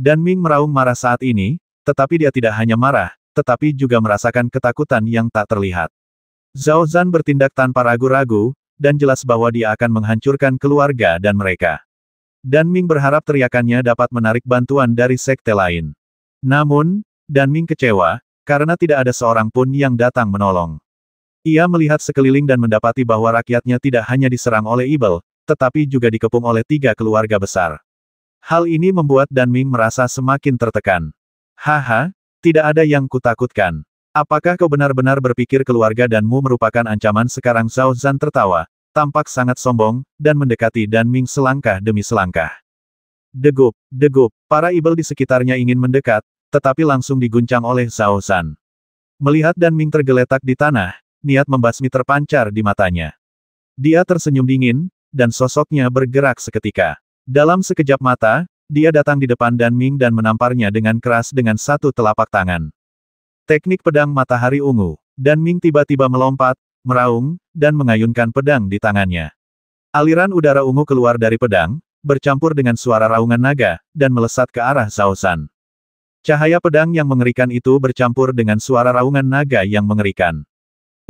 Dan Ming meraung marah saat ini, tetapi dia tidak hanya marah, tetapi juga merasakan ketakutan yang tak terlihat. Zhao Zhan bertindak tanpa ragu-ragu, dan jelas bahwa dia akan menghancurkan keluarga dan mereka. Dan Ming berharap teriakannya dapat menarik bantuan dari sekte lain. Namun, Dan Ming kecewa, karena tidak ada seorang pun yang datang menolong. Ia melihat sekeliling dan mendapati bahwa rakyatnya tidak hanya diserang oleh Ibel, tetapi juga dikepung oleh 3 keluarga besar. Hal ini membuat Dan Ming merasa semakin tertekan. Haha, tidak ada yang kutakutkan. Apakah kau benar-benar berpikir keluarga Danmu merupakan ancaman? Sekarang Zhao Zhan tertawa, tampak sangat sombong, dan mendekati Dan Ming selangkah demi selangkah. Degup, degup, para Ibel di sekitarnya ingin mendekat, tetapi langsung diguncang oleh Zhao Zhan. Melihat Dan Ming tergeletak di tanah, niat membasmi terpancar di matanya. Dia tersenyum dingin, dan sosoknya bergerak seketika. Dalam sekejap mata, dia datang di depan Dan Ming dan menamparnya dengan keras dengan satu telapak tangan. Teknik pedang matahari ungu. Dan Ming tiba-tiba melompat, meraung, dan mengayunkan pedang di tangannya. Aliran udara ungu keluar dari pedang, bercampur dengan suara raungan naga, dan melesat ke arah Zhao Zhan. Cahaya pedang yang mengerikan itu bercampur dengan suara raungan naga yang mengerikan.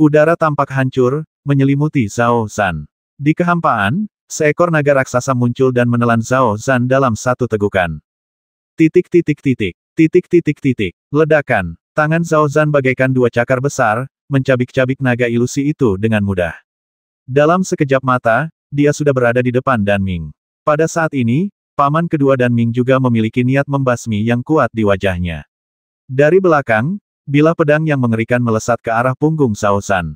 Udara tampak hancur, menyelimuti Zhao Zhan. Di kehampaan, seekor naga raksasa muncul dan menelan Zhao Zhan dalam satu tegukan. Titik titik titik, titik titik titik, ledakan. Tangan Zhao Zhan bagaikan 2 cakar besar, mencabik-cabik naga ilusi itu dengan mudah. Dalam sekejap mata, dia sudah berada di depan Dan Ming. Pada saat ini, paman kedua Dan Ming juga memiliki niat membasmi yang kuat di wajahnya. Dari belakang, bilah pedang yang mengerikan melesat ke arah punggung Zhao Zhan.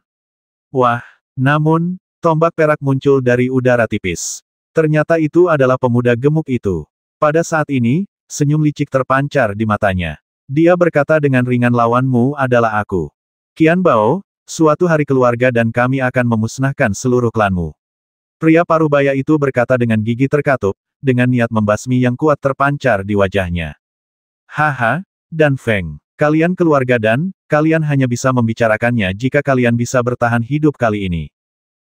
Wah, namun, tombak perak muncul dari udara tipis. Ternyata itu adalah pemuda gemuk itu. Pada saat ini, senyum licik terpancar di matanya. Dia berkata dengan ringan, lawanmu adalah aku. Qian Bao, suatu hari keluarga dan kami akan memusnahkan seluruh klanmu. Pria parubaya itu berkata dengan gigi terkatup, dengan niat membasmi yang kuat terpancar di wajahnya. Haha, Dan Feng, kalian keluarga Dan, kalian hanya bisa membicarakannya jika kalian bisa bertahan hidup kali ini.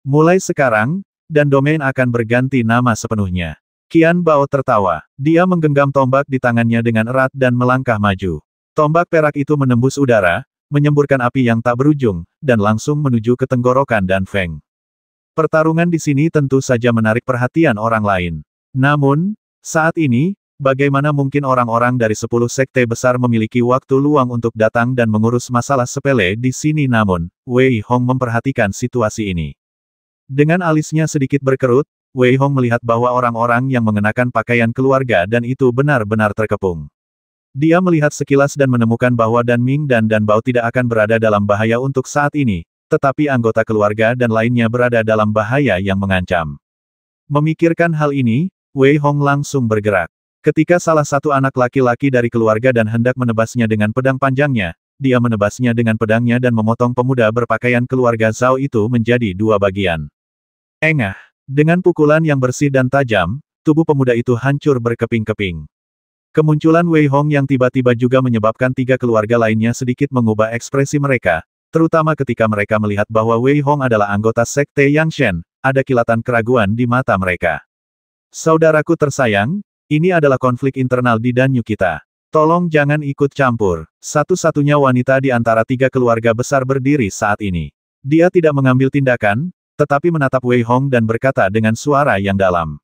Mulai sekarang, Dan Domain akan berganti nama sepenuhnya. Qian Bao tertawa. Dia menggenggam tombak di tangannya dengan erat dan melangkah maju. Tombak perak itu menembus udara, menyemburkan api yang tak berujung, dan langsung menuju ke tenggorokan Dan Feng. Pertarungan di sini tentu saja menarik perhatian orang lain. Namun, saat ini, bagaimana mungkin orang-orang dari 10 sekte besar memiliki waktu luang untuk datang dan mengurus masalah sepele di sini? Namun, Wei Hong memperhatikan situasi ini. Dengan alisnya sedikit berkerut, Wei Hong melihat bahwa orang-orang yang mengenakan pakaian keluarga Dan itu benar-benar terkepung. Dia melihat sekilas dan menemukan bahwa Dan Ming dan Dan Bao tidak akan berada dalam bahaya untuk saat ini, tetapi anggota keluarga dan lainnya berada dalam bahaya yang mengancam. Memikirkan hal ini, Wei Hong langsung bergerak. Ketika salah satu anak laki-laki dari keluarga Dan hendak menebasnya dengan pedang panjangnya, dia menebasnya dengan pedangnya dan memotong pemuda berpakaian keluarga Zhao itu menjadi 2 bagian. Engah. Dengan pukulan yang bersih dan tajam, tubuh pemuda itu hancur berkeping-keping. Kemunculan Wei Hong yang tiba-tiba juga menyebabkan 3 keluarga lainnya sedikit mengubah ekspresi mereka, terutama ketika mereka melihat bahwa Wei Hong adalah anggota sekte Yangshen, ada kilatan keraguan di mata mereka. Saudaraku tersayang, ini adalah konflik internal di Danyu kita. Tolong jangan ikut campur. Satu-satunya wanita di antara 3 keluarga besar berdiri saat ini. Dia tidak mengambil tindakan, tetapi menatap Wei Hong dan berkata dengan suara yang dalam.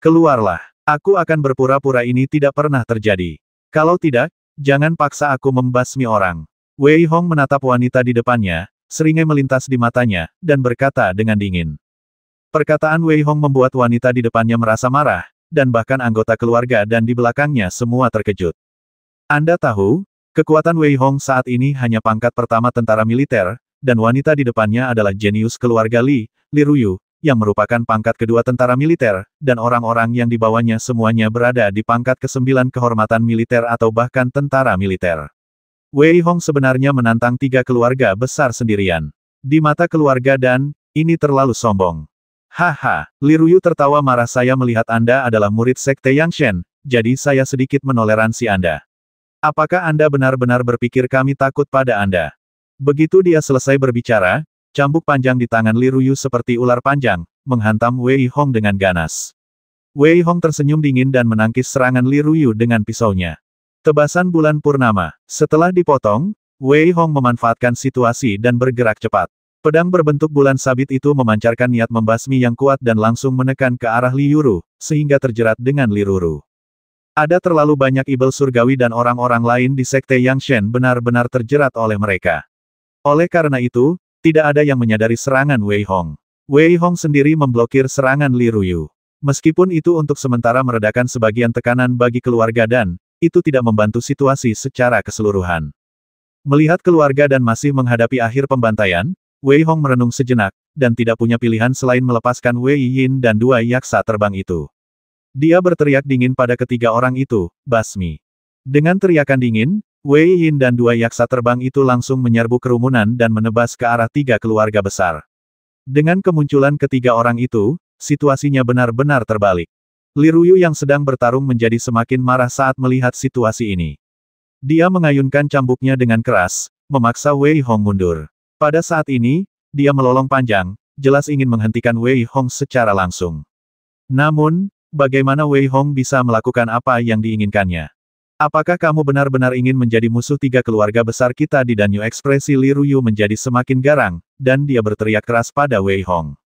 Keluarlah. Aku akan berpura-pura ini tidak pernah terjadi. Kalau tidak, jangan paksa aku membasmi orang. Wei Hong menatap wanita di depannya, seringai melintas di matanya, dan berkata dengan dingin. Perkataan Wei Hong membuat wanita di depannya merasa marah, dan bahkan anggota keluarga dan di belakangnya semua terkejut. Anda tahu, kekuatan Wei Hong saat ini hanya pangkat pertama tentara militer, dan wanita di depannya adalah jenius keluarga Li Ruyu, yang merupakan pangkat kedua tentara militer, dan orang-orang yang dibawanya semuanya berada di pangkat ke-9 kehormatan militer atau bahkan tentara militer. Wei Hong sebenarnya menantang 3 keluarga besar sendirian. Di mata keluarga Dan, ini terlalu sombong. Haha, Li Ruyu tertawa marah. Saya melihat Anda adalah murid sekte Yangshen, jadi saya sedikit menoleransi Anda. Apakah Anda benar-benar berpikir kami takut pada Anda? Begitu dia selesai berbicara, cambuk panjang di tangan Li Ruyu seperti ular panjang, menghantam Wei Hong dengan ganas. Wei Hong tersenyum dingin dan menangkis serangan Li Ruyu dengan pisaunya. Tebasan bulan purnama. Setelah dipotong, Wei Hong memanfaatkan situasi dan bergerak cepat. Pedang berbentuk bulan sabit itu memancarkan niat membasmi yang kuat dan langsung menekan ke arah Li Yuru, sehingga terjerat dengan Li Ruru. Ada terlalu banyak ibel surgawi dan orang-orang lain di Sekte Yangshen benar-benar terjerat oleh mereka. Oleh karena itu, tidak ada yang menyadari serangan Wei Hong. Wei Hong sendiri memblokir serangan Li Ruyu. Meskipun itu untuk sementara meredakan sebagian tekanan bagi keluarga dan, itu tidak membantu situasi secara keseluruhan. Melihat keluarga dan masih menghadapi akhir pembantaian, Wei Hong merenung sejenak, dan tidak punya pilihan selain melepaskan Wei Yin dan dua yaksa terbang itu. Dia berteriak dingin pada ketiga orang itu, basmi. Dengan teriakan dingin, Wei Yin dan dua yaksa terbang itu langsung menyerbu kerumunan dan menebas ke arah tiga keluarga besar. Dengan kemunculan ketiga orang itu, situasinya benar-benar terbalik. Li Ruyu yang sedang bertarung menjadi semakin marah saat melihat situasi ini. Dia mengayunkan cambuknya dengan keras, memaksa Wei Hong mundur. Pada saat ini, dia melolong panjang, jelas ingin menghentikan Wei Hong secara langsung. Namun, bagaimana Wei Hong bisa melakukan apa yang diinginkannya? Apakah kamu benar-benar ingin menjadi musuh tiga keluarga besar kita di Danyu? Ekspresi Li Ruyu menjadi semakin garang, dan dia berteriak keras pada Wei Hong.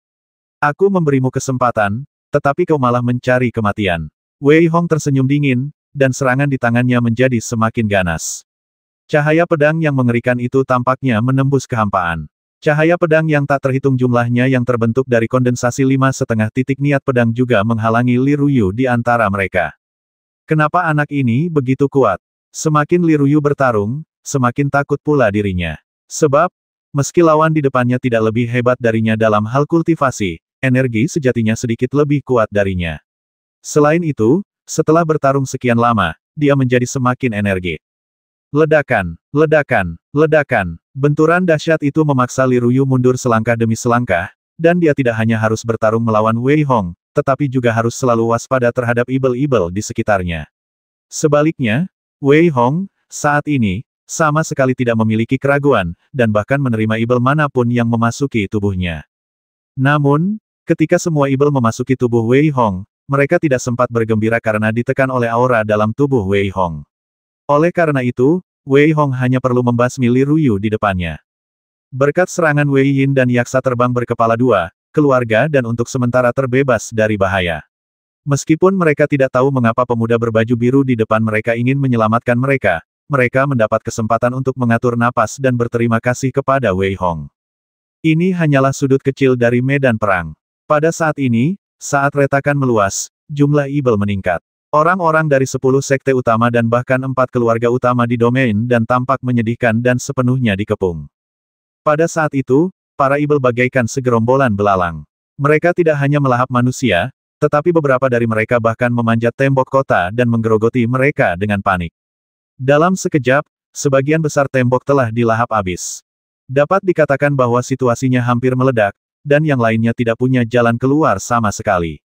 Aku memberimu kesempatan, tetapi kau malah mencari kematian. Wei Hong tersenyum dingin, dan serangan di tangannya menjadi semakin ganas. Cahaya pedang yang mengerikan itu tampaknya menembus kehampaan. Cahaya pedang yang tak terhitung jumlahnya yang terbentuk dari kondensasi 5,5 titik niat pedang juga menghalangi Li Ruyu di antara mereka. Kenapa anak ini begitu kuat? Semakin Li Ruyu bertarung, semakin takut pula dirinya. Sebab, meski lawan di depannya tidak lebih hebat darinya dalam hal kultivasi, energi sejatinya sedikit lebih kuat darinya. Selain itu, setelah bertarung sekian lama, dia menjadi semakin energik. Ledakan, ledakan, ledakan. Benturan dahsyat itu memaksa Li Ruyu mundur selangkah demi selangkah, dan dia tidak hanya harus bertarung melawan Wei Hong, tetapi juga harus selalu waspada terhadap ibel-ibel di sekitarnya. Sebaliknya, Wei Hong, saat ini, sama sekali tidak memiliki keraguan, dan bahkan menerima ibel manapun yang memasuki tubuhnya. Namun, ketika semua ibel memasuki tubuh Wei Hong, mereka tidak sempat bergembira karena ditekan oleh aura dalam tubuh Wei Hong. Oleh karena itu, Wei Hong hanya perlu membasmi Li Ruyu di depannya. Berkat serangan Wei Yin dan yaksa terbang berkepala dua, keluarga dan untuk sementara terbebas dari bahaya. Meskipun mereka tidak tahu mengapa pemuda berbaju biru di depan mereka ingin menyelamatkan mereka, mereka mendapat kesempatan untuk mengatur napas dan berterima kasih kepada Wei Hong. Ini hanyalah sudut kecil dari medan perang. Pada saat ini, saat retakan meluas, jumlah ibel meningkat. Orang-orang dari 10 sekte utama dan bahkan 4 keluarga utama di domain dan tampak menyedihkan dan sepenuhnya dikepung. Pada saat itu, para ibel bagaikan segerombolan belalang. Mereka tidak hanya melahap manusia, tetapi beberapa dari mereka bahkan memanjat tembok kota dan menggerogoti mereka dengan panik. Dalam sekejap, sebagian besar tembok telah dilahap habis. Dapat dikatakan bahwa situasinya hampir meledak, dan yang lainnya tidak punya jalan keluar sama sekali.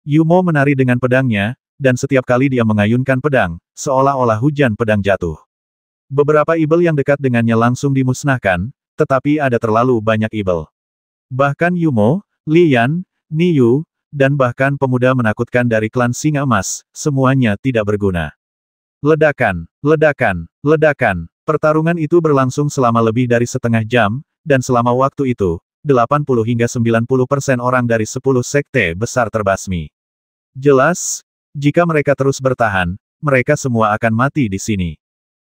Yumo menari dengan pedangnya, dan setiap kali dia mengayunkan pedang, seolah-olah hujan pedang jatuh. Beberapa ibel yang dekat dengannya langsung dimusnahkan, tetapi ada terlalu banyak ibel. Bahkan Yumo, Lian, Niyu, dan bahkan pemuda menakutkan dari klan Singa Emas, semuanya tidak berguna. Ledakan, ledakan, ledakan. Pertarungan itu berlangsung selama lebih dari setengah jam, dan selama waktu itu, 80 hingga 90% orang dari 10 sekte besar terbasmi. Jelas, jika mereka terus bertahan, mereka semua akan mati di sini.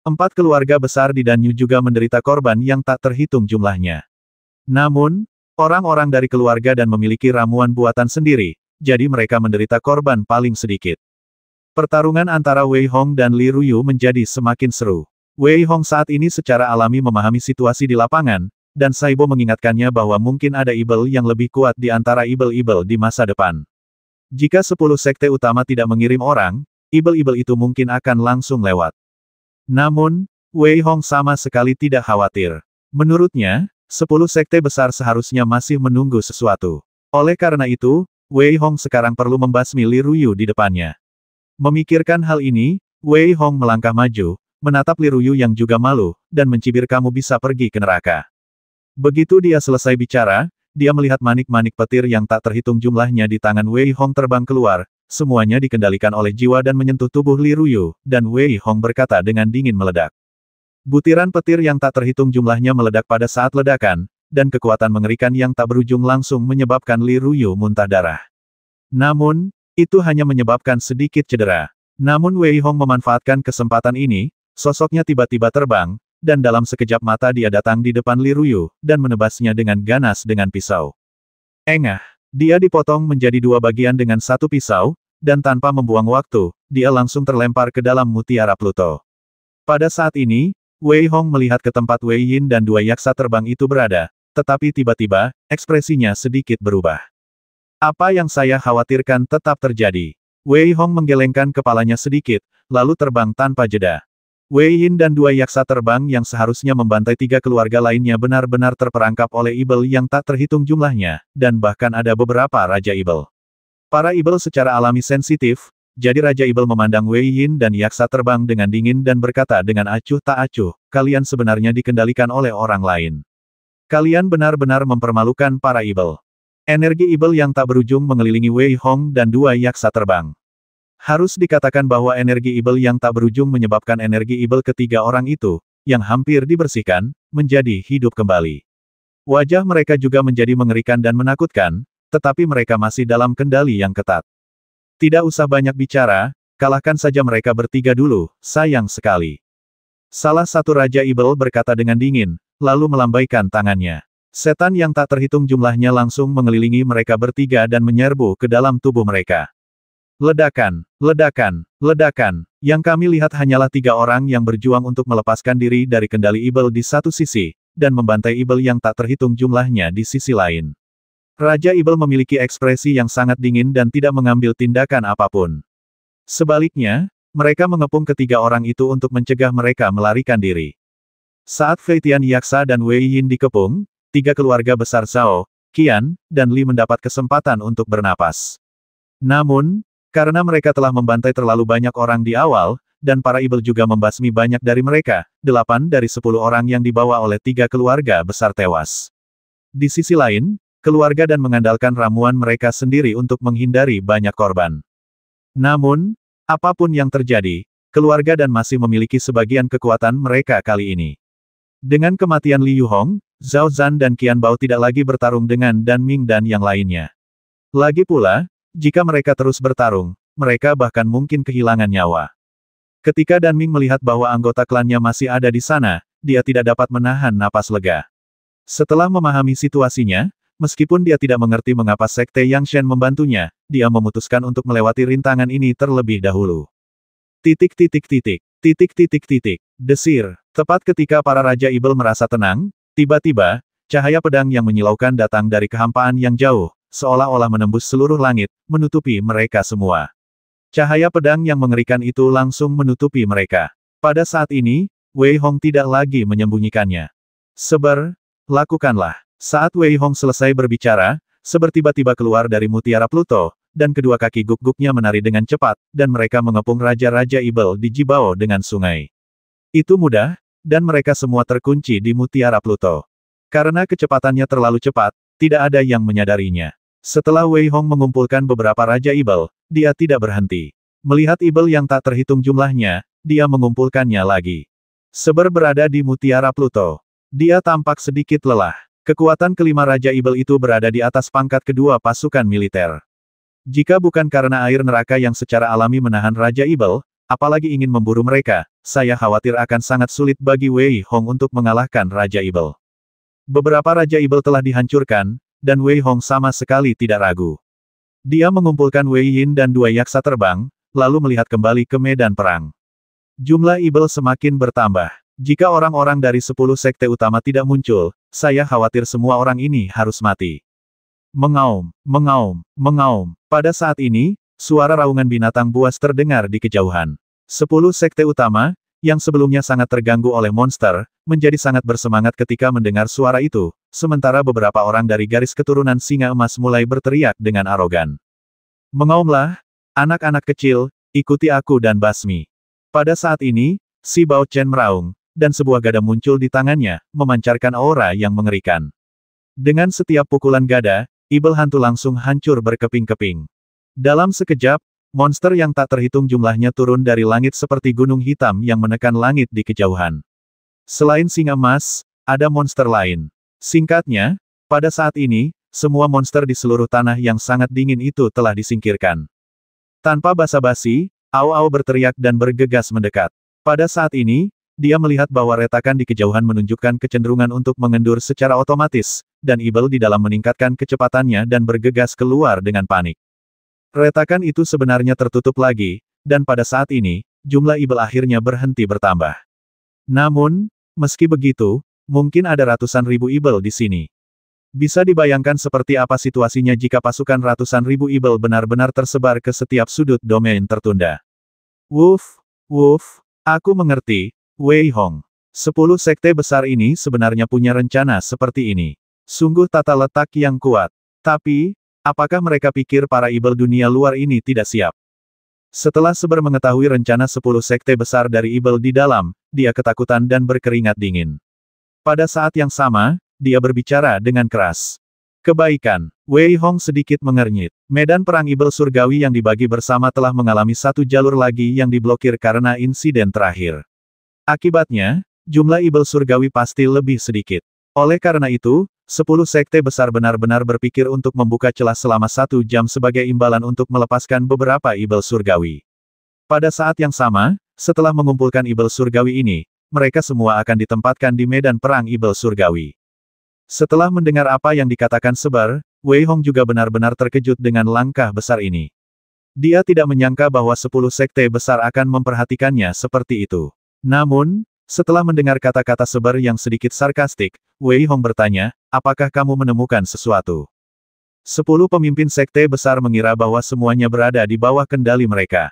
4 keluarga besar di Danyu juga menderita korban yang tak terhitung jumlahnya. Namun, orang-orang dari keluarga dan memiliki ramuan buatan sendiri, jadi mereka menderita korban paling sedikit. Pertarungan antara Wei Hong dan Li Ruyu menjadi semakin seru. Wei Hong saat ini secara alami memahami situasi di lapangan, dan Saibo mengingatkannya bahwa mungkin ada ibel yang lebih kuat di antara ibel-ibel di masa depan. Jika 10 sekte utama tidak mengirim orang, ibel-ibel itu mungkin akan langsung lewat. Namun, Wei Hong sama sekali tidak khawatir. Menurutnya, 10 sekte besar seharusnya masih menunggu sesuatu. Oleh karena itu, Wei Hong sekarang perlu membasmi Li Ruyu di depannya. Memikirkan hal ini, Wei Hong melangkah maju, menatap Li Ruyu yang juga malu, dan mencibir, kamu bisa pergi ke neraka. Begitu dia selesai bicara, dia melihat manik-manik petir yang tak terhitung jumlahnya di tangan Wei Hong terbang keluar, semuanya dikendalikan oleh jiwa dan menyentuh tubuh Li Ruyu, dan Wei Hong berkata dengan dingin meledak. Butiran petir yang tak terhitung jumlahnya meledak pada saat ledakan, dan kekuatan mengerikan yang tak berujung langsung menyebabkan Li Ruyu muntah darah. Namun, itu hanya menyebabkan sedikit cedera. Namun Wei Hong memanfaatkan kesempatan ini, sosoknya tiba-tiba terbang, dan dalam sekejap mata dia datang di depan Li Ruyu, dan menebasnya dengan ganas dengan pisau. Engah! Dia dipotong menjadi dua bagian dengan satu pisau, dan tanpa membuang waktu, dia langsung terlempar ke dalam mutiara Pluto. Pada saat ini, Wei Hong melihat ke tempat Wei Yin dan dua yaksa terbang itu berada, tetapi tiba-tiba, ekspresinya sedikit berubah. Apa yang saya khawatirkan tetap terjadi. Wei Hong menggelengkan kepalanya sedikit, lalu terbang tanpa jeda. Wei Yin dan dua yaksa terbang yang seharusnya membantai tiga keluarga lainnya benar-benar terperangkap oleh Ibel yang tak terhitung jumlahnya, dan bahkan ada beberapa Raja Ibel. Para Ibel secara alami sensitif, jadi Raja Ibel memandang Wei Yin dan yaksa terbang dengan dingin dan berkata dengan acuh tak acuh, kalian sebenarnya dikendalikan oleh orang lain. Kalian benar-benar mempermalukan para Ibel. Energi Ibel yang tak berujung mengelilingi Wei Hong dan dua yaksa terbang. Harus dikatakan bahwa energi Ibel yang tak berujung menyebabkan energi Ibel ketiga orang itu, yang hampir dibersihkan, menjadi hidup kembali. Wajah mereka juga menjadi mengerikan dan menakutkan, tetapi mereka masih dalam kendali yang ketat. Tidak usah banyak bicara, kalahkan saja mereka bertiga dulu, sayang sekali. Salah satu Raja Ibel berkata dengan dingin, lalu melambaikan tangannya. Setan yang tak terhitung jumlahnya langsung mengelilingi mereka bertiga dan menyerbu ke dalam tubuh mereka. Ledakan, ledakan, ledakan. Yang kami lihat hanyalah tiga orang yang berjuang untuk melepaskan diri dari kendali Ibel di satu sisi, dan membantai Ibel yang tak terhitung jumlahnya di sisi lain. Raja Ibel memiliki ekspresi yang sangat dingin dan tidak mengambil tindakan apapun. Sebaliknya, mereka mengepung ketiga orang itu untuk mencegah mereka melarikan diri. Saat Fei Tian Yaksa dan Wei Yin dikepung, tiga keluarga besar Zhao, Qian, dan Li mendapat kesempatan untuk bernapas. Namun, karena mereka telah membantai terlalu banyak orang di awal, dan para Ibel juga membasmi banyak dari mereka, 8 dari 10 orang yang dibawa oleh tiga keluarga besar tewas. Di sisi lain, keluarga dan mengandalkan ramuan mereka sendiri untuk menghindari banyak korban. Namun, apapun yang terjadi, keluarga dan masih memiliki sebagian kekuatan mereka kali ini. Dengan kematian Li Yuhong, Zhao Zhan dan Qian Bao tidak lagi bertarung dengan Dan Ming dan yang lainnya. Lagi pula, jika mereka terus bertarung, mereka bahkan mungkin kehilangan nyawa. Ketika Dan Ming melihat bahwa anggota klannya masih ada di sana, dia tidak dapat menahan napas lega. Setelah memahami situasinya, meskipun dia tidak mengerti mengapa Sekte Yang Shen membantunya, dia memutuskan untuk melewati rintangan ini terlebih dahulu. Desir. Tepat ketika para Raja Ibel merasa tenang, tiba-tiba, cahaya pedang yang menyilaukan datang dari kehampaan yang jauh, seolah-olah menembus seluruh langit, menutupi mereka semua. Cahaya pedang yang mengerikan itu langsung menutupi mereka. Pada saat ini, Wei Hong tidak lagi menyembunyikannya. Lakukanlah. Saat Wei Hong selesai berbicara, Seber tiba-tiba keluar dari mutiara Pluto, dan kedua kaki guk-guknya menari dengan cepat, dan mereka mengepung Raja-Raja Ibel di Jibao dengan sungai. Itu mudah, dan mereka semua terkunci di mutiara Pluto. Karena kecepatannya terlalu cepat, tidak ada yang menyadarinya. Setelah Wei Hong mengumpulkan beberapa Raja Ibel, dia tidak berhenti. Melihat Ibel yang tak terhitung jumlahnya, dia mengumpulkannya lagi. Seber berada di mutiara Pluto. Dia tampak sedikit lelah. Kekuatan kelima Raja Ibel itu berada di atas pangkat kedua pasukan militer. Jika bukan karena air neraka yang secara alami menahan Raja Ibel, apalagi ingin memburu mereka, saya khawatir akan sangat sulit bagi Wei Hong untuk mengalahkan Raja Ibel. Beberapa Raja Ibel telah dihancurkan, dan Wei Hong sama sekali tidak ragu. Dia mengumpulkan Wei Yin dan dua yaksa terbang, lalu melihat kembali ke medan perang. Jumlah Ibel semakin bertambah. Jika orang-orang dari 10 sekte utama tidak muncul, saya khawatir semua orang ini harus mati. Mengaum, mengaum, mengaum. Pada saat ini, suara raungan binatang buas terdengar di kejauhan. 10 sekte utama, yang sebelumnya sangat terganggu oleh monster, menjadi sangat bersemangat ketika mendengar suara itu, sementara beberapa orang dari garis keturunan singa emas mulai berteriak dengan arogan. Mengaumlah, anak-anak kecil, ikuti aku dan basmi. Pada saat ini, si Bao Chen meraung, dan sebuah gada muncul di tangannya, memancarkan aura yang mengerikan. Dengan setiap pukulan gada, Ibel hantu langsung hancur berkeping-keping. Dalam sekejap, monster yang tak terhitung jumlahnya turun dari langit seperti gunung hitam yang menekan langit di kejauhan. Selain singa emas, ada monster lain. Singkatnya, pada saat ini, semua monster di seluruh tanah yang sangat dingin itu telah disingkirkan. Tanpa basa-basi, Ao Ao berteriak dan bergegas mendekat. Pada saat ini, dia melihat bahwa retakan di kejauhan menunjukkan kecenderungan untuk mengendur secara otomatis, dan Ibel di dalam meningkatkan kecepatannya dan bergegas keluar dengan panik. Retakan itu sebenarnya tertutup lagi, dan pada saat ini, jumlah Ibel akhirnya berhenti bertambah. Namun, meski begitu, mungkin ada ratusan ribu Ibel di sini. Bisa dibayangkan seperti apa situasinya jika pasukan ratusan ribu Ibel benar-benar tersebar ke setiap sudut domain tertunda. Woof, aku mengerti, Wei Hong. 10 sekte besar ini sebenarnya punya rencana seperti ini. Sungguh tata letak yang kuat. Tapi, apakah mereka pikir para Ibel dunia luar ini tidak siap? Setelah Seber mengetahui rencana 10 sekte besar dari Ibel di dalam, dia ketakutan dan berkeringat dingin. Pada saat yang sama, dia berbicara dengan keras. Kebaikan. Wei Hong sedikit mengernyit. Medan perang Ibel surgawi yang dibagi bersama telah mengalami satu jalur lagi yang diblokir karena insiden terakhir. Akibatnya, jumlah Ibel surgawi pasti lebih sedikit. Oleh karena itu, 10 sekte besar benar-benar berpikir untuk membuka celah selama 1 jam sebagai imbalan untuk melepaskan beberapa Ibel surgawi. Pada saat yang sama, setelah mengumpulkan Ibel surgawi ini, mereka semua akan ditempatkan di medan perang Ibel surgawi. Setelah mendengar apa yang dikatakan Seber, Wei Hong juga benar-benar terkejut dengan langkah besar ini. Dia tidak menyangka bahwa 10 sekte besar akan memperhatikannya seperti itu. Namun, setelah mendengar kata-kata Seber yang sedikit sarkastik, Wei Hong bertanya, apakah kamu menemukan sesuatu? 10 pemimpin sekte besar mengira bahwa semuanya berada di bawah kendali mereka.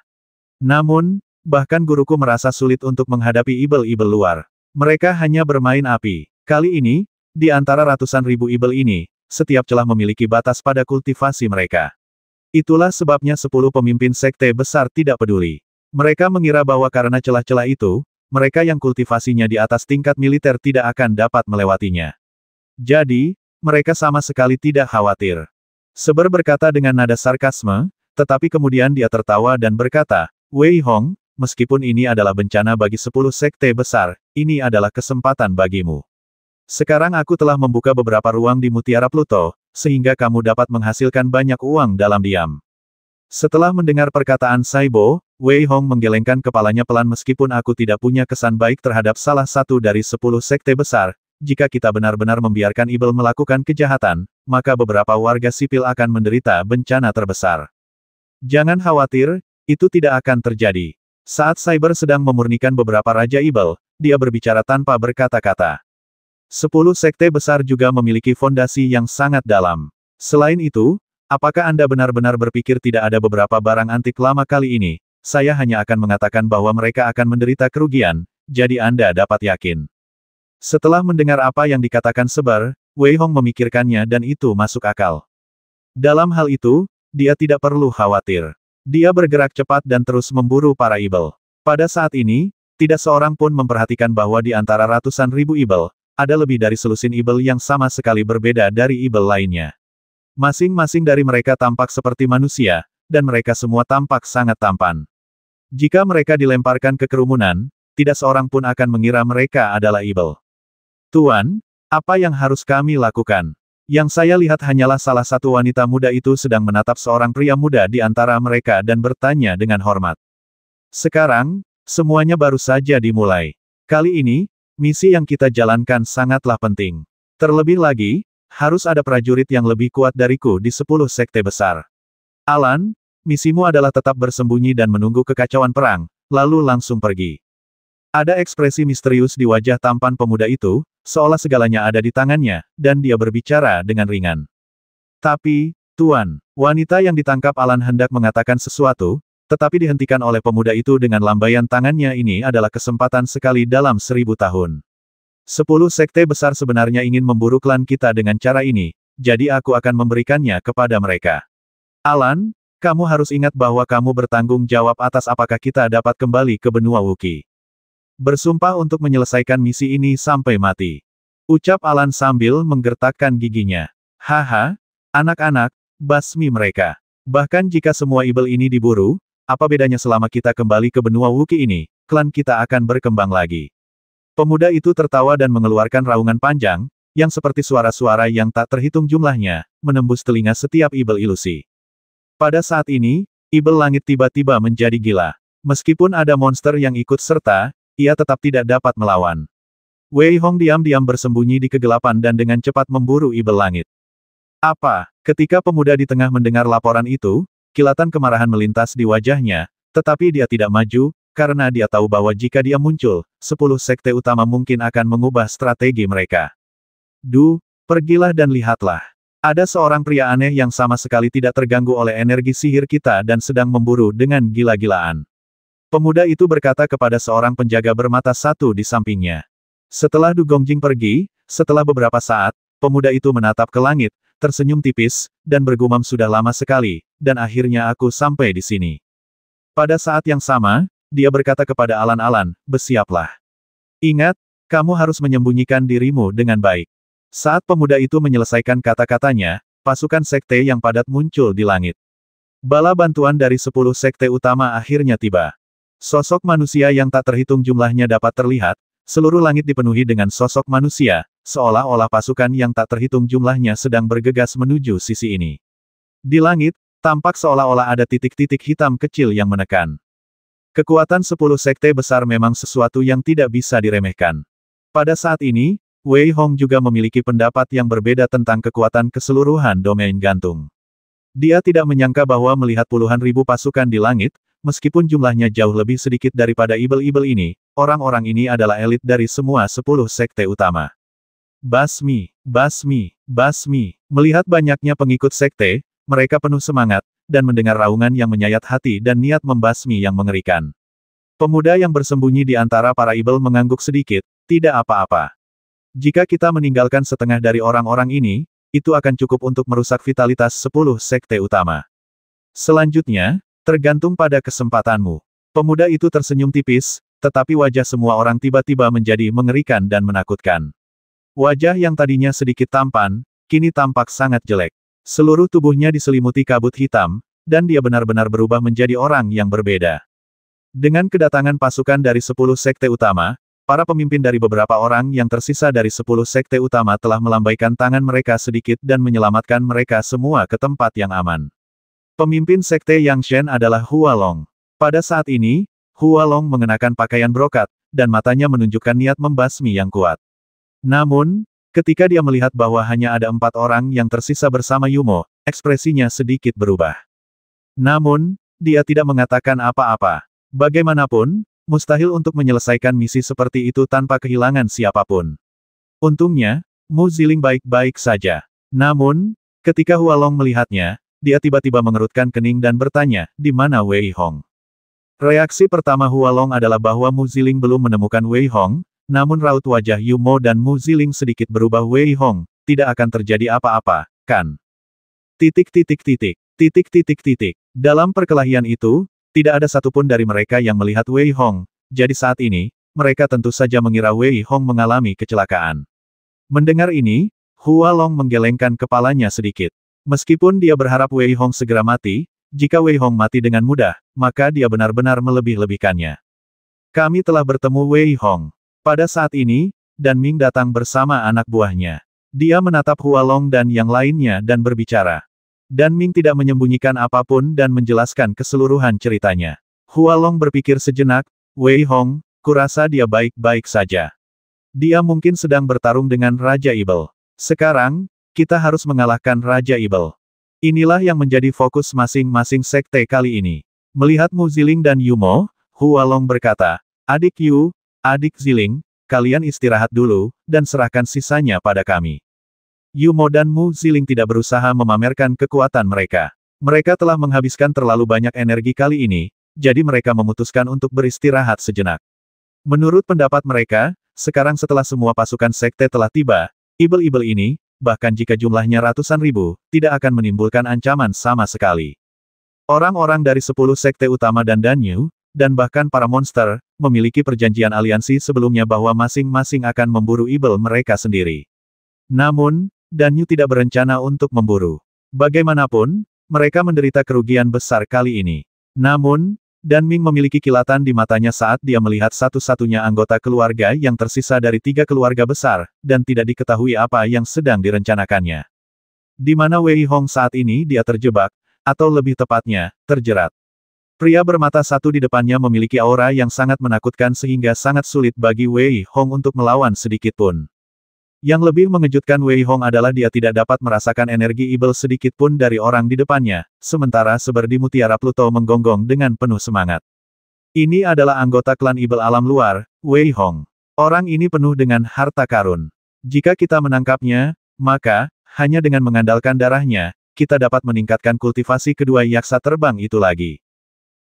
Namun, bahkan guruku merasa sulit untuk menghadapi Ibel-Ibel luar. Mereka hanya bermain api. Kali ini, di antara ratusan ribu Ibel ini, setiap celah memiliki batas pada kultivasi mereka. Itulah sebabnya 10 pemimpin sekte besar tidak peduli. Mereka mengira bahwa karena celah-celah itu, mereka yang kultivasinya di atas tingkat militer tidak akan dapat melewatinya. Jadi, mereka sama sekali tidak khawatir. Seber berkata dengan nada sarkasme, tetapi kemudian dia tertawa dan berkata, Wei Hong, meskipun ini adalah bencana bagi 10 sekte besar, ini adalah kesempatan bagimu. Sekarang aku telah membuka beberapa ruang di Mutiara Pluto, sehingga kamu dapat menghasilkan banyak uang dalam diam. Setelah mendengar perkataan Saibo, Wei Hong menggelengkan kepalanya pelan meskipun aku tidak punya kesan baik terhadap salah satu dari 10 sekte besar, jika kita benar-benar membiarkan Ibel melakukan kejahatan, maka beberapa warga sipil akan menderita bencana terbesar. Jangan khawatir, itu tidak akan terjadi. Saat Cyber sedang memurnikan beberapa Raja Ibel, dia berbicara tanpa berkata-kata. 10 sekte besar juga memiliki fondasi yang sangat dalam. Selain itu, apakah Anda benar-benar berpikir tidak ada beberapa barang antik lama kali ini? Saya hanya akan mengatakan bahwa mereka akan menderita kerugian, jadi Anda dapat yakin. Setelah mendengar apa yang dikatakan Seber, Wei Hong memikirkannya dan itu masuk akal. Dalam hal itu, dia tidak perlu khawatir. Dia bergerak cepat dan terus memburu para Ibel. Pada saat ini, tidak seorang pun memperhatikan bahwa di antara ratusan ribu Ibel, ada lebih dari selusin Ibel yang sama sekali berbeda dari Ibel lainnya. Masing-masing dari mereka tampak seperti manusia, dan mereka semua tampak sangat tampan. Jika mereka dilemparkan ke kerumunan, tidak seorang pun akan mengira mereka adalah Ibel. Tuan, apa yang harus kami lakukan? Yang saya lihat hanyalah salah satu wanita muda itu sedang menatap seorang pria muda di antara mereka dan bertanya dengan hormat. Sekarang, semuanya baru saja dimulai. Kali ini, misi yang kita jalankan sangatlah penting. Terlebih lagi, harus ada prajurit yang lebih kuat dariku di 10 sekte besar. Alan, misimu adalah tetap bersembunyi dan menunggu kekacauan perang, lalu langsung pergi. Ada ekspresi misterius di wajah tampan pemuda itu, seolah segalanya ada di tangannya, dan dia berbicara dengan ringan. Tapi, Tuan, wanita yang ditangkap Alan hendak mengatakan sesuatu, tetapi dihentikan oleh pemuda itu dengan lambaian tangannya. Ini adalah kesempatan sekali dalam 1000 tahun. 10 sekte besar sebenarnya ingin memburu klan kita dengan cara ini, jadi aku akan memberikannya kepada mereka. Alan, kamu harus ingat bahwa kamu bertanggung jawab atas apakah kita dapat kembali ke benua Wookiee. Bersumpah untuk menyelesaikan misi ini sampai mati. Ucap Alan sambil menggertakkan giginya. Haha, anak-anak, basmi mereka. Bahkan jika semua Ibel ini diburu, apa bedanya selama kita kembali ke benua Wookiee ini, klan kita akan berkembang lagi. Pemuda itu tertawa dan mengeluarkan raungan panjang, yang seperti suara-suara yang tak terhitung jumlahnya, menembus telinga setiap ibel ilusi. Pada saat ini, ibel langit tiba-tiba menjadi gila. Meskipun ada monster yang ikut serta, ia tetap tidak dapat melawan. Wei Hong diam-diam bersembunyi di kegelapan dan dengan cepat memburu ibel langit. Apa? Ketika pemuda di tengah mendengar laporan itu, kilatan kemarahan melintas di wajahnya, tetapi dia tidak maju, karena dia tahu bahwa jika dia muncul, 10 sekte utama mungkin akan mengubah strategi mereka. Pergilah dan lihatlah. Ada seorang pria aneh yang sama sekali tidak terganggu oleh energi sihir kita dan sedang memburu dengan gila-gilaan. Pemuda itu berkata kepada seorang penjaga bermata satu di sampingnya. Setelah Du Gongjing pergi, setelah beberapa saat, pemuda itu menatap ke langit, tersenyum tipis, dan bergumam sudah lama sekali, dan akhirnya aku sampai di sini. Pada saat yang sama, dia berkata kepada Alan-Alan, bersiaplah. Ingat, kamu harus menyembunyikan dirimu dengan baik. Saat pemuda itu menyelesaikan kata-katanya, pasukan sekte yang padat muncul di langit. Bala bantuan dari 10 sekte utama akhirnya tiba. Sosok manusia yang tak terhitung jumlahnya dapat terlihat, seluruh langit dipenuhi dengan sosok manusia, seolah-olah pasukan yang tak terhitung jumlahnya sedang bergegas menuju sisi ini. Di langit, tampak seolah-olah ada titik-titik hitam kecil yang menekan. Kekuatan 10 sekte besar memang sesuatu yang tidak bisa diremehkan. Pada saat ini, Wei Hong juga memiliki pendapat yang berbeda tentang kekuatan keseluruhan domain gantung. Dia tidak menyangka bahwa melihat puluhan ribu pasukan di langit, meskipun jumlahnya jauh lebih sedikit daripada ibel-ibel ini, orang-orang ini adalah elit dari semua 10 sekte utama. Basmi, basmi, basmi. Melihat banyaknya pengikut sekte, mereka penuh semangat, dan mendengar raungan yang menyayat hati dan niat membasmi yang mengerikan. Pemuda yang bersembunyi di antara para ibel mengangguk sedikit, tidak apa-apa. Jika kita meninggalkan setengah dari orang-orang ini, itu akan cukup untuk merusak vitalitas 10 sekte utama. Selanjutnya, tergantung pada kesempatanmu. Pemuda itu tersenyum tipis, tetapi wajah semua orang tiba-tiba menjadi mengerikan dan menakutkan. Wajah yang tadinya sedikit tampan, kini tampak sangat jelek. Seluruh tubuhnya diselimuti kabut hitam, dan dia benar-benar berubah menjadi orang yang berbeda. Dengan kedatangan pasukan dari 10 sekte utama, para pemimpin dari beberapa orang yang tersisa dari 10 sekte utama telah melambaikan tangan mereka sedikit dan menyelamatkan mereka semua ke tempat yang aman. Pemimpin sekte Yang Shen adalah Hua Long. Pada saat ini, Hua Long mengenakan pakaian brokat, dan matanya menunjukkan niat membasmi yang kuat. Namun, ketika dia melihat bahwa hanya ada 4 orang yang tersisa bersama Yumo, ekspresinya sedikit berubah. Namun, dia tidak mengatakan apa-apa. Bagaimanapun, mustahil untuk menyelesaikan misi seperti itu tanpa kehilangan siapapun. Untungnya, Mu Ziling baik-baik saja. Namun, ketika Hua Long melihatnya, dia tiba-tiba mengerutkan kening dan bertanya, di mana Wei Hong? Reaksi pertama Hua Long adalah bahwa Mu Ziling belum menemukan Wei Hong, namun raut wajah Yumo dan Mu Ziling sedikit berubah. Wei Hong, tidak akan terjadi apa-apa, kan? Dalam perkelahian itu, tidak ada satupun dari mereka yang melihat Wei Hong, jadi saat ini, mereka tentu saja mengira Wei Hong mengalami kecelakaan. Mendengar ini, Hua Long menggelengkan kepalanya sedikit. Meskipun dia berharap Wei Hong segera mati, jika Wei Hong mati dengan mudah, maka dia benar-benar melebih-lebihkannya. Kami telah bertemu Wei Hong. Pada saat ini, Dan Ming datang bersama anak buahnya. Dia menatap Hua Long dan yang lainnya dan berbicara. Dan Ming tidak menyembunyikan apapun dan menjelaskan keseluruhan ceritanya. Hua Long berpikir sejenak, Wei Hong, kurasa dia baik-baik saja. Dia mungkin sedang bertarung dengan Raja Ibel. Sekarang, kita harus mengalahkan Raja Ibel. Inilah yang menjadi fokus masing-masing sekte kali ini. Melihat Mu Ziling dan Yumo, Hua Long berkata, Adik Yu, Adik Ziling, kalian istirahat dulu, dan serahkan sisanya pada kami. Yumo dan Mu Ziling tidak berusaha memamerkan kekuatan mereka. Mereka telah menghabiskan terlalu banyak energi kali ini, jadi mereka memutuskan untuk beristirahat sejenak. Menurut pendapat mereka, sekarang setelah semua pasukan sekte telah tiba, ibel-ibel ini, bahkan jika jumlahnya ratusan ribu, tidak akan menimbulkan ancaman sama sekali. Orang-orang dari 10 sekte utama dan Danyu, dan bahkan para monster, memiliki perjanjian aliansi sebelumnya bahwa masing-masing akan memburu ibel mereka sendiri. Namun, Danyu tidak berencana untuk memburu. Bagaimanapun, mereka menderita kerugian besar kali ini. Namun, Dan Ming memiliki kilatan di matanya saat dia melihat satu-satunya anggota keluarga yang tersisa dari 3 keluarga besar, dan tidak diketahui apa yang sedang direncanakannya. Di mana Wei Hong saat ini dia terjebak, atau lebih tepatnya, terjerat. Pria bermata satu di depannya memiliki aura yang sangat menakutkan sehingga sangat sulit bagi Wei Hong untuk melawan sedikit pun. Yang lebih mengejutkan Wei Hong adalah dia tidak dapat merasakan energi ibel sedikit pun dari orang di depannya, sementara seberdi mutiara Pluto menggonggong dengan penuh semangat. Ini adalah anggota klan ibel alam luar, Wei Hong. Orang ini penuh dengan harta karun. Jika kita menangkapnya, maka, hanya dengan mengandalkan darahnya, kita dapat meningkatkan kultivasi kedua yaksa terbang itu lagi.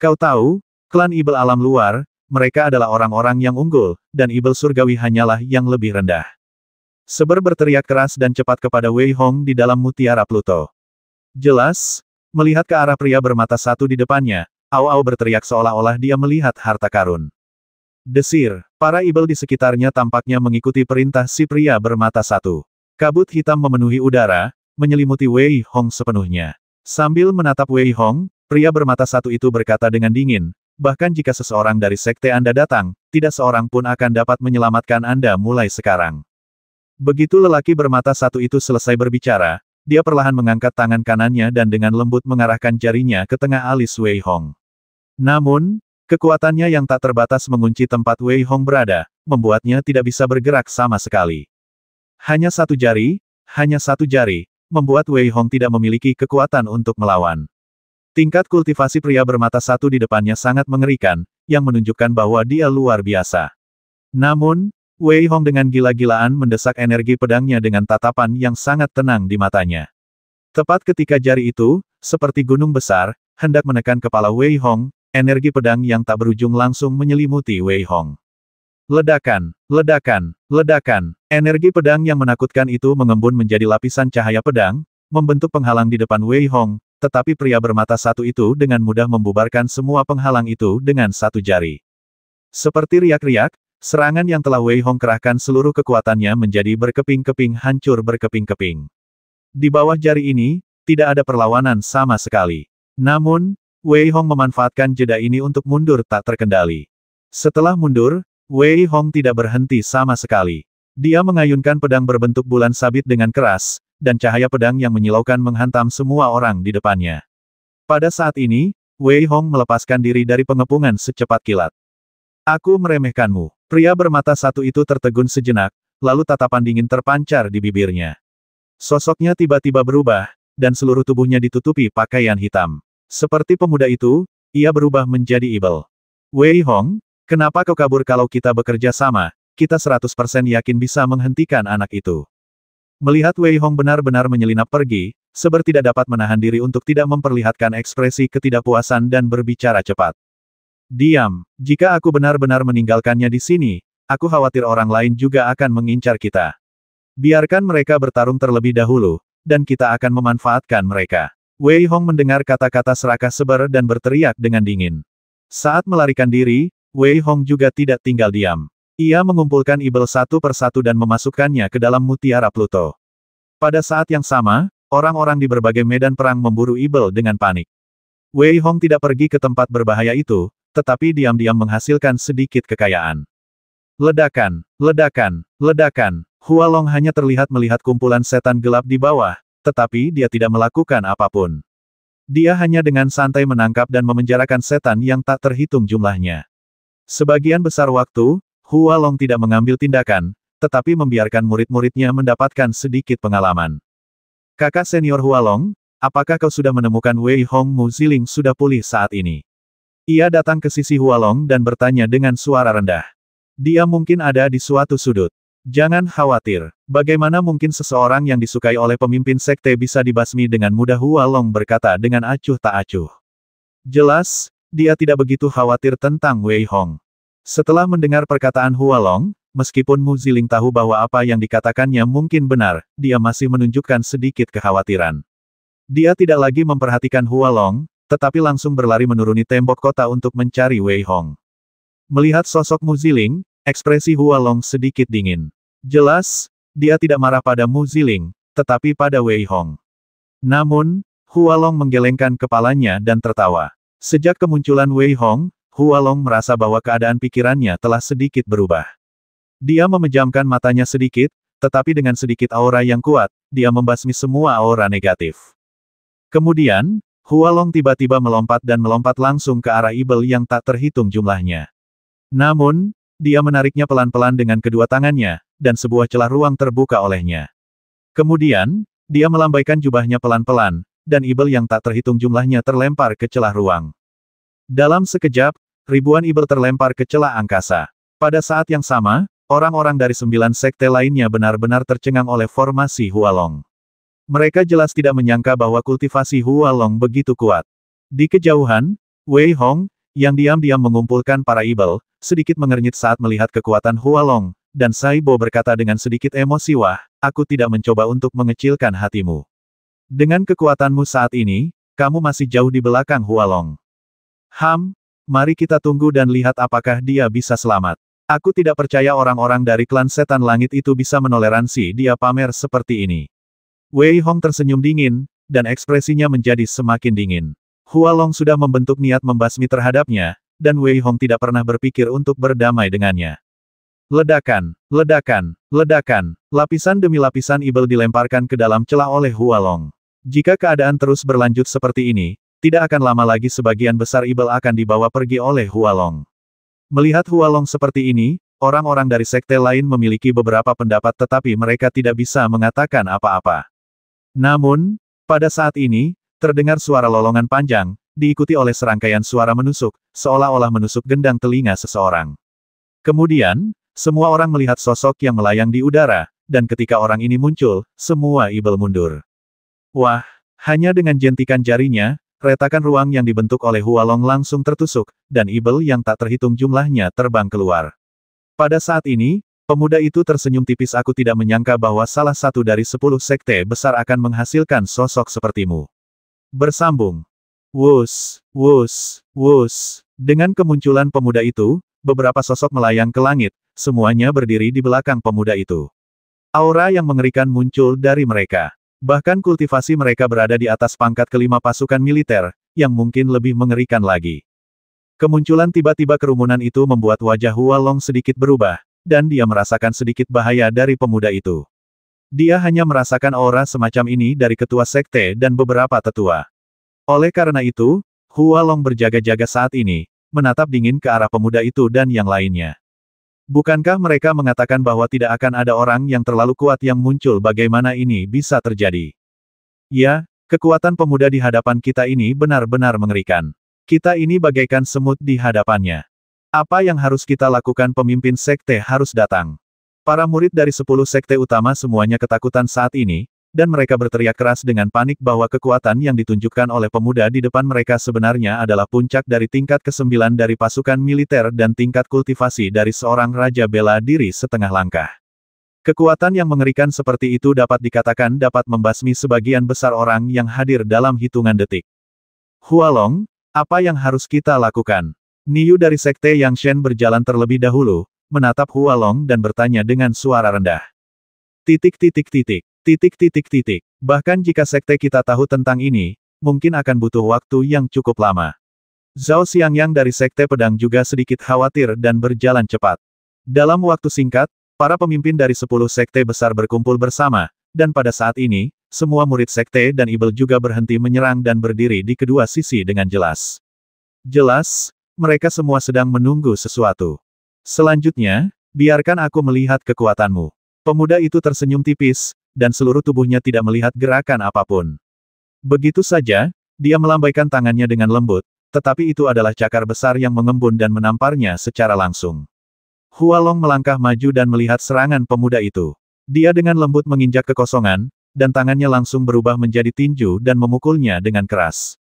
Kau tahu, klan ibel alam luar, mereka adalah orang-orang yang unggul, dan ibel surgawi hanyalah yang lebih rendah. Seber berteriak keras dan cepat kepada Wei Hong di dalam mutiara Pluto. Jelas, melihat ke arah pria bermata satu di depannya, Ao Ao berteriak seolah-olah dia melihat harta karun. Desir, para ibel di sekitarnya tampaknya mengikuti perintah si pria bermata satu. Kabut hitam memenuhi udara, menyelimuti Wei Hong sepenuhnya. Sambil menatap Wei Hong, pria bermata satu itu berkata dengan dingin, bahkan jika seseorang dari sekte Anda datang, tidak seorang pun akan dapat menyelamatkan Anda mulai sekarang. Begitu lelaki bermata satu itu selesai berbicara, dia perlahan mengangkat tangan kanannya dan dengan lembut mengarahkan jarinya ke tengah alis Wei Hong. Namun, kekuatannya yang tak terbatas mengunci tempat Wei Hong berada, membuatnya tidak bisa bergerak sama sekali. Hanya satu jari, membuat Wei Hong tidak memiliki kekuatan untuk melawan. Tingkat kultivasi pria bermata satu di depannya sangat mengerikan, yang menunjukkan bahwa dia luar biasa. Namun, Wei Hong dengan gila-gilaan mendesak energi pedangnya dengan tatapan yang sangat tenang di matanya. Tepat ketika jari itu, seperti gunung besar, hendak menekan kepala Wei Hong, energi pedang yang tak berujung langsung menyelimuti Wei Hong. Ledakan, ledakan, ledakan. Energi pedang yang menakutkan itu mengembun menjadi lapisan cahaya pedang, membentuk penghalang di depan Wei Hong, tetapi pria bermata satu itu dengan mudah membubarkan semua penghalang itu dengan satu jari. Seperti riak-riak, serangan yang telah Wei Hong kerahkan seluruh kekuatannya menjadi berkeping-keping hancur berkeping-keping. Di bawah jari ini, tidak ada perlawanan sama sekali. Namun, Wei Hong memanfaatkan jeda ini untuk mundur tak terkendali. Setelah mundur, Wei Hong tidak berhenti sama sekali. Dia mengayunkan pedang berbentuk bulan sabit dengan keras, dan cahaya pedang yang menyilaukan menghantam semua orang di depannya. Pada saat ini, Wei Hong melepaskan diri dari pengepungan secepat kilat. Aku meremehkanmu. Pria bermata satu itu tertegun sejenak, lalu tatapan dingin terpancar di bibirnya. Sosoknya tiba-tiba berubah, dan seluruh tubuhnya ditutupi pakaian hitam. Seperti pemuda itu, ia berubah menjadi ibel. Wei Hong, kenapa kau kabur kalau kita bekerja sama? Kita 100% yakin bisa menghentikan anak itu. Melihat Wei Hong benar-benar menyelinap pergi, Seber tidak dapat menahan diri untuk tidak memperlihatkan ekspresi ketidakpuasan dan berbicara cepat. Diam, jika aku benar-benar meninggalkannya di sini, aku khawatir orang lain juga akan mengincar kita. Biarkan mereka bertarung terlebih dahulu, dan kita akan memanfaatkan mereka. Wei Hong mendengar kata-kata serakah Seber dan berteriak dengan dingin. Saat melarikan diri, Wei Hong juga tidak tinggal diam. Ia mengumpulkan ibel satu persatu dan memasukkannya ke dalam mutiara Pluto. Pada saat yang sama, orang-orang di berbagai medan perang memburu ibel dengan panik. Wei Hong tidak pergi ke tempat berbahaya itu, tetapi diam-diam menghasilkan sedikit kekayaan. Ledakan, ledakan, ledakan. Hualong hanya terlihat melihat kumpulan setan gelap di bawah, tetapi dia tidak melakukan apapun. Dia hanya dengan santai menangkap dan memenjarakan setan yang tak terhitung jumlahnya. Sebagian besar waktu, Hualong tidak mengambil tindakan, tetapi membiarkan murid-muridnya mendapatkan sedikit pengalaman. Kakak senior Hualong, apakah kau sudah menemukan Wei Hong Mu Ziling sudah pulih saat ini? Ia datang ke sisi Hualong dan bertanya dengan suara rendah. Dia mungkin ada di suatu sudut. Jangan khawatir. Bagaimana mungkin seseorang yang disukai oleh pemimpin sekte bisa dibasmi dengan mudah? Hualong berkata dengan acuh tak acuh. Jelas, dia tidak begitu khawatir tentang Wei Hong. Setelah mendengar perkataan Hualong, meskipun Mu Ziling tahu bahwa apa yang dikatakannya mungkin benar, dia masih menunjukkan sedikit kekhawatiran. Dia tidak lagi memperhatikan Hualong, tetapi langsung berlari menuruni tembok kota untuk mencari Wei Hong. Melihat sosok Mu Ziling, ekspresi Hualong sedikit dingin. Jelas, dia tidak marah pada Mu Ziling, tetapi pada Wei Hong. Namun, Hualong menggelengkan kepalanya dan tertawa. Sejak kemunculan Wei Hong, Hualong merasa bahwa keadaan pikirannya telah sedikit berubah. Dia memejamkan matanya sedikit, tetapi dengan sedikit aura yang kuat, dia membasmi semua aura negatif. Kemudian, Hualong tiba-tiba melompat dan melompat langsung ke arah Ibel yang tak terhitung jumlahnya. Namun, dia menariknya pelan-pelan dengan kedua tangannya, dan sebuah celah ruang terbuka olehnya. Kemudian, dia melambaikan jubahnya pelan-pelan, dan Ibel yang tak terhitung jumlahnya terlempar ke celah ruang. Dalam sekejap, ribuan Ibel terlempar ke celah angkasa. Pada saat yang sama, orang-orang dari 9 sekte lainnya benar-benar tercengang oleh formasi Hualong. Mereka jelas tidak menyangka bahwa kultivasi Hualong begitu kuat. Di kejauhan, Wei Hong, yang diam-diam mengumpulkan para Ibel, sedikit mengernyit saat melihat kekuatan Hualong, dan Saibo berkata dengan sedikit emosi, "Wah, aku tidak mencoba untuk mengecilkan hatimu. Dengan kekuatanmu saat ini, kamu masih jauh di belakang Hualong. Mari kita tunggu dan lihat apakah dia bisa selamat. Aku tidak percaya orang-orang dari klan setan langit itu bisa menoleransi dia pamer seperti ini." Wei Hong tersenyum dingin, dan ekspresinya menjadi semakin dingin. Hualong sudah membentuk niat membasmi terhadapnya, dan Wei Hong tidak pernah berpikir untuk berdamai dengannya. Ledakan, ledakan, ledakan, lapisan demi lapisan Ibel dilemparkan ke dalam celah oleh Hualong. Jika keadaan terus berlanjut seperti ini, tidak akan lama lagi sebagian besar Ibel akan dibawa pergi oleh Hualong. Melihat Hualong seperti ini, orang-orang dari sekte lain memiliki beberapa pendapat tetapi mereka tidak bisa mengatakan apa-apa. Namun, pada saat ini, terdengar suara lolongan panjang, diikuti oleh serangkaian suara menusuk, seolah-olah menusuk gendang telinga seseorang. Kemudian, semua orang melihat sosok yang melayang di udara, dan ketika orang ini muncul, semua Ibel mundur. Wah, hanya dengan jentikan jarinya, retakan ruang yang dibentuk oleh Hualong langsung tertusuk, dan Ibel yang tak terhitung jumlahnya terbang keluar. Pada saat ini, pemuda itu tersenyum tipis. "Aku tidak menyangka bahwa salah satu dari 10 sekte besar akan menghasilkan sosok sepertimu." Bersambung. Wus, wus, wus. Dengan kemunculan pemuda itu, beberapa sosok melayang ke langit, semuanya berdiri di belakang pemuda itu. Aura yang mengerikan muncul dari mereka. Bahkan kultivasi mereka berada di atas pangkat kelima pasukan militer, yang mungkin lebih mengerikan lagi. Kemunculan tiba-tiba kerumunan itu membuat wajah Hualong sedikit berubah, dan dia merasakan sedikit bahaya dari pemuda itu. Dia hanya merasakan aura semacam ini dari ketua sekte dan beberapa tetua. Oleh karena itu, Hualong berjaga-jaga saat ini, menatap dingin ke arah pemuda itu dan yang lainnya. Bukankah mereka mengatakan bahwa tidak akan ada orang yang terlalu kuat yang muncul? Bagaimana ini bisa terjadi? Ya, kekuatan pemuda di hadapan kita ini benar-benar mengerikan. Kita ini bagaikan semut di hadapannya. Apa yang harus kita lakukan? Pemimpin sekte harus datang. Para murid dari 10 sekte utama semuanya ketakutan saat ini, dan mereka berteriak keras dengan panik bahwa kekuatan yang ditunjukkan oleh pemuda di depan mereka sebenarnya adalah puncak dari tingkat ke-9 dari pasukan militer dan tingkat kultivasi dari seorang raja bela diri setengah langkah. Kekuatan yang mengerikan seperti itu dapat dikatakan dapat membasmi sebagian besar orang yang hadir dalam hitungan detik. Hualong, apa yang harus kita lakukan? Niu dari sekte Yang Shen berjalan terlebih dahulu, menatap Hualong dan bertanya dengan suara rendah. Bahkan jika sekte kita tahu tentang ini, mungkin akan butuh waktu yang cukup lama. Zhao Xiangyang dari sekte pedang juga sedikit khawatir dan berjalan cepat. Dalam waktu singkat, para pemimpin dari 10 sekte besar berkumpul bersama, dan pada saat ini, semua murid sekte dan Ibel juga berhenti menyerang dan berdiri di kedua sisi dengan jelas. Jelas, mereka semua sedang menunggu sesuatu. Selanjutnya, biarkan aku melihat kekuatanmu. Pemuda itu tersenyum tipis, dan seluruh tubuhnya tidak melihat gerakan apapun. Begitu saja, dia melambaikan tangannya dengan lembut, tetapi itu adalah cakar besar yang mengembun dan menamparnya secara langsung. Hualong melangkah maju dan melihat serangan pemuda itu. Dia dengan lembut menginjak kekosongan, dan tangannya langsung berubah menjadi tinju dan memukulnya dengan keras.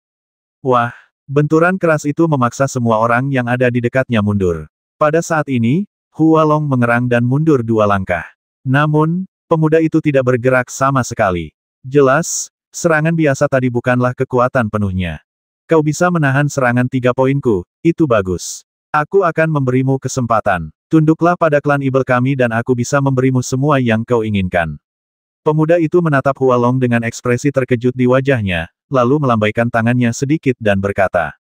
Wah, benturan keras itu memaksa semua orang yang ada di dekatnya mundur. Pada saat ini, Hualong mengerang dan mundur 2 langkah. Namun, pemuda itu tidak bergerak sama sekali. Jelas, serangan biasa tadi bukanlah kekuatan penuhnya. Kau bisa menahan serangan 3 poinku, itu bagus. Aku akan memberimu kesempatan. Tunduklah pada klan Ibel kami dan aku bisa memberimu semua yang kau inginkan. Pemuda itu menatap Hualong dengan ekspresi terkejut di wajahnya, lalu melambaikan tangannya sedikit dan berkata.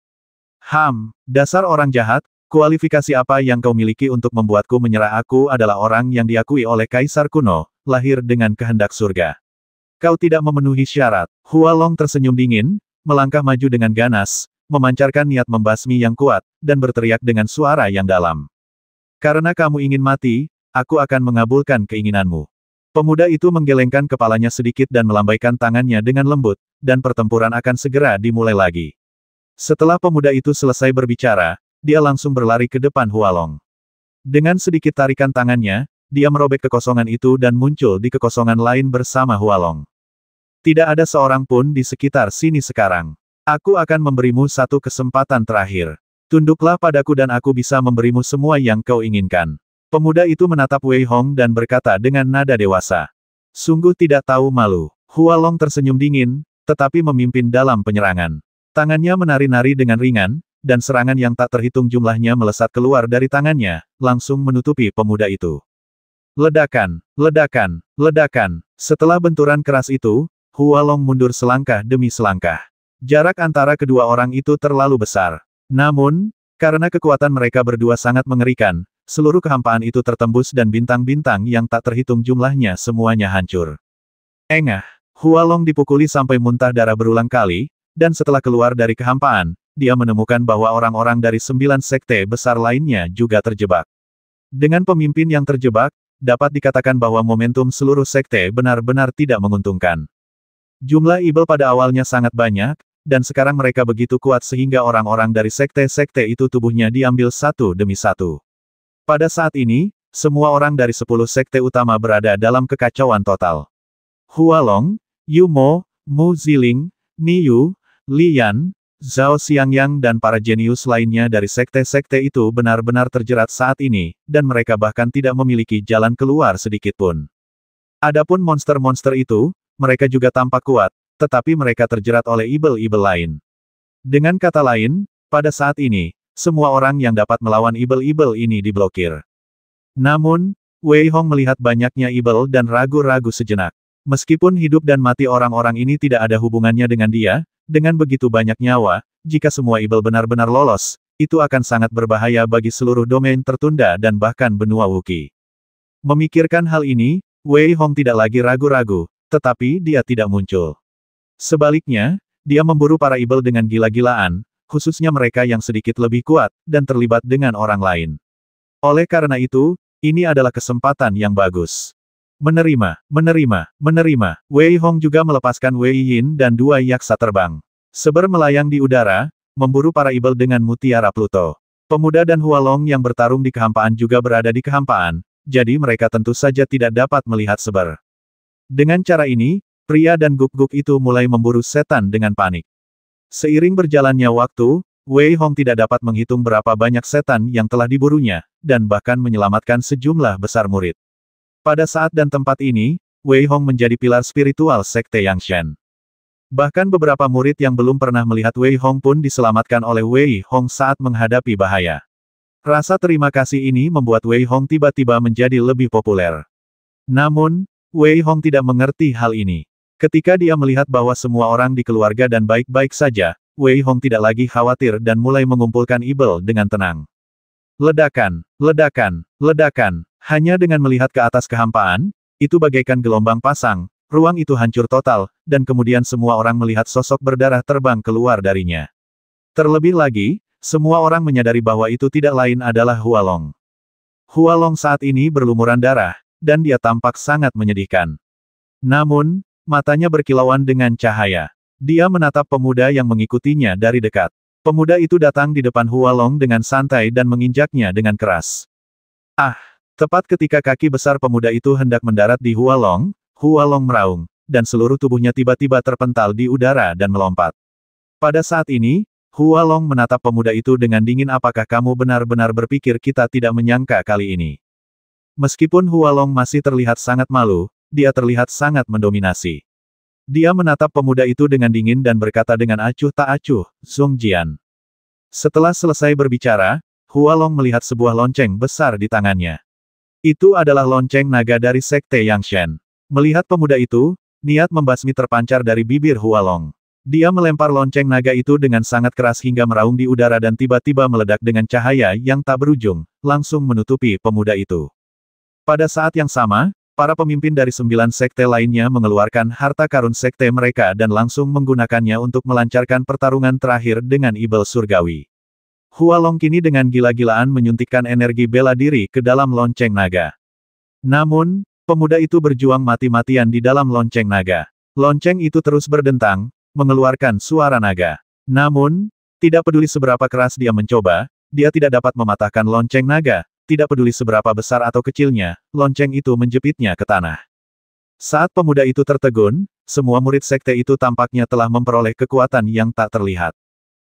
Dasar orang jahat, kualifikasi apa yang kau miliki untuk membuatku menyerah? Aku adalah orang yang diakui oleh Kaisar kuno, lahir dengan kehendak surga. Kau tidak memenuhi syarat. Hualong tersenyum dingin, melangkah maju dengan ganas, memancarkan niat membasmi yang kuat, dan berteriak dengan suara yang dalam. Karena kamu ingin mati, aku akan mengabulkan keinginanmu. Pemuda itu menggelengkan kepalanya sedikit dan melambaikan tangannya dengan lembut, dan pertempuran akan segera dimulai lagi. Setelah pemuda itu selesai berbicara, dia langsung berlari ke depan Hualong. Dengan sedikit tarikan tangannya, dia merobek kekosongan itu dan muncul di kekosongan lain bersama Hualong. Tidak ada seorang pun di sekitar sini sekarang. Aku akan memberimu satu kesempatan terakhir. Tunduklah padaku dan aku bisa memberimu semua yang kau inginkan. Pemuda itu menatap Wei Hong dan berkata dengan nada dewasa. Sungguh tidak tahu malu. Hualong tersenyum dingin, tetapi memimpin dalam penyerangan. Tangannya menari-nari dengan ringan, dan serangan yang tak terhitung jumlahnya melesat keluar dari tangannya, langsung menutupi pemuda itu. Ledakan, ledakan, ledakan. Setelah benturan keras itu, Hualong mundur selangkah demi selangkah. Jarak antara kedua orang itu terlalu besar. Namun, karena kekuatan mereka berdua sangat mengerikan, seluruh kehampaan itu tertembus dan bintang-bintang yang tak terhitung jumlahnya semuanya hancur. Engah, Hualong dipukuli sampai muntah darah berulang kali, dan setelah keluar dari kehampaan, dia menemukan bahwa orang-orang dari 9 sekte besar lainnya juga terjebak. Dengan pemimpin yang terjebak, dapat dikatakan bahwa momentum seluruh sekte benar-benar tidak menguntungkan. Jumlah ibel pada awalnya sangat banyak, dan sekarang mereka begitu kuat sehingga orang-orang dari sekte-sekte itu tubuhnya diambil satu demi satu. Pada saat ini, semua orang dari 10 sekte utama berada dalam kekacauan total. Hualong, Yu Mo, Mu Ziling, Niyu, Li Yan, Zhao Xiangyang dan para jenius lainnya dari sekte-sekte itu benar-benar terjerat saat ini, dan mereka bahkan tidak memiliki jalan keluar sedikitpun. Adapun monster-monster itu, mereka juga tampak kuat, tetapi mereka terjerat oleh ibel-ibel lain. Dengan kata lain, pada saat ini, semua orang yang dapat melawan ibel-ibel ini diblokir. Namun, Wei Hong melihat banyaknya ibel dan ragu-ragu sejenak. Meskipun hidup dan mati orang-orang ini tidak ada hubungannya dengan dia, dengan begitu banyak nyawa, jika semua ibel benar-benar lolos, itu akan sangat berbahaya bagi seluruh domain tertunda dan bahkan benua Wookiee. Memikirkan hal ini, Wei Hong tidak lagi ragu-ragu, tetapi dia tidak muncul. Sebaliknya, dia memburu para ibel dengan gila-gilaan, khususnya mereka yang sedikit lebih kuat, dan terlibat dengan orang lain. Oleh karena itu, ini adalah kesempatan yang bagus. Menerima. Wei Hong juga melepaskan Wei Yin dan 2 yaksa terbang. Seber melayang di udara, memburu para ibel dengan mutiara Pluto. Pemuda dan Hualong yang bertarung di kehampaan juga berada di kehampaan, jadi mereka tentu saja tidak dapat melihat seber. Dengan cara ini, pria dan guk-guk itu mulai memburu setan dengan panik. Seiring berjalannya waktu, Wei Hong tidak dapat menghitung berapa banyak setan yang telah diburunya, dan bahkan menyelamatkan sejumlah besar murid. Pada saat dan tempat ini, Wei Hong menjadi pilar spiritual sekte Yangshan. Bahkan beberapa murid yang belum pernah melihat Wei Hong pun diselamatkan oleh Wei Hong saat menghadapi bahaya. Rasa terima kasih ini membuat Wei Hong tiba-tiba menjadi lebih populer. Namun, Wei Hong tidak mengerti hal ini. Ketika dia melihat bahwa semua orang di keluarga dan baik-baik saja, Wei Hong tidak lagi khawatir dan mulai mengumpulkan ibel dengan tenang. Ledakan, ledakan, ledakan. Hanya dengan melihat ke atas kehampaan, itu bagaikan gelombang pasang, ruang itu hancur total, dan kemudian semua orang melihat sosok berdarah terbang keluar darinya. Terlebih lagi, semua orang menyadari bahwa itu tidak lain adalah Hualong. Hualong saat ini berlumuran darah, dan dia tampak sangat menyedihkan. Namun, matanya berkilauan dengan cahaya. Dia menatap pemuda yang mengikutinya dari dekat. Pemuda itu datang di depan Hualong dengan santai dan menginjaknya dengan keras. Ah! Tepat ketika kaki besar pemuda itu hendak mendarat di Hualong, Hualong meraung, dan seluruh tubuhnya tiba-tiba terpental di udara dan melompat. Pada saat ini, Hualong menatap pemuda itu dengan dingin. Apakah kamu benar-benar berpikir kita tidak menyangka kali ini? Meskipun Hualong masih terlihat sangat malu, dia terlihat sangat mendominasi. Dia menatap pemuda itu dengan dingin dan berkata dengan acuh tak acuh, Zhong Jian. Setelah selesai berbicara, Hualong melihat sebuah lonceng besar di tangannya. Itu adalah lonceng naga dari sekte Yangshan. Melihat pemuda itu, niat membasmi terpancar dari bibir Hualong. Dia melempar lonceng naga itu dengan sangat keras hingga meraung di udara dan tiba-tiba meledak dengan cahaya yang tak berujung, langsung menutupi pemuda itu. Pada saat yang sama, para pemimpin dari 9 sekte lainnya mengeluarkan harta karun sekte mereka dan langsung menggunakannya untuk melancarkan pertarungan terakhir dengan ibel surgawi. Hualong kini dengan gila-gilaan menyuntikkan energi bela diri ke dalam lonceng naga. Namun, pemuda itu berjuang mati-matian di dalam lonceng naga. Lonceng itu terus berdentang, mengeluarkan suara naga. Namun, tidak peduli seberapa keras dia mencoba, dia tidak dapat mematahkan lonceng naga, tidak peduli seberapa besar atau kecilnya, lonceng itu menjepitnya ke tanah. Saat pemuda itu tertegun, semua murid sekte itu tampaknya telah memperoleh kekuatan yang tak terlihat.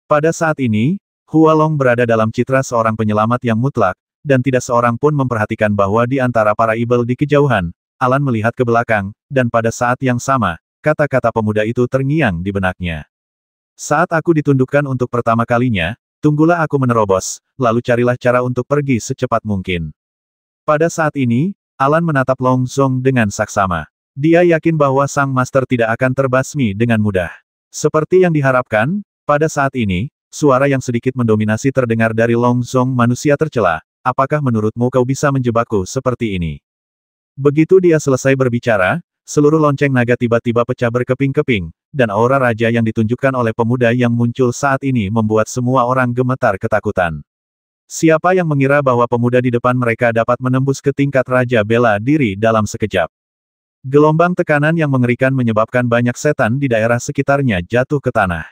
Pada saat ini, Hualong berada dalam citra seorang penyelamat yang mutlak, dan tidak seorang pun memperhatikan bahwa di antara para ibel di kejauhan, Alan melihat ke belakang, dan pada saat yang sama, kata-kata pemuda itu terngiang di benaknya. Saat aku ditundukkan untuk pertama kalinya, tunggulah aku menerobos, lalu carilah cara untuk pergi secepat mungkin. Pada saat ini, Alan menatap Long Zong dengan saksama. Dia yakin bahwa sang master tidak akan terbasmi dengan mudah. Seperti yang diharapkan, pada saat ini, suara yang sedikit mendominasi terdengar dari Long Zong manusia tercela. Apakah menurutmu kau bisa menjebakku seperti ini? Begitu dia selesai berbicara, seluruh lonceng naga tiba-tiba pecah berkeping-keping, dan aura raja yang ditunjukkan oleh pemuda yang muncul saat ini membuat semua orang gemetar ketakutan. Siapa yang mengira bahwa pemuda di depan mereka dapat menembus ke tingkat raja bela diri dalam sekejap? Gelombang tekanan yang mengerikan menyebabkan banyak setan di daerah sekitarnya jatuh ke tanah.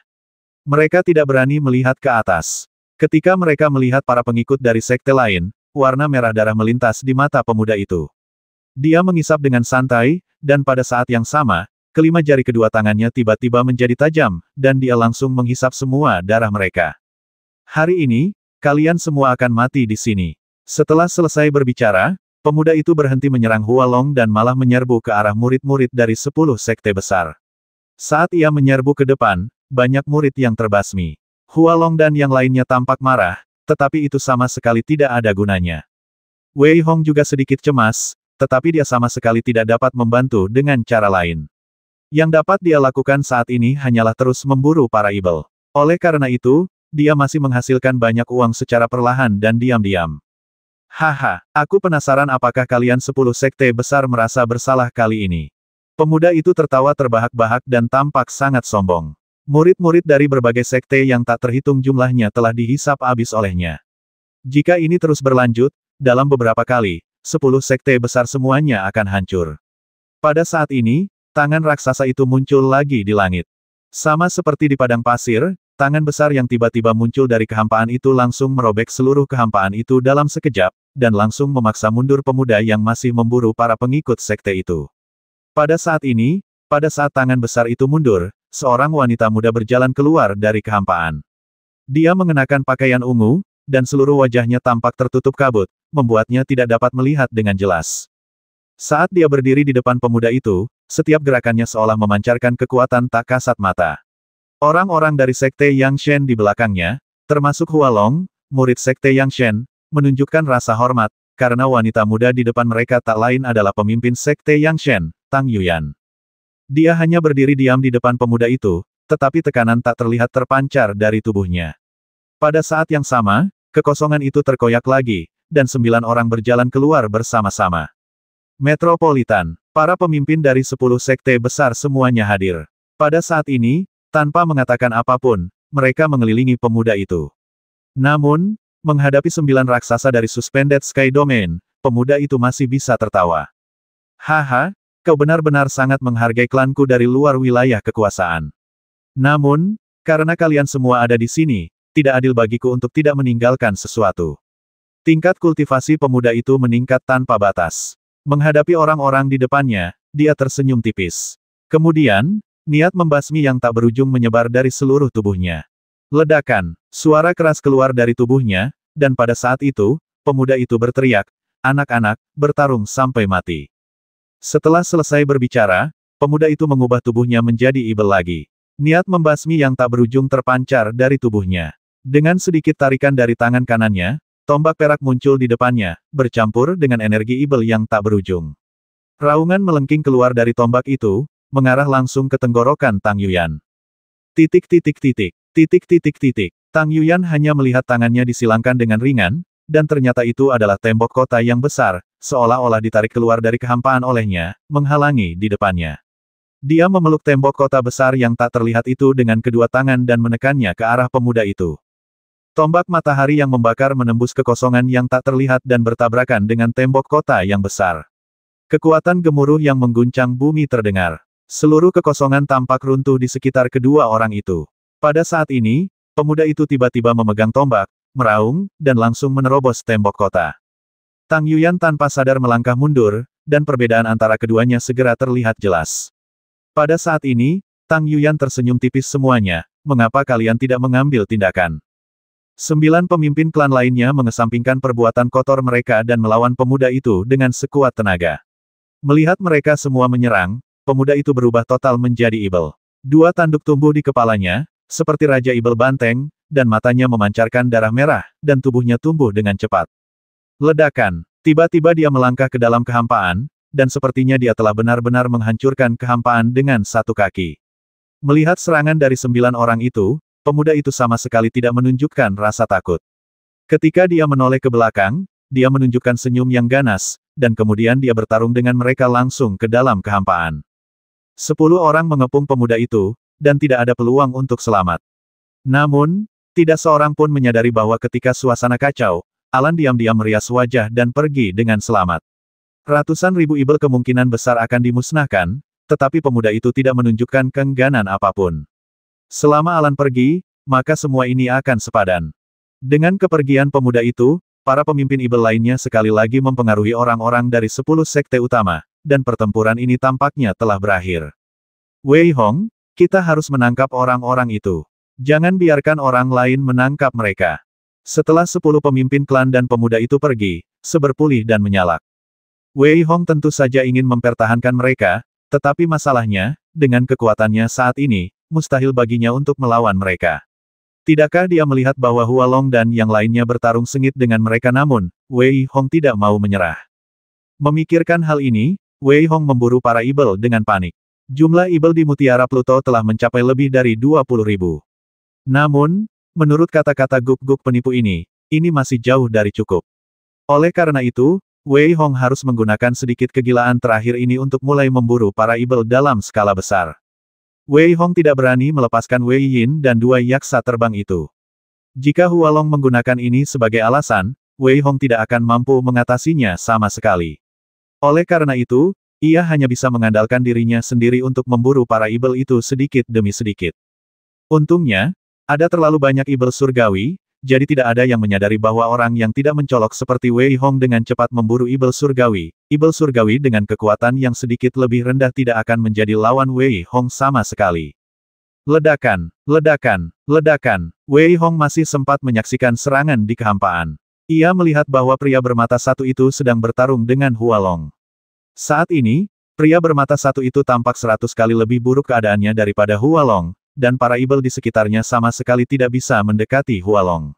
Mereka tidak berani melihat ke atas. Ketika mereka melihat para pengikut dari sekte lain, warna merah darah melintas di mata pemuda itu. Dia mengisap dengan santai, dan pada saat yang sama, kelima jari kedua tangannya tiba-tiba menjadi tajam, dan dia langsung menghisap semua darah mereka. Hari ini, kalian semua akan mati di sini. Setelah selesai berbicara, pemuda itu berhenti menyerang Hualong dan malah menyerbu ke arah murid-murid dari 10 sekte besar. Saat ia menyerbu ke depan, banyak murid yang terbasmi. Hualong dan yang lainnya tampak marah, tetapi itu sama sekali tidak ada gunanya. Wei Hong juga sedikit cemas, tetapi dia sama sekali tidak dapat membantu dengan cara lain. Yang dapat dia lakukan saat ini hanyalah terus memburu para ibel. Oleh karena itu, dia masih menghasilkan banyak uang secara perlahan dan diam-diam. Haha, aku penasaran apakah kalian 10 sekte besar merasa bersalah kali ini. Pemuda itu tertawa terbahak-bahak dan tampak sangat sombong. Murid-murid dari berbagai sekte yang tak terhitung jumlahnya telah dihisap habis olehnya. Jika ini terus berlanjut, dalam beberapa kali, 10 sekte besar semuanya akan hancur. Pada saat ini, tangan raksasa itu muncul lagi di langit. Sama seperti di padang pasir, tangan besar yang tiba-tiba muncul dari kehampaan itu langsung merobek seluruh kehampaan itu dalam sekejap, dan langsung memaksa mundur pemuda yang masih memburu para pengikut sekte itu. Pada saat ini, pada saat tangan besar itu mundur, seorang wanita muda berjalan keluar dari kehampaan. Dia mengenakan pakaian ungu, dan seluruh wajahnya tampak tertutup kabut, membuatnya tidak dapat melihat dengan jelas. Saat dia berdiri di depan pemuda itu, setiap gerakannya seolah memancarkan kekuatan tak kasat mata. Orang-orang dari sekte Yang Shen di belakangnya, termasuk Hualong, murid sekte Yang Shen, menunjukkan rasa hormat, karena wanita muda di depan mereka tak lain adalah pemimpin sekte Yang Shen, Tang Yuyan. Dia hanya berdiri diam di depan pemuda itu, tetapi tekanan tak terlihat terpancar dari tubuhnya. Pada saat yang sama, kekosongan itu terkoyak lagi, dan 9 orang berjalan keluar bersama-sama. Metropolitan, para pemimpin dari 10 sekte besar semuanya hadir. Pada saat ini, tanpa mengatakan apapun, mereka mengelilingi pemuda itu. Namun, menghadapi 9 raksasa dari Suspended Sky Domain, pemuda itu masih bisa tertawa. Haha, kau benar-benar sangat menghargai klanku dari luar wilayah kekuasaan. Namun, karena kalian semua ada di sini, tidak adil bagiku untuk tidak meninggalkan sesuatu. Tingkat kultivasi pemuda itu meningkat tanpa batas. Menghadapi orang-orang di depannya, dia tersenyum tipis. Kemudian, niat membasmi yang tak berujung menyebar dari seluruh tubuhnya. Ledakan, suara keras keluar dari tubuhnya, dan pada saat itu, pemuda itu berteriak, "Anak-anak, bertarung sampai mati." Setelah selesai berbicara, pemuda itu mengubah tubuhnya menjadi ibel lagi. Niat membasmi yang tak berujung terpancar dari tubuhnya. Dengan sedikit tarikan dari tangan kanannya, tombak perak muncul di depannya, bercampur dengan energi ibel yang tak berujung. Raungan melengking keluar dari tombak itu, mengarah langsung ke tenggorokan Tang Yuyan. Titik titik titik. Titik titik titik. Tang Yuyan hanya melihat tangannya disilangkan dengan ringan, dan ternyata itu adalah tembok kota yang besar, seolah-olah ditarik keluar dari kehampaan olehnya, menghalangi di depannya. Dia memeluk tembok kota besar yang tak terlihat itu dengan kedua tangan dan menekannya ke arah pemuda itu. Tombak matahari yang membakar menembus kekosongan yang tak terlihat dan bertabrakan dengan tembok kota yang besar. Kekuatan gemuruh yang mengguncang bumi terdengar. Seluruh kekosongan tampak runtuh di sekitar kedua orang itu. Pada saat ini, pemuda itu tiba-tiba memegang tombak, meraung, dan langsung menerobos tembok kota. Tang Yuyan tanpa sadar melangkah mundur, dan perbedaan antara keduanya segera terlihat jelas. Pada saat ini, Tang Yuyan tersenyum tipis semuanya, mengapa kalian tidak mengambil tindakan? 9 pemimpin klan lainnya mengesampingkan perbuatan kotor mereka dan melawan pemuda itu dengan sekuat tenaga. Melihat mereka semua menyerang, pemuda itu berubah total menjadi Ibel. 2 tanduk tumbuh di kepalanya, seperti Raja Ibel Banteng, dan matanya memancarkan darah merah, dan tubuhnya tumbuh dengan cepat. Ledakan. Tiba-tiba dia melangkah ke dalam kehampaan, dan sepertinya dia telah benar-benar menghancurkan kehampaan dengan satu kaki. Melihat serangan dari 9 orang itu, pemuda itu sama sekali tidak menunjukkan rasa takut. Ketika dia menoleh ke belakang, dia menunjukkan senyum yang ganas, dan kemudian dia bertarung dengan mereka langsung ke dalam kehampaan. 10 orang mengepung pemuda itu, dan tidak ada peluang untuk selamat. Namun, tidak seorang pun menyadari bahwa ketika suasana kacau, Alan diam-diam merias wajah dan pergi dengan selamat. Ratusan ribu Ibel kemungkinan besar akan dimusnahkan, tetapi pemuda itu tidak menunjukkan keengganan apapun. Selama Alan pergi, maka semua ini akan sepadan. Dengan kepergian pemuda itu, para pemimpin Ibel lainnya sekali lagi mempengaruhi orang-orang dari 10 sekte utama, dan pertempuran ini tampaknya telah berakhir. Wei Hong, kita harus menangkap orang-orang itu. Jangan biarkan orang lain menangkap mereka. Setelah 10 pemimpin klan dan pemuda itu pergi, seberpulih dan menyalak. Wei Hong tentu saja ingin mempertahankan mereka, tetapi masalahnya, dengan kekuatannya saat ini, mustahil baginya untuk melawan mereka. Tidakkah dia melihat bahwa Hua Long dan yang lainnya bertarung sengit dengan mereka namun, Wei Hong tidak mau menyerah. Memikirkan hal ini, Wei Hong memburu para Ibel dengan panik. Jumlah Ibel di Mutiara Pluto telah mencapai lebih dari 20.000. Namun, menurut kata-kata guk-guk penipu ini masih jauh dari cukup. Oleh karena itu, Wei Hong harus menggunakan sedikit kegilaan terakhir ini untuk mulai memburu para Ibel dalam skala besar. Wei Hong tidak berani melepaskan Wei Yin dan 2 yaksa terbang itu. Jika Hua Long menggunakan ini sebagai alasan, Wei Hong tidak akan mampu mengatasinya sama sekali. Oleh karena itu, ia hanya bisa mengandalkan dirinya sendiri untuk memburu para Ibel itu sedikit demi sedikit. Untungnya, ada terlalu banyak Ibel surgawi, jadi tidak ada yang menyadari bahwa orang yang tidak mencolok seperti Wei Hong dengan cepat memburu Ibel surgawi dengan kekuatan yang sedikit lebih rendah tidak akan menjadi lawan Wei Hong sama sekali. Ledakan, ledakan, ledakan. Wei Hong masih sempat menyaksikan serangan di kehampaan. Ia melihat bahwa pria bermata satu itu sedang bertarung dengan Hua Long. Saat ini, pria bermata satu itu tampak 100 kali lebih buruk keadaannya daripada Hua Long, dan para Ibel di sekitarnya sama sekali tidak bisa mendekati Hua Long.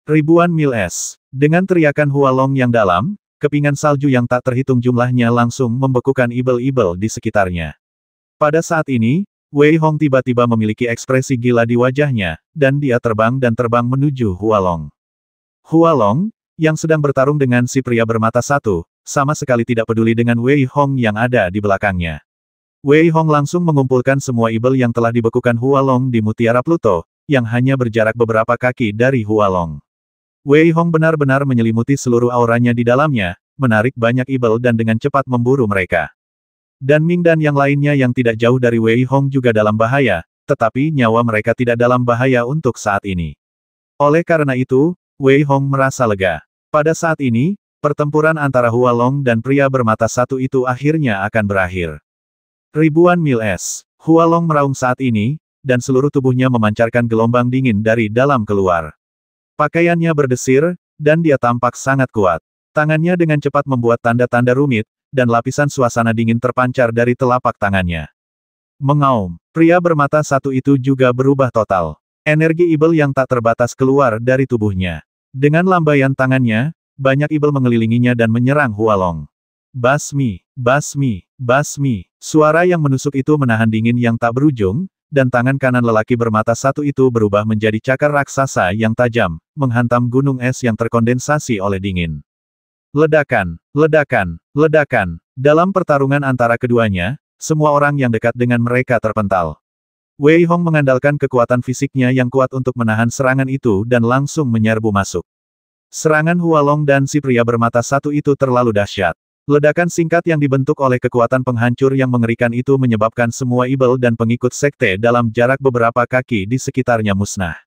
Ribuan mil es. Dengan teriakan Hua Long yang dalam, kepingan salju yang tak terhitung jumlahnya langsung membekukan Ibel-Ibel di sekitarnya. Pada saat ini, Wei Hong tiba-tiba memiliki ekspresi gila di wajahnya, dan dia terbang menuju Hua Long. Hua Long, yang sedang bertarung dengan si pria bermata satu, sama sekali tidak peduli dengan Wei Hong yang ada di belakangnya. Wei Hong langsung mengumpulkan semua Ibel yang telah dibekukan Hua Long di Mutiara Pluto, yang hanya berjarak beberapa kaki dari Hua Long. Wei Hong benar-benar menyelimuti seluruh auranya di dalamnya, menarik banyak Ibel dan dengan cepat memburu mereka. Dan Ming dan yang lainnya yang tidak jauh dari Wei Hong juga dalam bahaya, tetapi nyawa mereka tidak dalam bahaya untuk saat ini. Oleh karena itu, Wei Hong merasa lega. Pada saat ini, pertempuran antara Hua Long dan pria bermata satu itu akhirnya akan berakhir. Ribuan mil es. Hua Long meraung saat ini, dan seluruh tubuhnya memancarkan gelombang dingin dari dalam keluar. Pakaiannya berdesir, dan dia tampak sangat kuat. Tangannya dengan cepat membuat tanda-tanda rumit, dan lapisan suasana dingin terpancar dari telapak tangannya. Mengaum. Pria bermata satu itu juga berubah total. Energi Ibel yang tak terbatas keluar dari tubuhnya. Dengan lambaian tangannya, banyak Ibel mengelilinginya dan menyerang Hua Long. Basmi, basmi, basmi. Suara yang menusuk itu menahan dingin yang tak berujung, dan tangan kanan lelaki bermata satu itu berubah menjadi cakar raksasa yang tajam, menghantam gunung es yang terkondensasi oleh dingin. Ledakan, ledakan, ledakan. Dalam pertarungan antara keduanya, semua orang yang dekat dengan mereka terpental. Wei Hong mengandalkan kekuatan fisiknya yang kuat untuk menahan serangan itu dan langsung menyerbu masuk. Serangan Hualong dan si pria bermata satu itu terlalu dahsyat. Ledakan singkat yang dibentuk oleh kekuatan penghancur yang mengerikan itu menyebabkan semua ibel dan pengikut sekte dalam jarak beberapa kaki di sekitarnya musnah.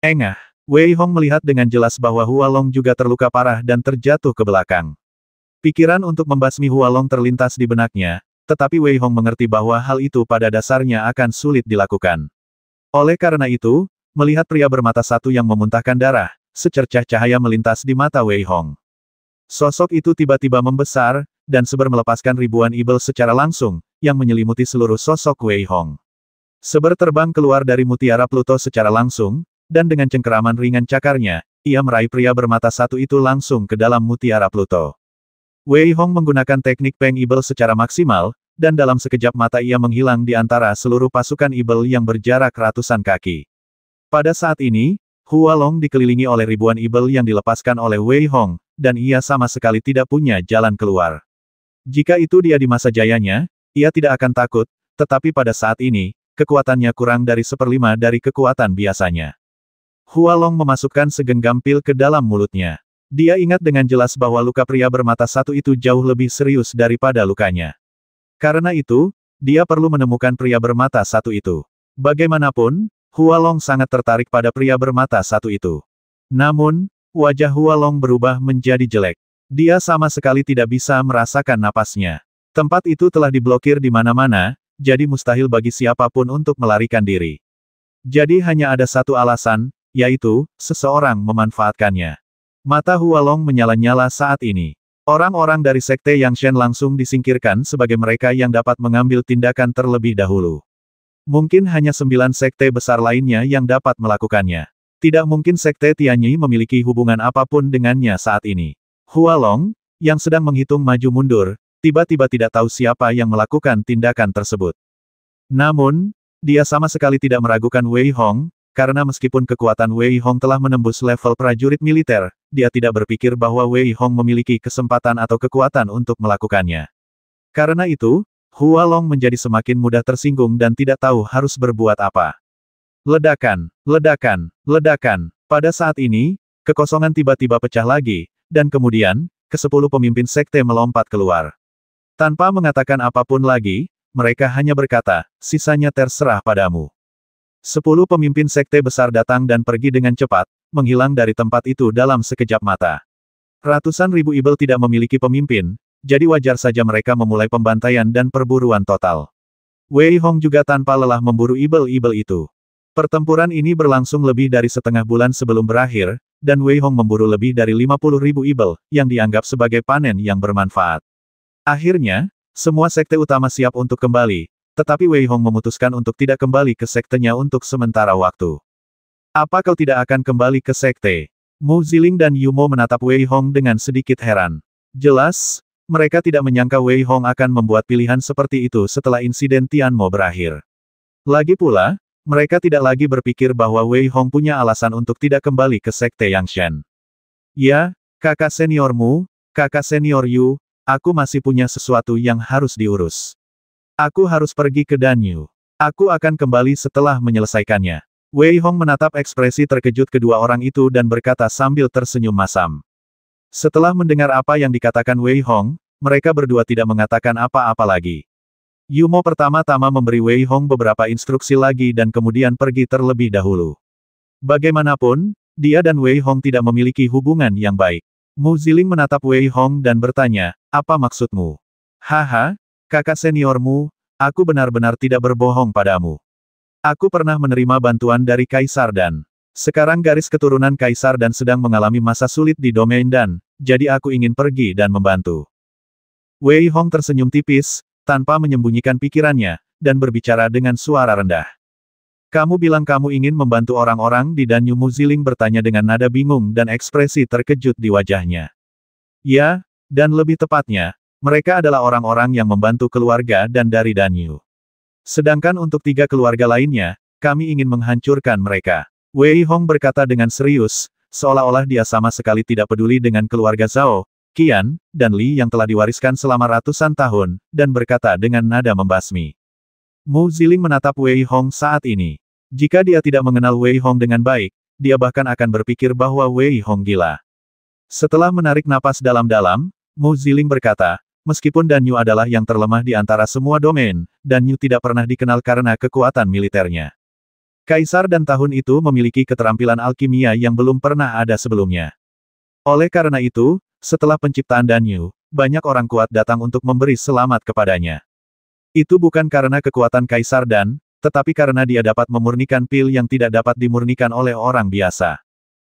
Engah, Wei Hong melihat dengan jelas bahwa Hualong juga terluka parah dan terjatuh ke belakang. Pikiran untuk membasmi Hualong terlintas di benaknya, tetapi Wei Hong mengerti bahwa hal itu pada dasarnya akan sulit dilakukan. Oleh karena itu, melihat pria bermata satu yang memuntahkan darah, secercah cahaya melintas di mata Wei Hong. Sosok itu tiba-tiba membesar, dan seber melepaskan ribuan ibel secara langsung, yang menyelimuti seluruh sosok Wei Hong. Seber terbang keluar dari mutiara Pluto secara langsung, dan dengan cengkeraman ringan cakarnya, ia meraih pria bermata satu itu langsung ke dalam mutiara Pluto. Wei Hong menggunakan teknik Peng Ibel secara maksimal, dan dalam sekejap mata ia menghilang di antara seluruh pasukan ibel yang berjarak ratusan kaki. Pada saat ini, Hualong dikelilingi oleh ribuan ibel yang dilepaskan oleh Wei Hong, dan ia sama sekali tidak punya jalan keluar. Jika itu dia di masa jayanya, ia tidak akan takut, tetapi pada saat ini, kekuatannya kurang dari 1/5 dari kekuatan biasanya. Hualong memasukkan segenggam pil ke dalam mulutnya. Dia ingat dengan jelas bahwa luka pria bermata satu itu jauh lebih serius daripada lukanya. Karena itu, dia perlu menemukan pria bermata satu itu. Bagaimanapun, Hualong sangat tertarik pada pria bermata satu itu. Namun, wajah Hualong berubah menjadi jelek. Dia sama sekali tidak bisa merasakan napasnya. Tempat itu telah diblokir di mana-mana, jadi mustahil bagi siapapun untuk melarikan diri. Jadi hanya ada satu alasan, yaitu, seseorang memanfaatkannya. Mata Hualong menyala-nyala saat ini. Orang-orang dari Sekte Yang Shen langsung disingkirkan sebagai mereka yang dapat mengambil tindakan terlebih dahulu. Mungkin hanya 9 sekte besar lainnya yang dapat melakukannya. Tidak mungkin Sekte Tianyi memiliki hubungan apapun dengannya saat ini. Hualong, yang sedang menghitung maju mundur, tiba-tiba tidak tahu siapa yang melakukan tindakan tersebut. Namun, dia sama sekali tidak meragukan Wei Hong, karena meskipun kekuatan Wei Hong telah menembus level prajurit militer, dia tidak berpikir bahwa Wei Hong memiliki kesempatan atau kekuatan untuk melakukannya. Karena itu, Hualong menjadi semakin mudah tersinggung dan tidak tahu harus berbuat apa. Ledakan, ledakan, ledakan. Pada saat ini, kekosongan tiba-tiba pecah lagi, dan kemudian, ke-10 pemimpin sekte melompat keluar. Tanpa mengatakan apapun lagi, mereka hanya berkata, sisanya terserah padamu. 10 pemimpin sekte besar datang dan pergi dengan cepat, menghilang dari tempat itu dalam sekejap mata. Ratusan ribu ibel tidak memiliki pemimpin, jadi wajar saja mereka memulai pembantaian dan perburuan total. Wei Hong juga tanpa lelah memburu ibel-ibel itu. Pertempuran ini berlangsung lebih dari setengah bulan sebelum berakhir, dan Wei Hong memburu lebih dari 50.000 ibel, yang dianggap sebagai panen yang bermanfaat. Akhirnya, semua sekte utama siap untuk kembali, tetapi Wei Hong memutuskan untuk tidak kembali ke sektenya untuk sementara waktu. Apa kau tidak akan kembali ke sekte? Mu Ziling dan Yumo menatap Wei Hong dengan sedikit heran. Jelas, mereka tidak menyangka Wei Hong akan membuat pilihan seperti itu setelah insiden Tianmo berakhir. Lagi pula, mereka tidak lagi berpikir bahwa Wei Hong punya alasan untuk tidak kembali ke Sekte Yang Shen. Ya, kakak seniormu, kakak senior Yu, aku masih punya sesuatu yang harus diurus. Aku harus pergi ke Danyu. Aku akan kembali setelah menyelesaikannya. Wei Hong menatap ekspresi terkejut kedua orang itu dan berkata sambil tersenyum masam. Setelah mendengar apa yang dikatakan Wei Hong, mereka berdua tidak mengatakan apa-apa lagi. Yumo pertama-tama memberi Wei Hong beberapa instruksi lagi dan kemudian pergi terlebih dahulu. Bagaimanapun, dia dan Wei Hong tidak memiliki hubungan yang baik. Mu Ziling menatap Wei Hong dan bertanya, apa maksudmu? Haha, kakak seniormu, aku benar-benar tidak berbohong padamu. Aku pernah menerima bantuan dari Kaisar Dan. Sekarang garis keturunan Kaisar Dan sedang mengalami masa sulit di domain Dan, jadi aku ingin pergi dan membantu. Wei Hong tersenyum tipis, tanpa menyembunyikan pikirannya, dan berbicara dengan suara rendah. Kamu bilang kamu ingin membantu orang-orang di Danyu? Mu Ziling bertanya dengan nada bingung dan ekspresi terkejut di wajahnya. Ya, dan lebih tepatnya, mereka adalah orang-orang yang membantu keluarga Dan dari Danyu. Sedangkan untuk 3 keluarga lainnya, kami ingin menghancurkan mereka. Wei Hong berkata dengan serius, seolah-olah dia sama sekali tidak peduli dengan keluarga Zhao, Qian, dan Li yang telah diwariskan selama ratusan tahun, dan berkata dengan nada membasmi. Mu Ziling menatap Wei Hong saat ini. Jika dia tidak mengenal Wei Hong dengan baik, dia bahkan akan berpikir bahwa Wei Hong gila. Setelah menarik napas dalam-dalam, Mu Ziling berkata, meskipun Dan Yu adalah yang terlemah di antara semua domain, Dan Yu tidak pernah dikenal karena kekuatan militernya. Kaisar Dan tahun itu memiliki keterampilan alkimia yang belum pernah ada sebelumnya. Oleh karena itu, setelah penciptaan Dan Yu, banyak orang kuat datang untuk memberi selamat kepadanya. Itu bukan karena kekuatan Kaisar Dan, tetapi karena dia dapat memurnikan pil yang tidak dapat dimurnikan oleh orang biasa.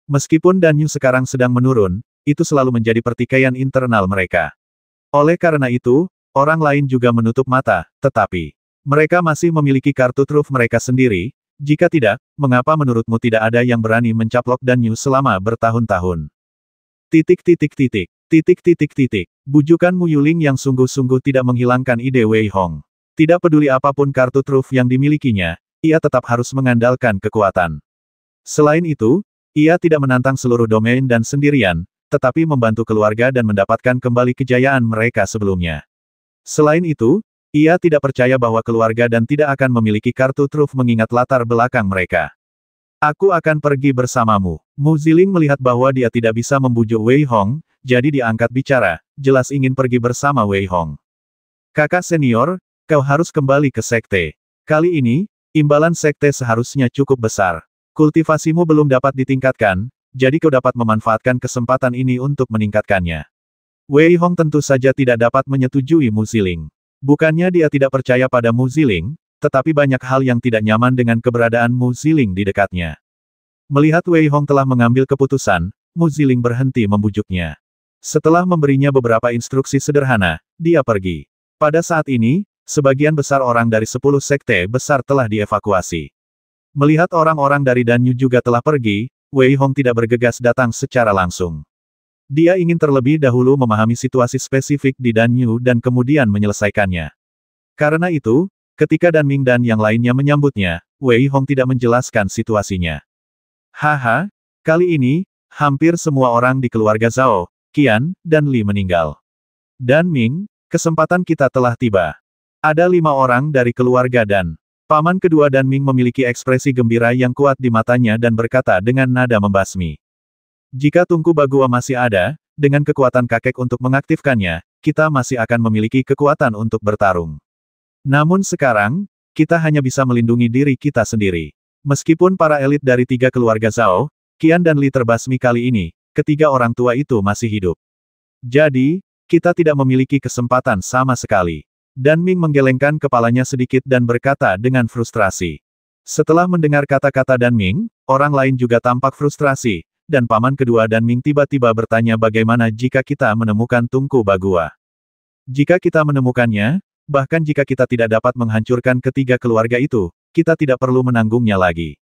Meskipun Dan Yu sekarang sedang menurun, itu selalu menjadi pertikaian internal mereka. Oleh karena itu, orang lain juga menutup mata, tetapi mereka masih memiliki kartu truf mereka sendiri. Jika tidak, mengapa menurutmu tidak ada yang berani mencaplok Dan Yu selama bertahun-tahun? Bujukan Mu Yuling yang sungguh-sungguh tidak menghilangkan ide Wei Hong. Tidak peduli apapun kartu truf yang dimilikinya, ia tetap harus mengandalkan kekuatan. Selain itu, ia tidak menantang seluruh domain dan sendirian, tetapi membantu keluarga dan mendapatkan kembali kejayaan mereka sebelumnya. Selain itu, ia tidak percaya bahwa keluarga dan tidak akan memiliki kartu truf mengingat latar belakang mereka. Aku akan pergi bersamamu. Mu Ziling melihat bahwa dia tidak bisa membujuk Wei Hong, jadi dia angkat bicara, jelas ingin pergi bersama Wei Hong. Kakak senior, kau harus kembali ke sekte. Kali ini, imbalan sekte seharusnya cukup besar. Kultivasimu belum dapat ditingkatkan, jadi kau dapat memanfaatkan kesempatan ini untuk meningkatkannya. Wei Hong tentu saja tidak dapat menyetujui Mu Ziling. Bukannya dia tidak percaya pada Mu Ziling, tetapi banyak hal yang tidak nyaman dengan keberadaan Mu Ziling di dekatnya. Melihat Wei Hong telah mengambil keputusan, Mu Ziling berhenti membujuknya. Setelah memberinya beberapa instruksi sederhana, dia pergi. Pada saat ini, sebagian besar orang dari 10 sekte besar telah dievakuasi. Melihat orang-orang dari Dan Yu juga telah pergi, Wei Hong tidak bergegas datang secara langsung. Dia ingin terlebih dahulu memahami situasi spesifik di Dan Yu dan kemudian menyelesaikannya. Karena itu, ketika Dan Ming dan yang lainnya menyambutnya, Wei Hong tidak menjelaskan situasinya. Haha, kali ini, hampir semua orang di keluarga Zhao, Qian, dan Li meninggal. Dan Ming, kesempatan kita telah tiba. Ada 5 orang dari keluarga Dan. Paman kedua Dan Ming memiliki ekspresi gembira yang kuat di matanya dan berkata dengan nada membasmi. Jika Tungku Bagua masih ada, dengan kekuatan kakek untuk mengaktifkannya, kita masih akan memiliki kekuatan untuk bertarung. Namun sekarang, kita hanya bisa melindungi diri kita sendiri. Meskipun para elit dari 3 keluarga Zhao, Qian dan Li terbasmi kali ini, ketiga orang tua itu masih hidup. Jadi, kita tidak memiliki kesempatan sama sekali. Dan Ming menggelengkan kepalanya sedikit dan berkata dengan frustrasi. Setelah mendengar kata-kata Dan Ming, orang lain juga tampak frustrasi, dan paman kedua Dan Ming tiba-tiba bertanya bagaimana jika kita menemukan Tungku Bagua. Jika kita menemukannya, bahkan jika kita tidak dapat menghancurkan ketiga keluarga itu, kita tidak perlu menanggungnya lagi.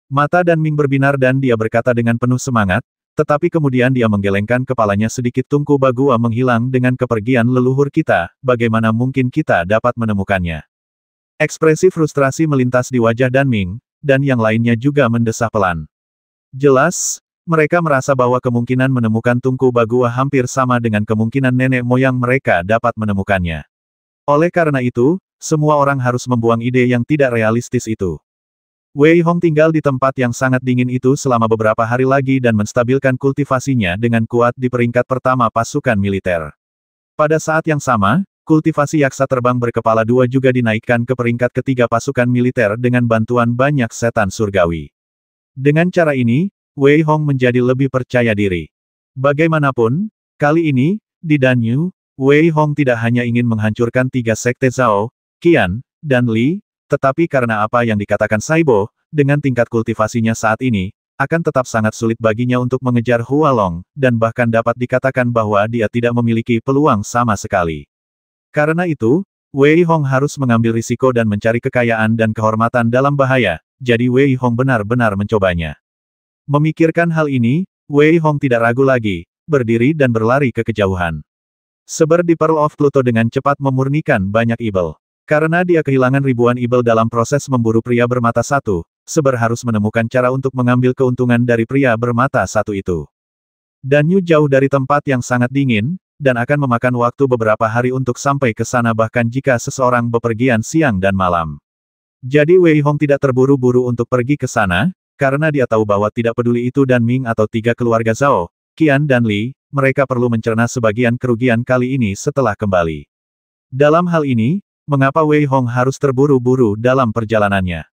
Mata Dan Ming berbinar dan dia berkata dengan penuh semangat, tetapi kemudian dia menggelengkan kepalanya sedikit. Tungku Bagua menghilang dengan kepergian leluhur kita, bagaimana mungkin kita dapat menemukannya? Ekspresi frustrasi melintas di wajah Dan Ming, dan yang lainnya juga mendesah pelan. Jelas, mereka merasa bahwa kemungkinan menemukan Tungku Bagua hampir sama dengan kemungkinan nenek moyang mereka dapat menemukannya. Oleh karena itu, semua orang harus membuang ide yang tidak realistis itu. Wei Hong tinggal di tempat yang sangat dingin itu selama beberapa hari lagi dan menstabilkan kultivasinya dengan kuat di peringkat pertama pasukan militer. Pada saat yang sama, kultivasi yaksa terbang berkepala 2 juga dinaikkan ke peringkat ketiga pasukan militer dengan bantuan banyak setan surgawi. Dengan cara ini, Wei Hong menjadi lebih percaya diri. Bagaimanapun, kali ini, di Dan Yu, Wei Hong tidak hanya ingin menghancurkan 3 sekte Zhao, Qian, dan Li, tetapi karena apa yang dikatakan Saibo, dengan tingkat kultivasinya saat ini, akan tetap sangat sulit baginya untuk mengejar Hua Long, dan bahkan dapat dikatakan bahwa dia tidak memiliki peluang sama sekali. Karena itu, Wei Hong harus mengambil risiko dan mencari kekayaan dan kehormatan dalam bahaya, jadi Wei Hong benar-benar mencobanya. Memikirkan hal ini, Wei Hong tidak ragu lagi, berdiri dan berlari ke kejauhan. Seber di Pearl of Pluto dengan cepat memurnikan banyak ibel. Karena dia kehilangan ribuan ibel dalam proses memburu pria bermata satu, Seber harus menemukan cara untuk mengambil keuntungan dari pria bermata satu itu. Danyu jauh dari tempat yang sangat dingin, dan akan memakan waktu beberapa hari untuk sampai ke sana bahkan jika seseorang bepergian siang dan malam. Jadi Wei Hong tidak terburu-buru untuk pergi ke sana, karena dia tahu bahwa tidak peduli itu Dan Ming atau tiga keluarga Zhao, Qian dan Li, mereka perlu mencerna sebagian kerugian kali ini setelah kembali. Dalam hal ini, mengapa Wei Hong harus terburu-buru dalam perjalanannya?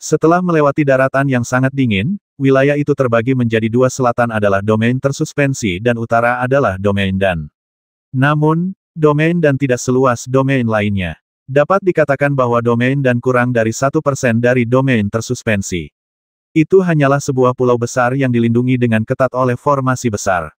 Setelah melewati daratan yang sangat dingin, wilayah itu terbagi menjadi dua, selatan adalah domain tersuspensi dan utara adalah domain Dan. Namun, domain Dan tidak seluas domain lainnya. Dapat dikatakan bahwa domain Dan kurang dari 1% dari domain tersuspensi. Itu hanyalah sebuah pulau besar yang dilindungi dengan ketat oleh formasi besar.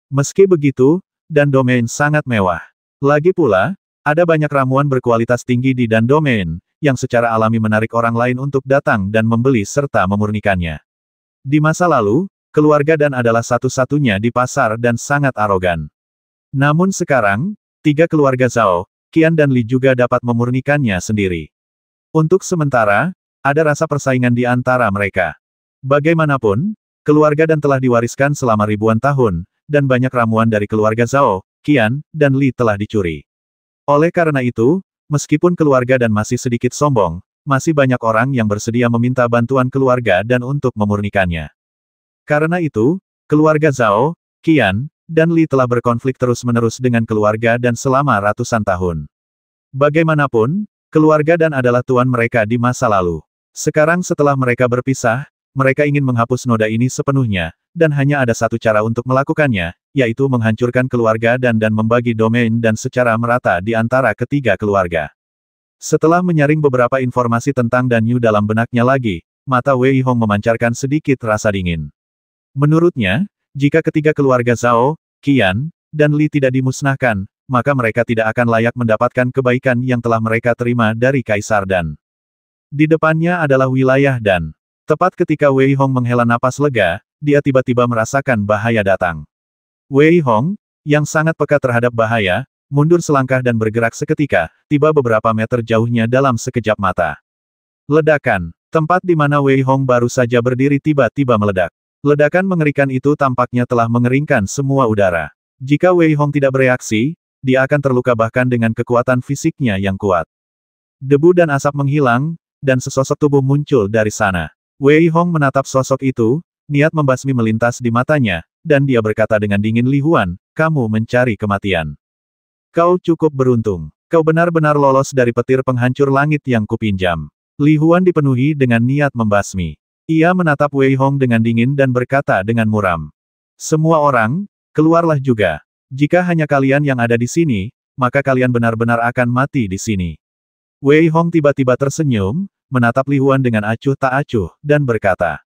Meski begitu, Dan domain sangat mewah. Lagi pula, ada banyak ramuan berkualitas tinggi di Dan domain, yang secara alami menarik orang lain untuk datang dan membeli serta memurnikannya. Di masa lalu, keluarga Dan adalah satu-satunya di pasar dan sangat arogan. Namun sekarang, tiga keluarga Zhao, Qian dan Li juga dapat memurnikannya sendiri. Untuk sementara, ada rasa persaingan di antara mereka. Bagaimanapun, keluarga Dan telah diwariskan selama ribuan tahun, dan banyak ramuan dari keluarga Zhao, Qian, dan Li telah dicuri. Oleh karena itu, meskipun keluarga Dan masih sedikit sombong, masih banyak orang yang bersedia meminta bantuan keluarga Dan untuk memurnikannya. Karena itu, keluarga Zhao, Qian, dan Li telah berkonflik terus-menerus dengan keluarga Dan selama ratusan tahun. Bagaimanapun, keluarga Dan adalah tuan mereka di masa lalu. Sekarang setelah mereka berpisah, mereka ingin menghapus noda ini sepenuhnya, dan hanya ada satu cara untuk melakukannya, yaitu menghancurkan keluarga Dan membagi domain Dan secara merata di antara ketiga keluarga. Setelah menyaring beberapa informasi tentang Danyu dalam benaknya lagi, mata Wei Hong memancarkan sedikit rasa dingin. Menurutnya, jika ketiga keluarga Zhao, Qian, dan Li tidak dimusnahkan, maka mereka tidak akan layak mendapatkan kebaikan yang telah mereka terima dari Kaisar Dan. Di depannya adalah wilayah Dan. Tepat ketika Wei Hong menghela napas lega, dia tiba-tiba merasakan bahaya datang. Wei Hong, yang sangat peka terhadap bahaya, mundur selangkah dan bergerak seketika, tiba beberapa meter jauhnya dalam sekejap mata. Ledakan. Tempat di mana Wei Hong baru saja berdiri tiba-tiba meledak. Ledakan mengerikan itu tampaknya telah mengeringkan semua udara. Jika Wei Hong tidak bereaksi, dia akan terluka bahkan dengan kekuatan fisiknya yang kuat. Debu dan asap menghilang, dan sesosok tubuh muncul dari sana. Wei Hong menatap sosok itu, niat membasmi melintas di matanya, dan dia berkata dengan dingin, Li Huan, kamu mencari kematian. Kau cukup beruntung. Kau benar-benar lolos dari petir penghancur langit yang kupinjam. Li Huan dipenuhi dengan niat membasmi. Ia menatap Wei Hong dengan dingin dan berkata dengan muram. Semua orang, keluarlah juga. Jika hanya kalian yang ada di sini, maka kalian benar-benar akan mati di sini. Wei Hong tiba-tiba tersenyum, menatap Li Huan dengan acuh tak acuh, dan berkata.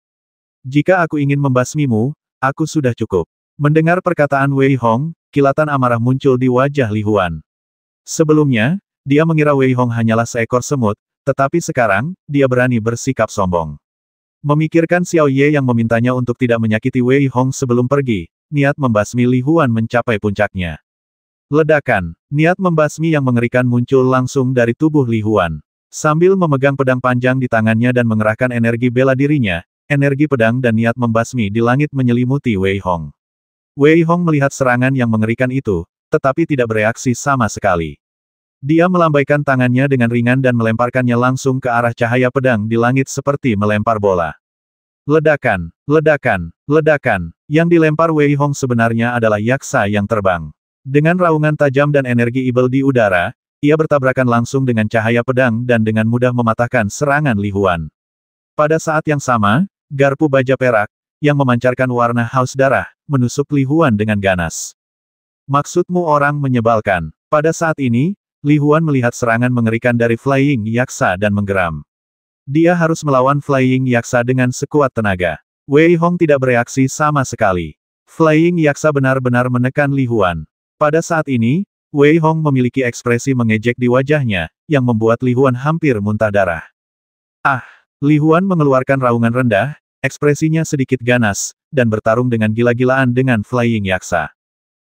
Jika aku ingin membasmimu, aku sudah cukup. Mendengar perkataan Wei Hong, kilatan amarah muncul di wajah Li Huan. Sebelumnya, dia mengira Wei Hong hanyalah seekor semut, tetapi sekarang, dia berani bersikap sombong. Memikirkan Xiao Ye yang memintanya untuk tidak menyakiti Wei Hong sebelum pergi, niat membasmi Li Huan mencapai puncaknya. Ledakan, niat membasmi yang mengerikan muncul langsung dari tubuh Li Huan. Sambil memegang pedang panjang di tangannya dan mengerahkan energi bela dirinya, energi pedang dan niat membasmi di langit menyelimuti Wei Hong. Wei Hong melihat serangan yang mengerikan itu, tetapi tidak bereaksi sama sekali. Dia melambaikan tangannya dengan ringan dan melemparkannya langsung ke arah cahaya pedang di langit seperti melempar bola. Ledakan, ledakan, ledakan. Yang dilempar Wei Hong sebenarnya adalah yaksa yang terbang. Dengan raungan tajam dan energi ibel di udara, ia bertabrakan langsung dengan cahaya pedang dan dengan mudah mematahkan serangan Li Huan. Pada saat yang sama, garpu baja perak, yang memancarkan warna haus darah, menusuk Li Huan dengan ganas. Maksudmu orang menyebalkan. Pada saat ini, Li Huan melihat serangan mengerikan dari Flying Yaksa dan menggeram. Dia harus melawan Flying Yaksa dengan sekuat tenaga. Wei Hong tidak bereaksi sama sekali. Flying Yaksa benar-benar menekan Li Huan. Pada saat ini, Wei Hong memiliki ekspresi mengejek di wajahnya, yang membuat Li Huan hampir muntah darah. Ah! Li Huan mengeluarkan raungan rendah, ekspresinya sedikit ganas, dan bertarung dengan gila-gilaan dengan Flying Yaksa.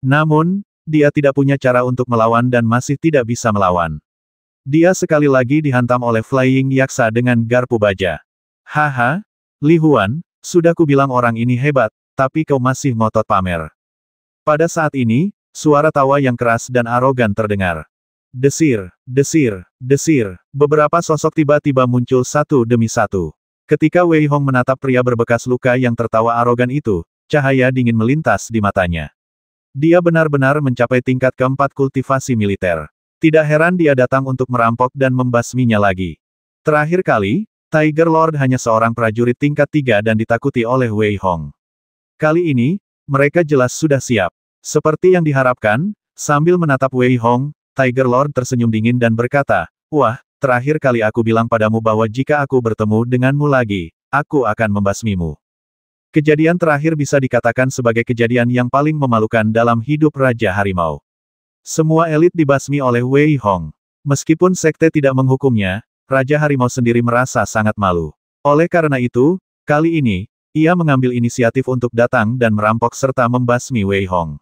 Namun, dia tidak punya cara untuk melawan dan masih tidak bisa melawan. Dia sekali lagi dihantam oleh Flying Yaksa dengan garpu baja. Haha, Li Huan, sudah kubilang orang ini hebat, tapi kau masih ngotot pamer. Pada saat ini, suara tawa yang keras dan arogan terdengar. Desir, desir, desir, beberapa sosok tiba-tiba muncul satu demi satu. Ketika Wei Hong menatap pria berbekas luka yang tertawa arogan itu, cahaya dingin melintas di matanya. Dia benar-benar mencapai tingkat keempat kultivasi militer. Tidak heran dia datang untuk merampok dan membasminya lagi. Terakhir kali, Tiger Lord hanya seorang prajurit tingkat 3 dan ditakuti oleh Wei Hong. Kali ini, mereka jelas sudah siap. Seperti yang diharapkan, sambil menatap Wei Hong, Tiger Lord tersenyum dingin dan berkata, "Wah, terakhir kali aku bilang padamu bahwa jika aku bertemu denganmu lagi, aku akan membasmimu." Kejadian terakhir bisa dikatakan sebagai kejadian yang paling memalukan dalam hidup Raja Harimau. Semua elit dibasmi oleh Wei Hong. Meskipun sekte tidak menghukumnya, Raja Harimau sendiri merasa sangat malu. Oleh karena itu, kali ini, ia mengambil inisiatif untuk datang dan merampok serta membasmi Wei Hong.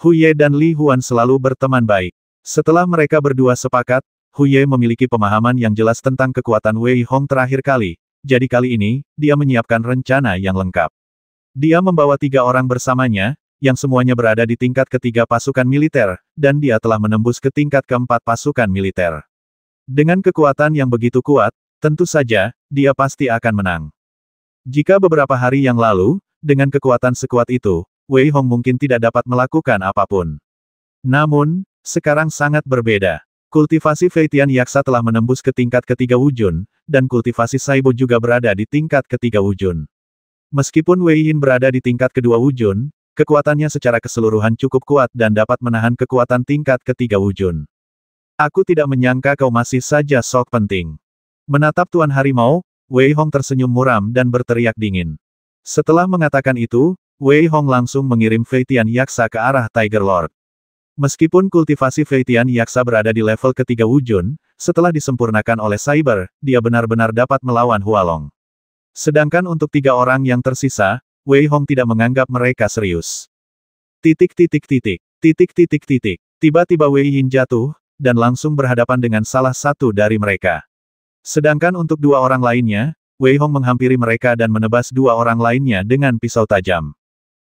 Hu Ye dan Li Huan selalu berteman baik. Setelah mereka berdua sepakat, Hu Ye memiliki pemahaman yang jelas tentang kekuatan Wei Hong terakhir kali, jadi kali ini, dia menyiapkan rencana yang lengkap. Dia membawa 3 orang bersamanya, yang semuanya berada di tingkat ketiga pasukan militer, dan dia telah menembus ke tingkat keempat pasukan militer. Dengan kekuatan yang begitu kuat, tentu saja, dia pasti akan menang. Jika beberapa hari yang lalu, dengan kekuatan sekuat itu, Wei Hong mungkin tidak dapat melakukan apapun. Namun, sekarang sangat berbeda. Kultivasi Feitian Yaksa telah menembus ke tingkat ketiga Wujun, dan kultivasi Saibo juga berada di tingkat ketiga Wujun. Meskipun Wei Yin berada di tingkat kedua Wujun, kekuatannya secara keseluruhan cukup kuat dan dapat menahan kekuatan tingkat ketiga Wujun. Aku tidak menyangka kau masih saja sok penting. Menatap Tuan Harimau, Wei Hong tersenyum muram dan berteriak dingin. Setelah mengatakan itu, Wei Hong langsung mengirim Feitian Yaksa ke arah Tiger Lord. Meskipun kultivasi Feitian Yaksa berada di level ketiga Wujun, setelah disempurnakan oleh Cyber, dia benar-benar dapat melawan Hualong. Sedangkan untuk 3 orang yang tersisa, Wei Hong tidak menganggap mereka serius. Tiba-tiba Wei Yin jatuh, dan langsung berhadapan dengan salah satu dari mereka. Sedangkan untuk 2 orang lainnya, Wei Hong menghampiri mereka dan menebas 2 orang lainnya dengan pisau tajam.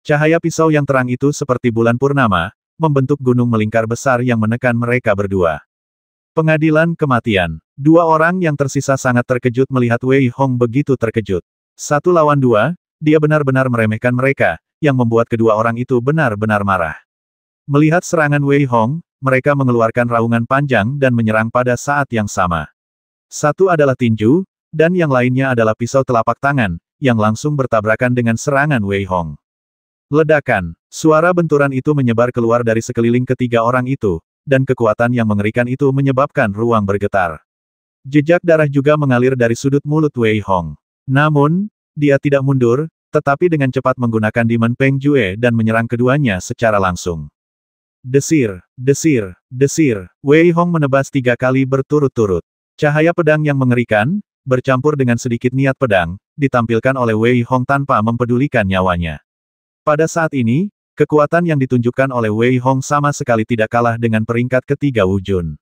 Cahaya pisau yang terang itu seperti bulan purnama, membentuk gunung melingkar besar yang menekan mereka berdua. Pengadilan kematian. 2 orang yang tersisa sangat terkejut melihat Wei Hong begitu terkejut. 1 lawan 2, dia benar-benar meremehkan mereka, yang membuat kedua orang itu benar-benar marah. Melihat serangan Wei Hong, mereka mengeluarkan raungan panjang dan menyerang pada saat yang sama. Satu adalah tinju, dan yang lainnya adalah pisau telapak tangan, yang langsung bertabrakan dengan serangan Wei Hong. Ledakan. Suara benturan itu menyebar keluar dari sekeliling ketiga orang itu, dan kekuatan yang mengerikan itu menyebabkan ruang bergetar. Jejak darah juga mengalir dari sudut mulut Wei Hong. Namun, dia tidak mundur, tetapi dengan cepat menggunakan Demon Peng Jue dan menyerang keduanya secara langsung. Desir, desir, desir. Wei Hong menebas 3 kali berturut-turut. Cahaya pedang yang mengerikan, bercampur dengan sedikit niat pedang, ditampilkan oleh Wei Hong tanpa mempedulikan nyawanya. Pada saat ini, kekuatan yang ditunjukkan oleh Wei Hong sama sekali tidak kalah dengan peringkat ketiga Wujun.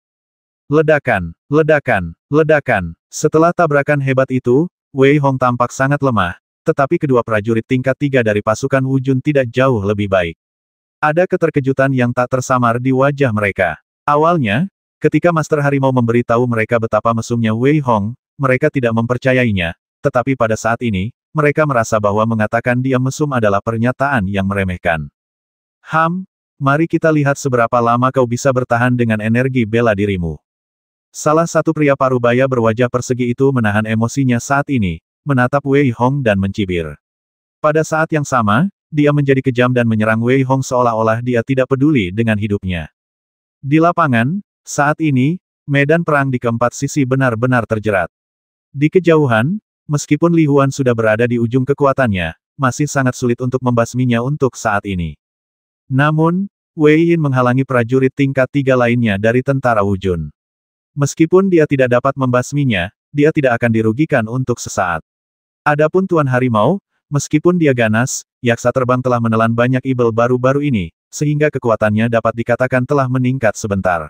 Ledakan, ledakan, ledakan. Setelah tabrakan hebat itu, Wei Hong tampak sangat lemah, tetapi kedua prajurit tingkat 3 dari pasukan Wujun tidak jauh lebih baik. Ada keterkejutan yang tak tersamar di wajah mereka. Awalnya, ketika Master Harimau memberitahu mereka betapa mesumnya Wei Hong, mereka tidak mempercayainya, tetapi pada saat ini, mereka merasa bahwa mengatakan dia mesum adalah pernyataan yang meremehkan. Mari kita lihat seberapa lama kau bisa bertahan dengan energi bela dirimu. Salah satu pria parubaya berwajah persegi itu menahan emosinya saat ini, menatap Wei Hong dan mencibir. Pada saat yang sama, dia menjadi kejam dan menyerang Wei Hong seolah-olah dia tidak peduli dengan hidupnya. Di lapangan, saat ini, medan perang di keempat sisi benar-benar terjerat. Di kejauhan, meskipun Li Huan sudah berada di ujung kekuatannya, masih sangat sulit untuk membasminya untuk saat ini. Namun, Wei Yin menghalangi prajurit tingkat 3 lainnya dari tentara Wujun. Meskipun dia tidak dapat membasminya, dia tidak akan dirugikan untuk sesaat. Adapun Tuan Harimau, meskipun dia ganas, yaksa terbang telah menelan banyak ibel baru-baru ini, sehingga kekuatannya dapat dikatakan telah meningkat sebentar.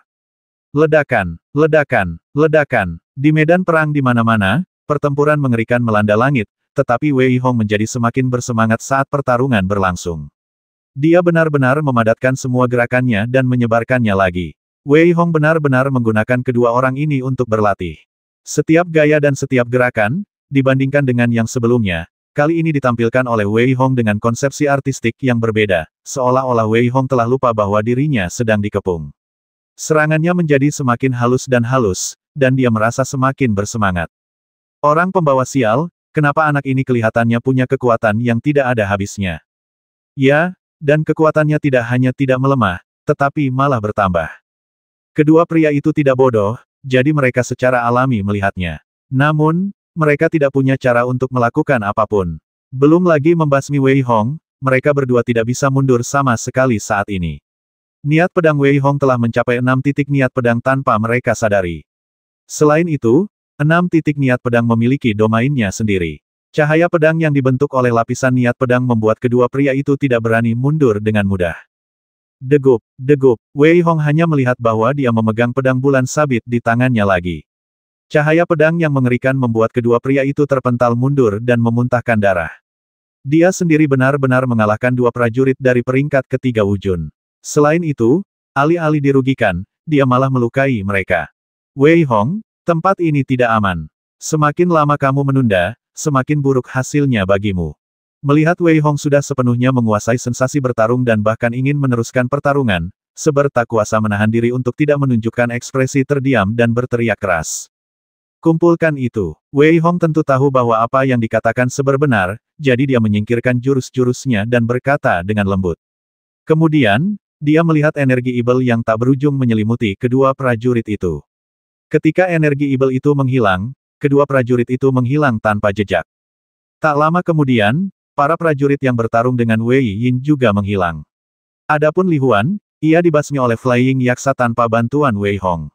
Ledakan, ledakan, ledakan. Di medan perang di mana-mana, pertempuran mengerikan melanda langit, tetapi Wei Hong menjadi semakin bersemangat saat pertarungan berlangsung. Dia benar-benar memadatkan semua gerakannya dan menyebarkannya lagi. Wei Hong benar-benar menggunakan kedua orang ini untuk berlatih. Setiap gaya dan setiap gerakan, dibandingkan dengan yang sebelumnya, kali ini ditampilkan oleh Wei Hong dengan konsepsi artistik yang berbeda, seolah-olah Wei Hong telah lupa bahwa dirinya sedang dikepung. Serangannya menjadi semakin halus, dan dia merasa semakin bersemangat. Orang pembawa sial, kenapa anak ini kelihatannya punya kekuatan yang tidak ada habisnya? Ya, dan kekuatannya tidak hanya tidak melemah, tetapi malah bertambah. Kedua pria itu tidak bodoh, jadi mereka secara alami melihatnya. Namun, mereka tidak punya cara untuk melakukan apapun. Belum lagi membasmi Wei Hong, mereka berdua tidak bisa mundur sama sekali saat ini. Niat pedang Wei Hong telah mencapai 6 titik niat pedang tanpa mereka sadari. Selain itu, 6 titik niat pedang memiliki domainnya sendiri. Cahaya pedang yang dibentuk oleh lapisan niat pedang membuat kedua pria itu tidak berani mundur dengan mudah. Degup, degup, Wei Hong hanya melihat bahwa dia memegang pedang bulan sabit di tangannya lagi. Cahaya pedang yang mengerikan membuat kedua pria itu terpental mundur dan memuntahkan darah. Dia sendiri benar-benar mengalahkan dua prajurit dari peringkat ketiga Wujun. Selain itu, alih-alih dirugikan, dia malah melukai mereka. Wei Hong, tempat ini tidak aman. Semakin lama kamu menunda, semakin buruk hasilnya bagimu. Melihat Wei Hong sudah sepenuhnya menguasai sensasi bertarung dan bahkan ingin meneruskan pertarungan, Seber tak kuasa menahan diri untuk tidak menunjukkan ekspresi terdiam dan berteriak keras. Kumpulkan itu. Wei Hong tentu tahu bahwa apa yang dikatakan Seber benar, jadi dia menyingkirkan jurus-jurusnya dan berkata dengan lembut. Kemudian, dia melihat energi ibel yang tak berujung menyelimuti kedua prajurit itu. Ketika energi ibel itu menghilang, kedua prajurit itu menghilang tanpa jejak. Tak lama kemudian, para prajurit yang bertarung dengan Wei Yin juga menghilang. Adapun Li Huan, ia dibasmi oleh Flying Yaksa tanpa bantuan Wei Hong.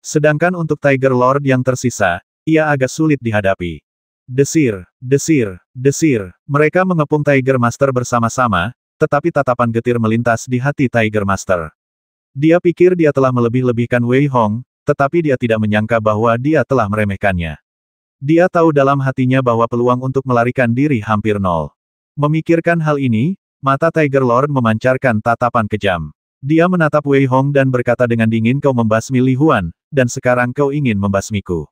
Sedangkan untuk Tiger Lord yang tersisa, ia agak sulit dihadapi. Desir, desir, desir, mereka mengepung Tiger Master bersama-sama, tetapi tatapan getir melintas di hati Tiger Master. Dia pikir dia telah melebih-lebihkan Wei Hong, tetapi dia tidak menyangka bahwa dia telah meremehkannya. Dia tahu dalam hatinya bahwa peluang untuk melarikan diri hampir nol. Memikirkan hal ini, mata Tiger Lord memancarkan tatapan kejam. Dia menatap Wei Hong dan berkata dengan dingin, kau membasmi Li Huan, dan sekarang kau ingin membasmiku.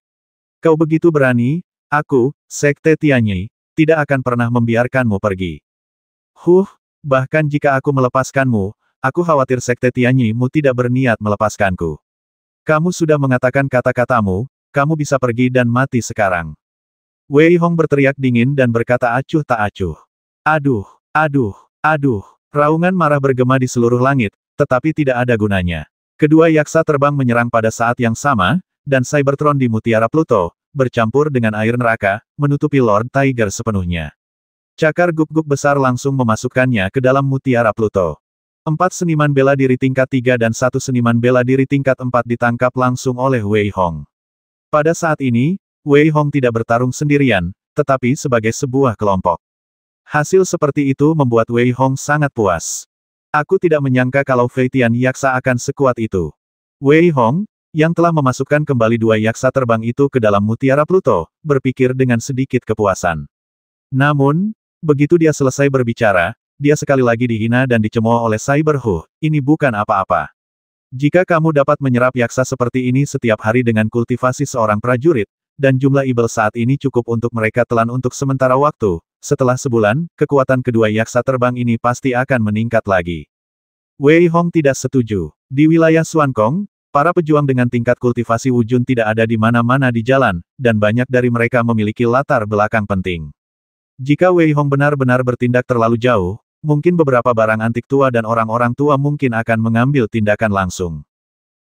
Kau begitu berani, aku, Sekte Tianyi, tidak akan pernah membiarkanmu pergi. Bahkan jika aku melepaskanmu, aku khawatir Sekte Tianyi-mu tidak berniat melepaskanku. Kamu sudah mengatakan kata-katamu, kamu bisa pergi dan mati sekarang. Wei Hong berteriak dingin dan berkata acuh tak acuh. Aduh, aduh, aduh. Raungan marah bergema di seluruh langit, tetapi tidak ada gunanya. Kedua yaksa terbang menyerang pada saat yang sama, dan Cybertron di Mutiara Pluto, bercampur dengan air neraka, menutupi Lord Tiger sepenuhnya. Cakar guk-guk besar langsung memasukkannya ke dalam Mutiara Pluto. 4 seniman bela diri tingkat 3 dan 1 seniman bela diri tingkat 4 ditangkap langsung oleh Wei Hong. Pada saat ini, Wei Hong tidak bertarung sendirian, tetapi sebagai sebuah kelompok. Hasil seperti itu membuat Wei Hong sangat puas. Aku tidak menyangka kalau Fei Tian Yaksa akan sekuat itu. Wei Hong, yang telah memasukkan kembali dua yaksa terbang itu ke dalam Mutiara Pluto, berpikir dengan sedikit kepuasan. Namun, begitu dia selesai berbicara, dia sekali lagi dihina dan dicemooh oleh Cyberhu, ini bukan apa-apa. Jika kamu dapat menyerap yaksa seperti ini setiap hari dengan kultivasi seorang prajurit, dan jumlah ibel saat ini cukup untuk mereka telan untuk sementara waktu, setelah sebulan, kekuatan kedua yaksa terbang ini pasti akan meningkat lagi. Wei Hong tidak setuju. Di wilayah Xuankong, para pejuang dengan tingkat kultivasi Wujun tidak ada di mana-mana di jalan, dan banyak dari mereka memiliki latar belakang penting. Jika Wei Hong benar-benar bertindak terlalu jauh, mungkin beberapa barang antik tua dan orang-orang tua mungkin akan mengambil tindakan langsung.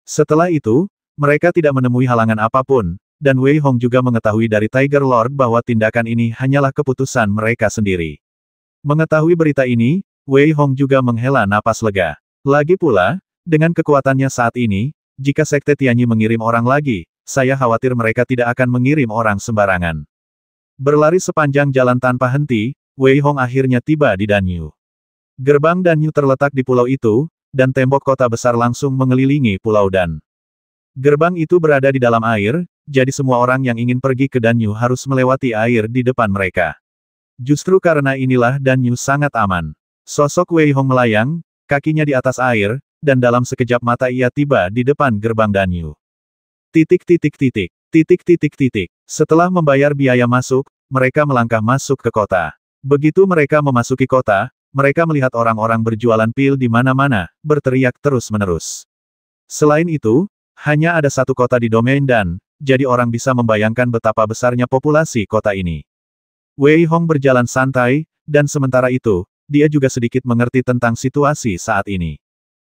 Setelah itu, mereka tidak menemui halangan apapun, dan Wei Hong juga mengetahui dari Tiger Lord bahwa tindakan ini hanyalah keputusan mereka sendiri. Mengetahui berita ini, Wei Hong juga menghela napas lega. Lagi pula, dengan kekuatannya saat ini, jika Sekte Tianyi mengirim orang lagi, saya khawatir mereka tidak akan mengirim orang sembarangan. Berlari sepanjang jalan tanpa henti, Wei Hong akhirnya tiba di Danyu. Gerbang Danyu terletak di pulau itu, dan tembok kota besar langsung mengelilingi pulau Dan. Gerbang itu berada di dalam air, jadi semua orang yang ingin pergi ke Danyu harus melewati air di depan mereka. Justru karena inilah Danyu sangat aman. Sosok Wei Hong melayang, kakinya di atas air, dan dalam sekejap mata ia tiba di depan gerbang Danyu. Titik titik titik, titik titik titik. Setelah membayar biaya masuk, mereka melangkah masuk ke kota. Begitu mereka memasuki kota, mereka melihat orang-orang berjualan pil di mana-mana, berteriak terus-menerus. Selain itu, hanya ada satu kota di domain Dan, jadi orang bisa membayangkan betapa besarnya populasi kota ini. Wei Hong berjalan santai, dan sementara itu, dia juga sedikit mengerti tentang situasi saat ini.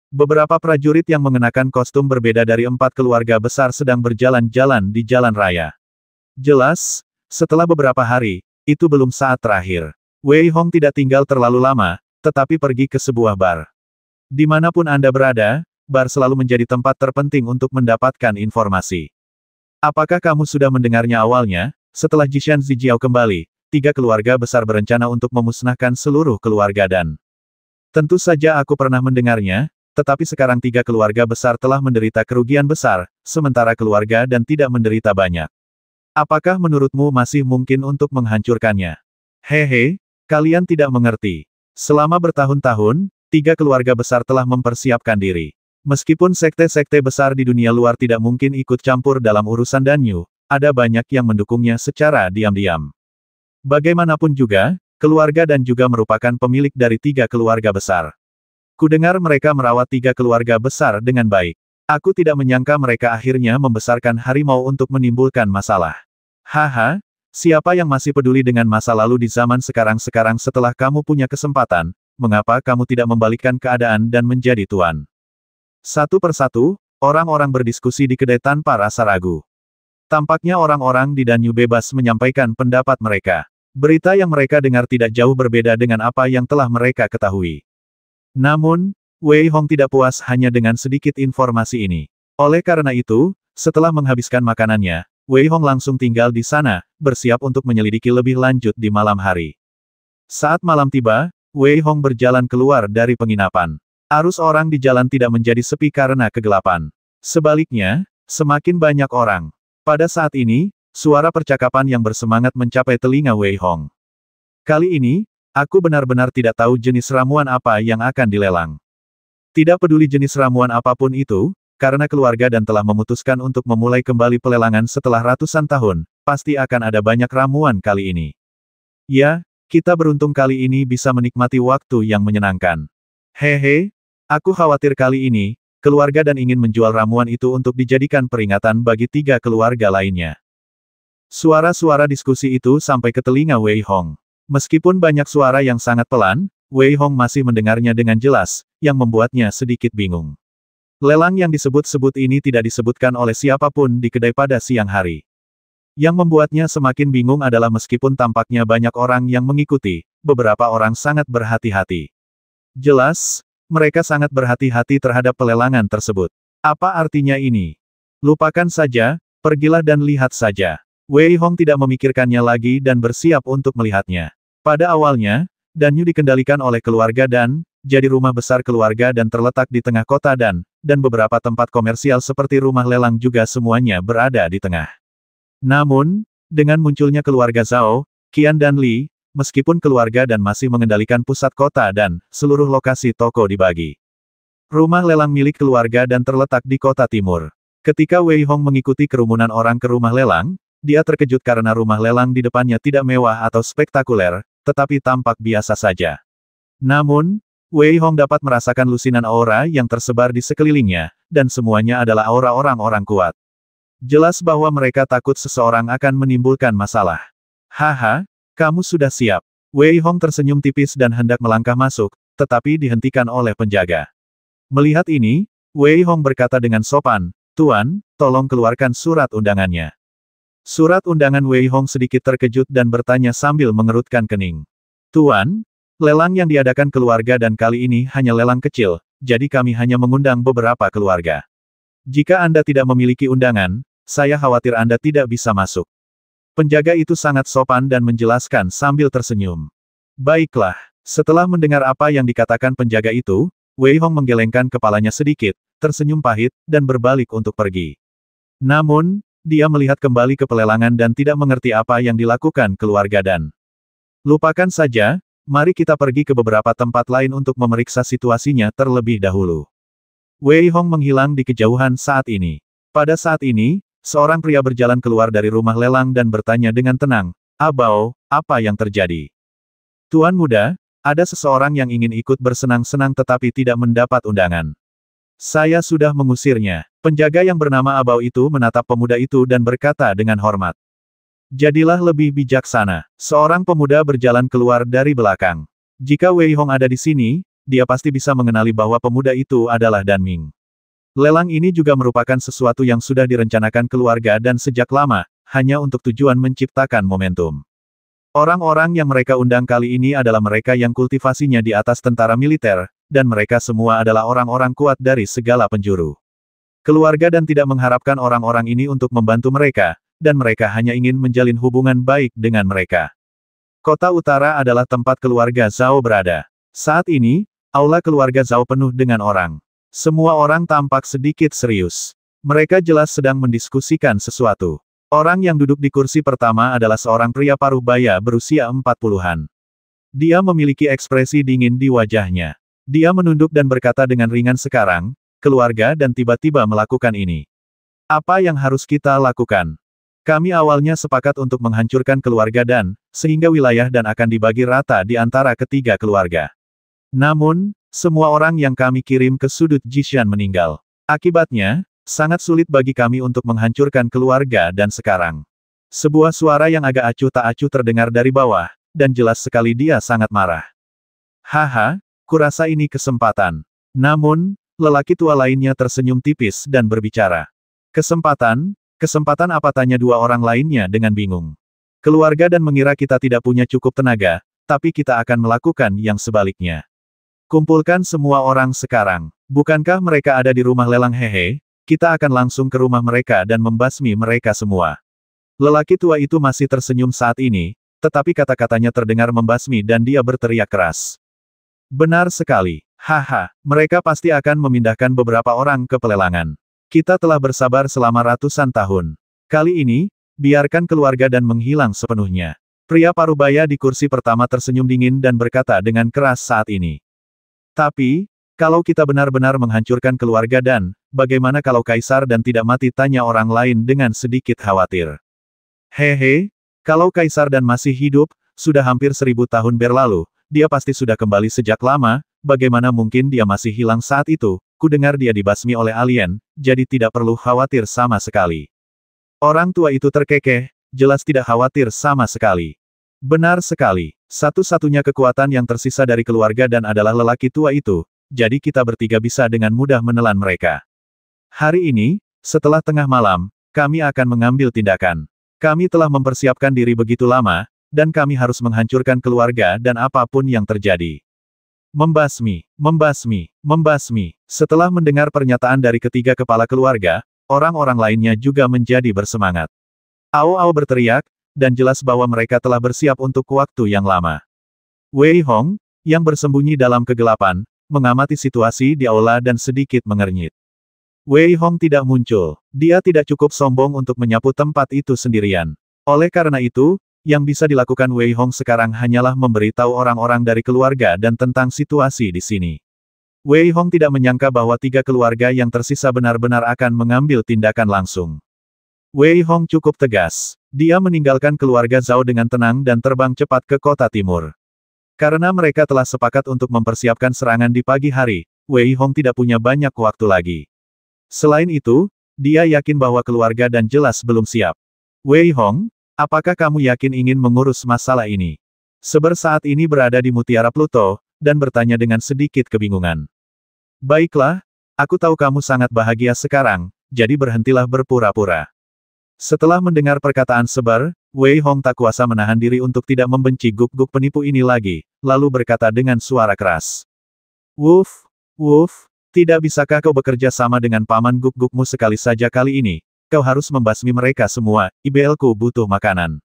Beberapa prajurit yang mengenakan kostum berbeda dari 4 keluarga besar sedang berjalan-jalan di jalan raya. Jelas, setelah beberapa hari, itu belum saat terakhir. Wei Hong tidak tinggal terlalu lama, tetapi pergi ke sebuah bar. Dimanapun Anda berada, bar selalu menjadi tempat terpenting untuk mendapatkan informasi. Apakah kamu sudah mendengarnya awalnya? Setelah Jishan Zijiao kembali, 3 keluarga besar berencana untuk memusnahkan seluruh keluarga Dan. Tentu saja aku pernah mendengarnya, tetapi sekarang 3 keluarga besar telah menderita kerugian besar, sementara keluarga Dan tidak menderita banyak. Apakah menurutmu masih mungkin untuk menghancurkannya? Hehe, kalian tidak mengerti. Selama bertahun-tahun, 3 keluarga besar telah mempersiapkan diri. Meskipun sekte-sekte besar di dunia luar tidak mungkin ikut campur dalam urusan Danyu, ada banyak yang mendukungnya secara diam-diam. Bagaimanapun juga, keluarga Dan juga merupakan pemilik dari 3 keluarga besar. Kudengar mereka merawat 3 keluarga besar dengan baik. Aku tidak menyangka mereka akhirnya membesarkan harimau untuk menimbulkan masalah. Haha, siapa yang masih peduli dengan masa lalu di zaman sekarang setelah kamu punya kesempatan, mengapa kamu tidak membalikkan keadaan dan menjadi tuan? Satu persatu, orang-orang berdiskusi di kedai tanpa rasa ragu. Tampaknya orang-orang di Danyu bebas menyampaikan pendapat mereka. Berita yang mereka dengar tidak jauh berbeda dengan apa yang telah mereka ketahui. Namun, Wei Hong tidak puas hanya dengan sedikit informasi ini. Oleh karena itu, setelah menghabiskan makanannya, Wei Hong langsung tinggal di sana, bersiap untuk menyelidiki lebih lanjut di malam hari. Saat malam tiba, Wei Hong berjalan keluar dari penginapan. Arus orang di jalan tidak menjadi sepi karena kegelapan. Sebaliknya, semakin banyak orang. Pada saat ini, suara percakapan yang bersemangat mencapai telinga Wei Hong. Kali ini, aku benar-benar tidak tahu jenis ramuan apa yang akan dilelang. Tidak peduli jenis ramuan apapun itu, karena keluarga Dan telah memutuskan untuk memulai kembali pelelangan setelah ratusan tahun, pasti akan ada banyak ramuan kali ini. Ya, kita beruntung kali ini bisa menikmati waktu yang menyenangkan. Hehe, aku khawatir kali ini, keluarga Dan ingin menjual ramuan itu untuk dijadikan peringatan bagi 3 keluarga lainnya. Suara-suara diskusi itu sampai ke telinga Wei Hong. Meskipun banyak suara yang sangat pelan, Wei Hong masih mendengarnya dengan jelas, yang membuatnya sedikit bingung. Lelang yang disebut-sebut ini tidak disebutkan oleh siapapun di kedai pada siang hari. Yang membuatnya semakin bingung adalah meskipun tampaknya banyak orang yang mengikuti, beberapa orang sangat berhati-hati. Jelas, mereka sangat berhati-hati terhadap pelelangan tersebut. Apa artinya ini? Lupakan saja, pergilah dan lihat saja. Wei Hong tidak memikirkannya lagi dan bersiap untuk melihatnya. Pada awalnya, Danyu dikendalikan oleh keluarga Dan, jadi rumah besar keluarga Dan terletak di tengah kota Dan beberapa tempat komersial seperti rumah lelang juga semuanya berada di tengah. Namun, dengan munculnya keluarga Zhao, Qian dan Li, meskipun keluarga Dan masih mengendalikan pusat kota Dan, seluruh lokasi toko dibagi. Rumah lelang milik keluarga Dan terletak di kota timur. Ketika Wei Hong mengikuti kerumunan orang ke rumah lelang, dia terkejut karena rumah lelang di depannya tidak mewah atau spektakuler, tetapi tampak biasa saja. Namun, Wei Hong dapat merasakan lusinan aura yang tersebar di sekelilingnya, dan semuanya adalah aura orang-orang kuat. Jelas bahwa mereka takut seseorang akan menimbulkan masalah. Haha, kamu sudah siap. Wei Hong tersenyum tipis dan hendak melangkah masuk, tetapi dihentikan oleh penjaga. Melihat ini, Wei Hong berkata dengan sopan, "Tuan, tolong keluarkan surat undangannya." Surat undangan Wei Hong sedikit terkejut dan bertanya sambil mengerutkan kening. "Tuan, lelang yang diadakan keluarga Dan kali ini hanya lelang kecil, jadi kami hanya mengundang beberapa keluarga. Jika Anda tidak memiliki undangan, saya khawatir Anda tidak bisa masuk." Penjaga itu sangat sopan dan menjelaskan sambil tersenyum. Baiklah, setelah mendengar apa yang dikatakan penjaga itu, Wei Hong menggelengkan kepalanya sedikit, tersenyum pahit, dan berbalik untuk pergi. Namun, dia melihat kembali ke pelelangan dan tidak mengerti apa yang dilakukan keluarga Dan. Lupakan saja, mari kita pergi ke beberapa tempat lain untuk memeriksa situasinya terlebih dahulu. Wei Hong menghilang di kejauhan saat ini. Pada saat ini, seorang pria berjalan keluar dari rumah lelang dan bertanya dengan tenang, "Abao, apa yang terjadi?" "Tuan muda, ada seseorang yang ingin ikut bersenang-senang tetapi tidak mendapat undangan. Saya sudah mengusirnya." Penjaga yang bernama Abao itu menatap pemuda itu dan berkata dengan hormat. "Jadilah lebih bijaksana." Seorang pemuda berjalan keluar dari belakang. Jika Wei Hong ada di sini, dia pasti bisa mengenali bahwa pemuda itu adalah Dan Ming. Lelang ini juga merupakan sesuatu yang sudah direncanakan keluarga Dan sejak lama, hanya untuk tujuan menciptakan momentum. Orang-orang yang mereka undang kali ini adalah mereka yang kultivasinya di atas tentara militer, dan mereka semua adalah orang-orang kuat dari segala penjuru. Keluarga Dan tidak mengharapkan orang-orang ini untuk membantu mereka, dan mereka hanya ingin menjalin hubungan baik dengan mereka. Kota Utara adalah tempat keluarga Zhao berada. Saat ini, aula keluarga Zhao penuh dengan orang. Semua orang tampak sedikit serius. Mereka jelas sedang mendiskusikan sesuatu. Orang yang duduk di kursi pertama adalah seorang pria paruh baya berusia 40-an. Dia memiliki ekspresi dingin di wajahnya. Dia menunduk dan berkata dengan ringan, "Sekarang, keluarga Dan tiba-tiba melakukan ini. Apa yang harus kita lakukan? Kami awalnya sepakat untuk menghancurkan keluarga Dan, sehingga wilayah Dan akan dibagi rata di antara ketiga keluarga. Namun, semua orang yang kami kirim ke sudut Jishan meninggal. Akibatnya, sangat sulit bagi kami untuk menghancurkan keluarga Dan sekarang." Sebuah suara yang agak acuh tak acuh terdengar dari bawah, dan jelas sekali dia sangat marah. "Haha, kurasa ini kesempatan." Namun, lelaki tua lainnya tersenyum tipis dan berbicara. "Kesempatan? Kesempatan apa?" tanya dua orang lainnya dengan bingung. "Keluarga Dan mengira kita tidak punya cukup tenaga, tapi kita akan melakukan yang sebaliknya. Kumpulkan semua orang sekarang. Bukankah mereka ada di rumah lelang? Hehe, kita akan langsung ke rumah mereka dan membasmi mereka semua." Lelaki tua itu masih tersenyum saat ini, tetapi kata-katanya terdengar membasmi dan dia berteriak keras. "Benar sekali. Haha, mereka pasti akan memindahkan beberapa orang ke pelelangan. Kita telah bersabar selama ratusan tahun. Kali ini, biarkan keluarga Dan menghilang sepenuhnya." Pria parubaya di kursi pertama tersenyum dingin dan berkata dengan keras saat ini. "Tapi, kalau kita benar-benar menghancurkan keluarga Dan, bagaimana kalau Kaisar Dan tidak mati?" tanya orang lain dengan sedikit khawatir. "Hehe, kalau Kaisar Dan masih hidup, sudah hampir 1000 tahun berlalu, dia pasti sudah kembali sejak lama, bagaimana mungkin dia masih hilang saat itu? Kudengar dia dibasmi oleh alien, jadi tidak perlu khawatir sama sekali." Orang tua itu terkekeh, jelas tidak khawatir sama sekali. "Benar sekali. Satu-satunya kekuatan yang tersisa dari keluarga Dan adalah lelaki tua itu, jadi kita bertiga bisa dengan mudah menelan mereka. Hari ini, setelah tengah malam, kami akan mengambil tindakan. Kami telah mempersiapkan diri begitu lama, dan kami harus menghancurkan keluarga Dan apapun yang terjadi." Membasmi, membasmi, membasmi. Setelah mendengar pernyataan dari ketiga kepala keluarga, orang-orang lainnya juga menjadi bersemangat. Ao-ao berteriak, dan jelas bahwa mereka telah bersiap untuk waktu yang lama. Wei Hong, yang bersembunyi dalam kegelapan, mengamati situasi di aula dan sedikit mengernyit. Wei Hong tidak muncul. Dia tidak cukup sombong untuk menyapu tempat itu sendirian. Oleh karena itu, yang bisa dilakukan Wei Hong sekarang hanyalah memberitahu orang-orang dari keluarga Dan tentang situasi di sini. Wei Hong tidak menyangka bahwa tiga keluarga yang tersisa benar-benar akan mengambil tindakan langsung. Wei Hong cukup tegas. Dia meninggalkan keluarga Zhao dengan tenang dan terbang cepat ke kota timur. Karena mereka telah sepakat untuk mempersiapkan serangan di pagi hari, Wei Hong tidak punya banyak waktu lagi. Selain itu, dia yakin bahwa keluarga Dan jelas belum siap. "Wei Hong, apakah kamu yakin ingin mengurus masalah ini?" Seber saat ini berada di Mutiara Pluto, dan bertanya dengan sedikit kebingungan. "Baiklah, aku tahu kamu sangat bahagia sekarang, jadi berhentilah berpura-pura." Setelah mendengar perkataan Seber, Wei Hong tak kuasa menahan diri untuk tidak membenci guk-guk penipu ini lagi, lalu berkata dengan suara keras. "Wuf, wuf, tidak bisakah kau bekerja sama dengan paman guk-gukmu sekali saja kali ini? Kau harus membasmi mereka semua, IBL-ku butuh makanan."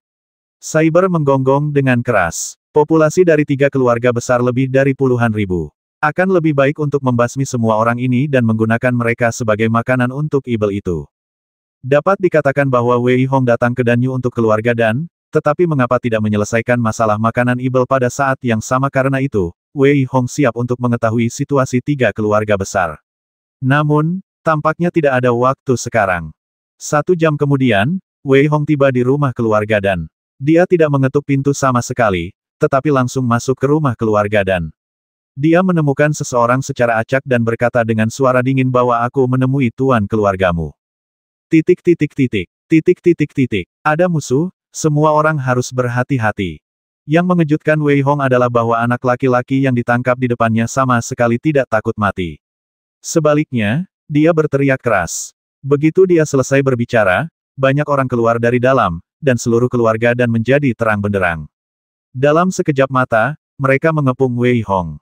Cyber menggonggong dengan keras. Populasi dari tiga keluarga besar lebih dari puluhan ribu. Akan lebih baik untuk membasmi semua orang ini dan menggunakan mereka sebagai makanan untuk IBL itu. Dapat dikatakan bahwa Wei Hong datang ke Danyu untuk keluarga Dan, tetapi mengapa tidak menyelesaikan masalah makanan Ibel pada saat yang sama karena itu, Wei Hong siap untuk mengetahui situasi tiga keluarga besar. Namun, tampaknya tidak ada waktu sekarang. 1 jam kemudian, Wei Hong tiba di rumah keluarga Dan. Dia tidak mengetuk pintu sama sekali, tetapi langsung masuk ke rumah keluarga Dan. Dia menemukan seseorang secara acak dan berkata dengan suara dingin bahwa aku menemui tuan keluargamu. Ada musuh, semua orang harus berhati-hati. Yang mengejutkan Wei Hong adalah bahwa anak laki-laki yang ditangkap di depannya sama sekali tidak takut mati. Sebaliknya, dia berteriak keras. Begitu dia selesai berbicara, banyak orang keluar dari dalam, dan seluruh keluarga Dan menjadi terang benderang. Dalam sekejap mata, mereka mengepung Wei Hong.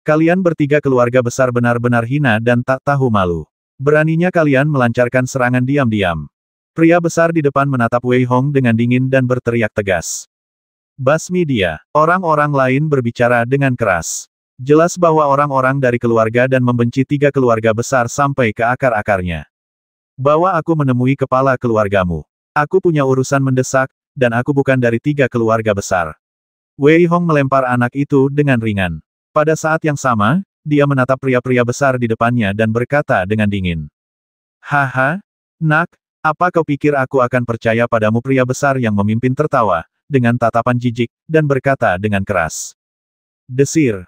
Kalian bertiga keluarga besar benar-benar hina dan tak tahu malu. Beraninya kalian melancarkan serangan diam-diam. Pria besar di depan menatap Wei Hong dengan dingin dan berteriak tegas. Basmi dia. Orang-orang lain berbicara dengan keras. Jelas bahwa orang-orang dari keluarga Dan membenci tiga keluarga besar sampai ke akar-akarnya. Bawa aku menemui kepala keluargamu. Aku punya urusan mendesak, dan aku bukan dari tiga keluarga besar. Wei Hong melempar anak itu dengan ringan. Pada saat yang sama, dia menatap pria-pria besar di depannya dan berkata dengan dingin. Haha, nak, apa kau pikir aku akan percaya padamu? Pria besar yang memimpin tertawa, dengan tatapan jijik, dan berkata dengan keras. Desir.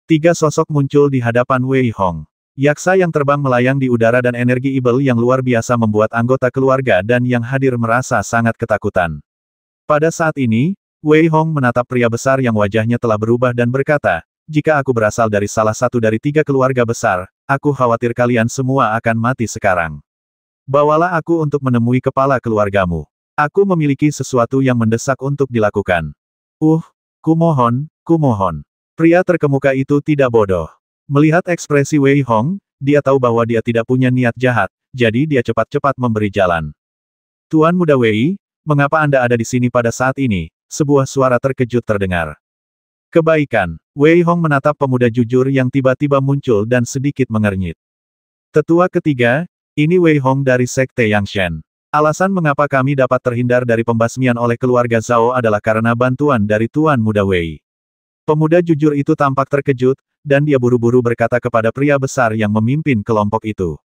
Tiga sosok muncul di hadapan Wei Hong. Yaksa yang terbang melayang di udara dan energi Ibel yang luar biasa membuat anggota keluarga Dan yang hadir merasa sangat ketakutan. Pada saat ini, Wei Hong menatap pria besar yang wajahnya telah berubah dan berkata, jika aku berasal dari salah satu dari tiga keluarga besar, aku khawatir kalian semua akan mati sekarang. Bawalah aku untuk menemui kepala keluargamu. Aku memiliki sesuatu yang mendesak untuk dilakukan. Kumohon. Pria terkemuka itu tidak bodoh. Melihat ekspresi Wei Hong, dia tahu bahwa dia tidak punya niat jahat, jadi dia cepat-cepat memberi jalan. Tuan Muda Wei, mengapa Anda ada di sini pada saat ini? Sebuah suara terkejut terdengar. Kebaikan. Wei Hong menatap pemuda jujur yang tiba-tiba muncul dan sedikit mengernyit. Tetua ketiga, ini Wei Hong dari Sekte Yangshan. Alasan mengapa kami dapat terhindar dari pembasmian oleh keluarga Zhao adalah karena bantuan dari Tuan Muda Wei. Pemuda jujur itu tampak terkejut, dan dia buru-buru berkata kepada pria besar yang memimpin kelompok itu.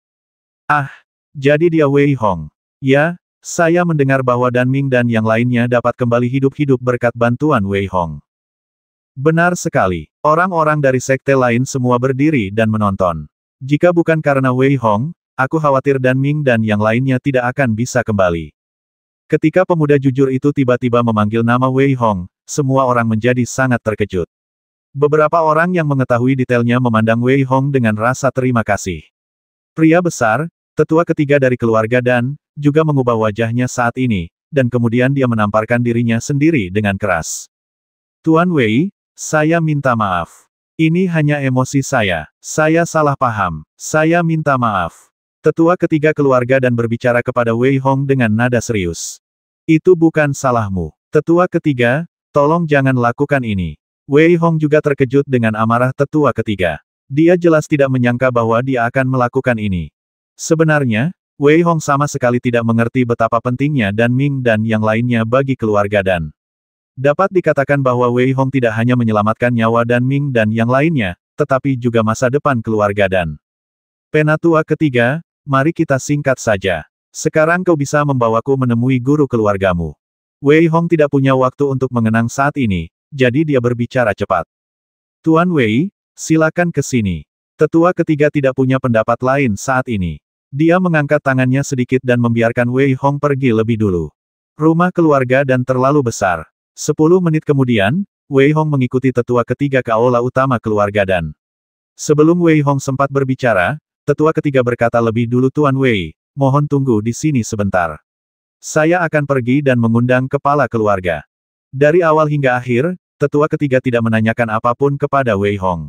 Jadi dia Wei Hong. Ya, saya mendengar bahwa Dan Ming dan yang lainnya dapat kembali hidup-hidup berkat bantuan Wei Hong. Benar sekali. Orang-orang dari sekte lain semua berdiri dan menonton. Jika bukan karena Wei Hong, aku khawatir Dan Ming dan yang lainnya tidak akan bisa kembali. Ketika pemuda jujur itu tiba-tiba memanggil nama Wei Hong, semua orang menjadi sangat terkejut. Beberapa orang yang mengetahui detailnya memandang Wei Hong dengan rasa terima kasih. Pria besar, tetua ketiga dari keluarga Dan, juga mengubah wajahnya saat ini, dan kemudian dia menamparkan dirinya sendiri dengan keras. Tuan Wei, saya minta maaf. Ini hanya emosi saya. Saya salah paham. Saya minta maaf. Tetua ketiga keluarga Dan berbicara kepada Wei Hong dengan nada serius. Itu bukan salahmu. Tetua ketiga, tolong jangan lakukan ini. Wei Hong juga terkejut dengan amarah tetua ketiga. Dia jelas tidak menyangka bahwa dia akan melakukan ini. Sebenarnya, Wei Hong sama sekali tidak mengerti betapa pentingnya Dan Ming dan yang lainnya bagi keluarga Dan. Dapat dikatakan bahwa Wei Hong tidak hanya menyelamatkan nyawa Dan Ming dan yang lainnya, tetapi juga masa depan keluarga Dan. Penatua ketiga, mari kita singkat saja. Sekarang kau bisa membawaku menemui guru keluargamu. Wei Hong tidak punya waktu untuk mengenang saat ini, jadi dia berbicara cepat. Tuan Wei, silakan ke sini. Tetua ketiga tidak punya pendapat lain saat ini. Dia mengangkat tangannya sedikit dan membiarkan Wei Hong pergi lebih dulu. Rumah keluarga Dan terlalu besar. 10 menit kemudian, Wei Hong mengikuti tetua ketiga ke aula utama keluarga Dan. Sebelum Wei Hong sempat berbicara, tetua ketiga berkata lebih dulu Tuan Wei, mohon tunggu di sini sebentar. Saya akan pergi dan mengundang kepala keluarga. Dari awal hingga akhir, tetua ketiga tidak menanyakan apapun kepada Wei Hong.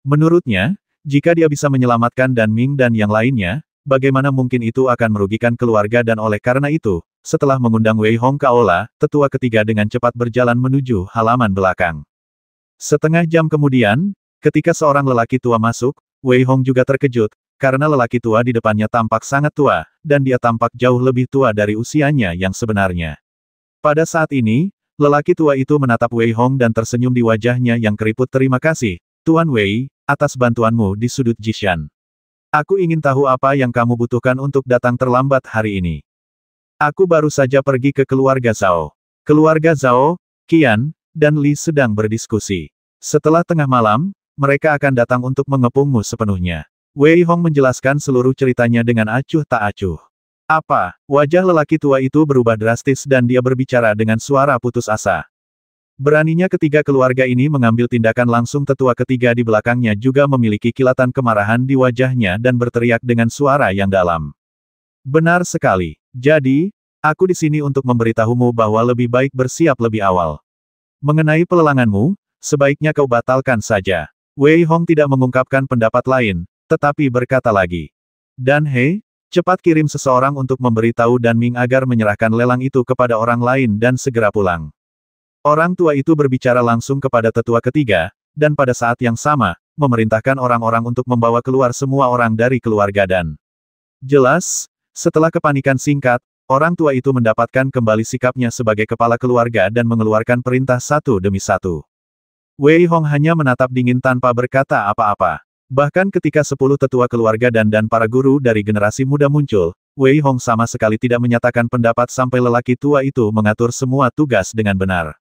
Menurutnya, jika dia bisa menyelamatkan Dan Ming dan yang lainnya, bagaimana mungkin itu akan merugikan keluarga Dan oleh karena itu, setelah mengundang Wei Hong ke aula, tetua ketiga dengan cepat berjalan menuju halaman belakang. Setengah jam kemudian, ketika seorang lelaki tua masuk, Wei Hong juga terkejut, karena lelaki tua di depannya tampak sangat tua, dan dia tampak jauh lebih tua dari usianya yang sebenarnya. Pada saat ini, lelaki tua itu menatap Wei Hong dan tersenyum di wajahnya yang keriput. Terima kasih, Tuan Wei, atas bantuanmu di sudut Jishan. Aku ingin tahu apa yang kamu butuhkan untuk datang terlambat hari ini. Aku baru saja pergi ke keluarga Zhao. Keluarga Zhao, Qian, dan Li sedang berdiskusi. Setelah tengah malam, mereka akan datang untuk mengepungmu sepenuhnya. Wei Hong menjelaskan seluruh ceritanya dengan acuh tak acuh. Apa? Wajah lelaki tua itu berubah drastis dan dia berbicara dengan suara putus asa. Beraninya ketiga keluarga ini mengambil tindakan langsung. Tetua ketiga di belakangnya juga memiliki kilatan kemarahan di wajahnya dan berteriak dengan suara yang dalam. Benar sekali. Jadi, aku di sini untuk memberitahumu bahwa lebih baik bersiap lebih awal. Mengenai pelelanganmu, sebaiknya kau batalkan saja. Wei Hong tidak mengungkapkan pendapat lain, tetapi berkata lagi. Dan hei, cepat kirim seseorang untuk memberitahu Dan Ming agar menyerahkan lelang itu kepada orang lain dan segera pulang. Orang tua itu berbicara langsung kepada tetua ketiga, dan pada saat yang sama, memerintahkan orang-orang untuk membawa keluar semua orang dari keluarga Dan. Jelas, setelah kepanikan singkat, orang tua itu mendapatkan kembali sikapnya sebagai kepala keluarga dan mengeluarkan perintah satu demi satu. Wei Hong hanya menatap dingin tanpa berkata apa-apa. Bahkan ketika 10 tetua keluarga dan para guru dari generasi muda muncul, Wei Hong sama sekali tidak menyatakan pendapat sampai lelaki tua itu mengatur semua tugas dengan benar.